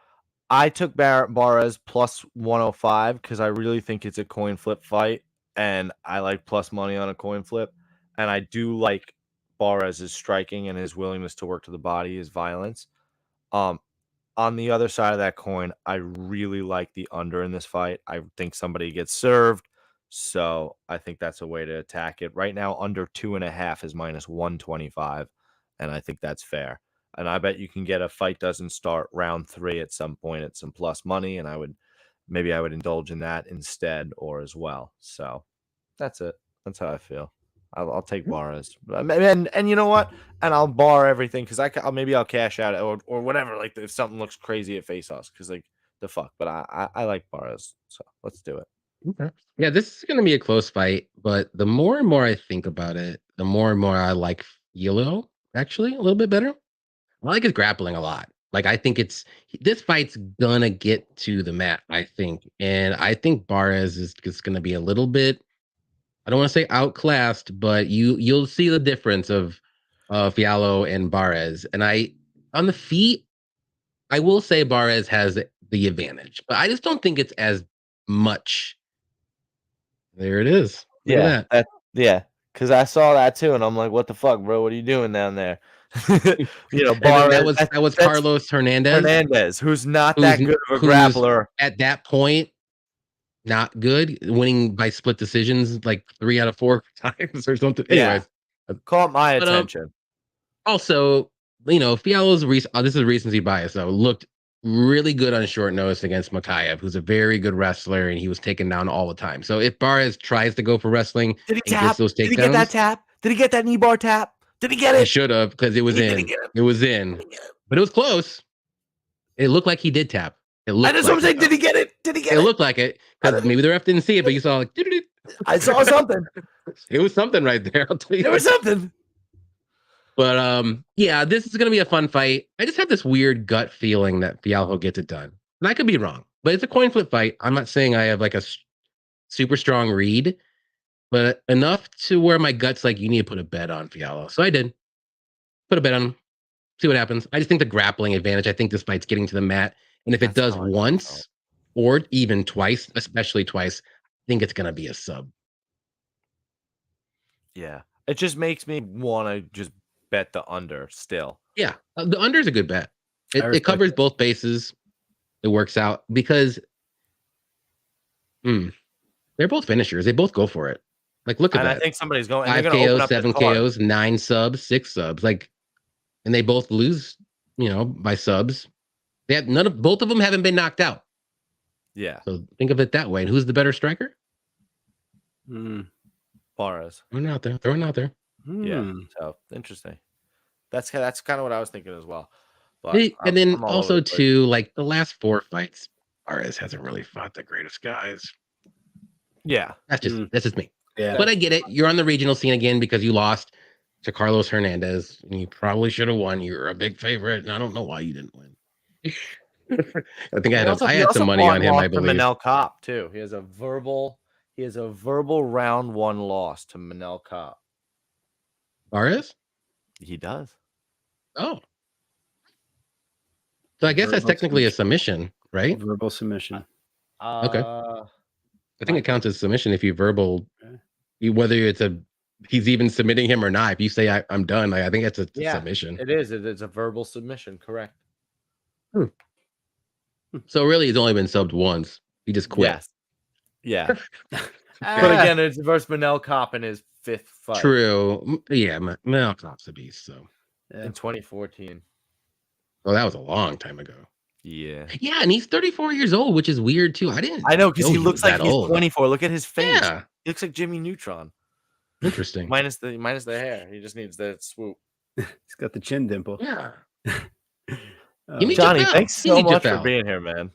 I took Barres +105 because I really think it's a coin flip fight, and I like plus money on a coin flip. And I do like Barres' striking and his willingness to work to the body, his violence. On the other side of that coin, I really like the under in this fight. I think somebody gets served, so I think that's a way to attack it. Right now, under 2.5 is -125, and I think that's fair. And I bet you can get a fight doesn't start round 3 at some point at some plus money, and I would indulge in that instead or as well. So that's it. That's how I feel. I'll take Barres, and you know what? And I'll bar everything because I'll cash out or whatever. Like if something looks crazy at face offs, because like the fuck. But I like Barres, so let's do it. Okay. Yeah, this is going to be a close fight, but the more and more I think about it, the more and more I like Filho actually a little bit better. I like his grappling a lot. Like I think this fight's gonna get to the mat, I think, and I think Barres is going to be a little bit. I don't want to say outclassed, but you'll see the difference of Fiallo and Barres. And on the feet, I will say Barres has the advantage, but I just don't think it's as much. There it is. Look at that. Yeah, because I saw that too, and I'm like, what the fuck, bro? What are you doing down there? Barres, that was Carlos Hernandez, who's not that good of a grappler at that point. Not good, winning by split decisions like 3 out of 4 times or something. Anyways, caught my attention. Also, Fiallo's this is recency bias though. Looked really good on short notice against Makayev, who's a very good wrestler, and he was taken down all the time. So if Barres tries to go for wrestling, did he tap? Did he get that tap? Did he get that knee bar tap? Did he get it? He should have because it was in. It was in, but it was close. It looked like he did tap. I just want to say, did he get it? Did he get it? It looked like it because maybe the ref didn't see it, but you saw like. I saw something. It was something right there. I'll tell you. There was something. But yeah, this is gonna be a fun fight. I just have this weird gut feeling that Fiallo gets it done, and I could be wrong. But it's a coin flip fight. I'm not saying I have like a super strong read, but enough to where my gut's like, you need to put a bet on Fiallo. So I did. Put a bet on him. See what happens. I just think the grappling advantage. I think this fight's getting to the mat. And if it does once or even twice, especially twice, I think it's going to be a sub. Yeah. It just makes me want to just bet the under still. Yeah. The under is a good bet. It covers both bases. It works out because they're both finishers. They both go for it. Like, look at that. I think somebody's going. 5 KOs, 7 KOs, 9 subs, 6 subs. Like, and they both lose by subs. They have both of them haven't been knocked out. Yeah. So think of it that way. And who's the better striker? Barres. Throwing it out there. Yeah. So interesting. That's kind of what I was thinking as well. But And then I'm all also over the place. too, like the last 4 fights, Barres hasn't really fought the greatest guys. Yeah. That's just me. Yeah. But I get it. You're on the regional scene again because you lost to Carlos Hernandez. And you probably should have won. You're a big favorite, and I don't know why you didn't win. I think I had some money on him, I believe. Manel Kopp too. He has a verbal round 1 loss to Manel Kopp. Barres? He does. Oh. So I guess that's technically a submission, right? Verbal submission. Okay. I think it counts as submission if you verbal, whether he's even submitting him or not. If you say I'm done, I think it's a submission. It is. It's a verbal submission. Correct. So really, he's only been subbed once. He just quit. Yes. Yeah. But again, it's versus Manel Kopp in his 5th fight. True. Yeah, Manel Kopp's a beast. So in 2014. Well, that was a long time ago. Yeah. Yeah, and he's 34 years old, which is weird too. I know because he looks like he's old. 24. Look at his face. Yeah. He looks like Jimmy Neutron. Interesting. minus the hair. He just needs that swoop. He's got the chin dimple. Yeah. Johnny, thanks so much for being here, man.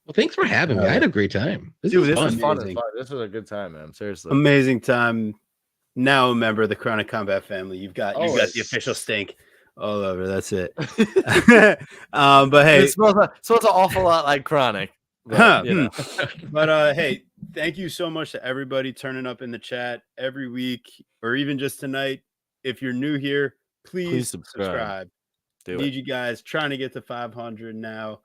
Well, thanks for having me. I had a great time. This was fun. This was a good time, man. Seriously. Amazing time. Now a member of the Chronic Combat family. You've got the official stink all over. That's it. But hey, it smells an awful lot like Chronic. But, but hey, thank you so much to everybody turning up in the chat every week or even just tonight. If you're new here, please subscribe. Need you guys trying to get to 500 now.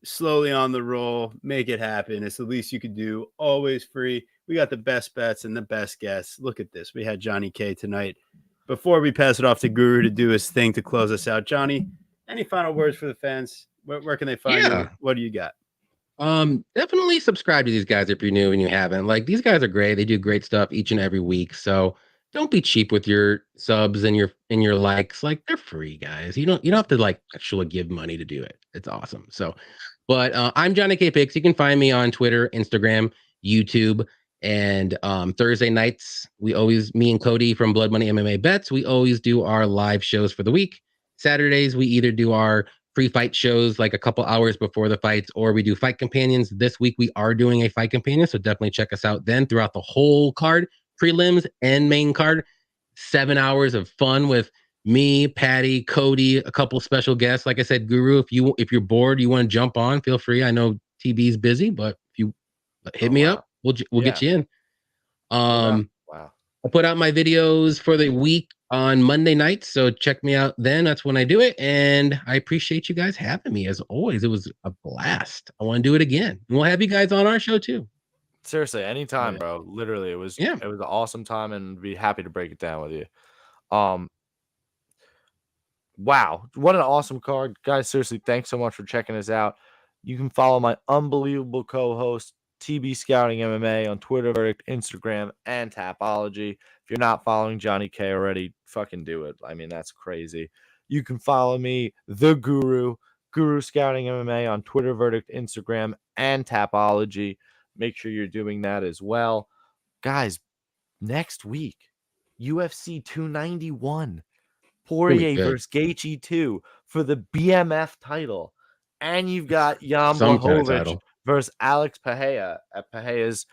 Slowly on the roll. Make it happen. It's the least you could do. Always free. We got the best bets and the best guests. Look at this. We had Johnny K tonight. Before we pass it off to Guru to do his thing to close us out, Johnny, any final words for the fans? Where can they find you? What do you got? Definitely subscribe to these guys if you're new and you haven't. Like, these guys are great. They do great stuff each and every week. So don't be cheap with your subs and your likes. Like, they're free, guys. You don't have to like actually give money to do it. It's awesome. So, but I'm Johnny K Picks. You can find me on Twitter, Instagram, YouTube, and Thursday nights me and Cody from Blood Money MMA Bets, we always do our live shows for the week. Saturdays we either do our pre-fight shows like a couple hours before the fights, or we do fight companions. This week we are doing a fight companion, so definitely check us out then throughout the whole card, prelims and main card. 7 hours of fun with me, Patty, Cody, a couple special guests. Like I said, Guru, if you're bored, you want to jump on, feel free. I know TB's busy, but if you hit me up, we'll get you in. Wow. I put out my videos for the week on Monday nights, so check me out then. That's when I do it, and I appreciate you guys having me as always. It was a blast. I want to do it again. And we'll have you guys on our show too. Seriously, anytime, bro. Literally, it was an awesome time, and be happy to break it down with you. Wow, what an awesome card, guys. Seriously, thanks so much for checking us out. You can follow my unbelievable co-host TB Scouting MMA on Twitter, Verdict, Instagram, and Tapology. If you're not following Johnny K already, fucking do it. I mean, that's crazy. You can follow me, the Guru Scouting MMA on Twitter, Verdict, Instagram, and Tapology. Make sure you're doing that as well. Guys, next week, UFC 291. Poirier versus Gaethje 2 for the BMF title. And you've got Jan Blachowicz versus Alex Pereira at Pereira's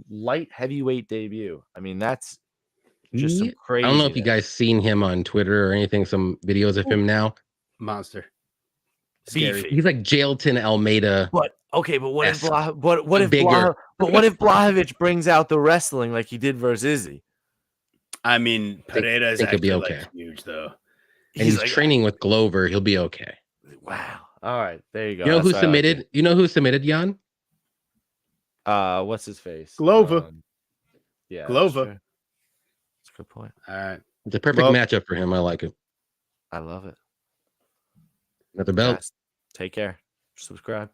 light heavyweight debut. I mean, that's just some crazy. I don't know if you guys seen him on Twitter or anything, some videos of him now. Monster. Scary. He's like Jailton Almeida. But what if Blachowicz brings out the wrestling like he did versus Izzy? I mean, Pereira is actually like huge though. And he's like, training with Glover. He'll be okay. Wow. All right, there you go. You know who submitted? You know who submitted, Jan? What's his face? Glover. Yeah, Glover. That's a good point. All right, it's a perfect matchup for him. I like it. I love it. Got the belt. Guys, take care. Subscribe.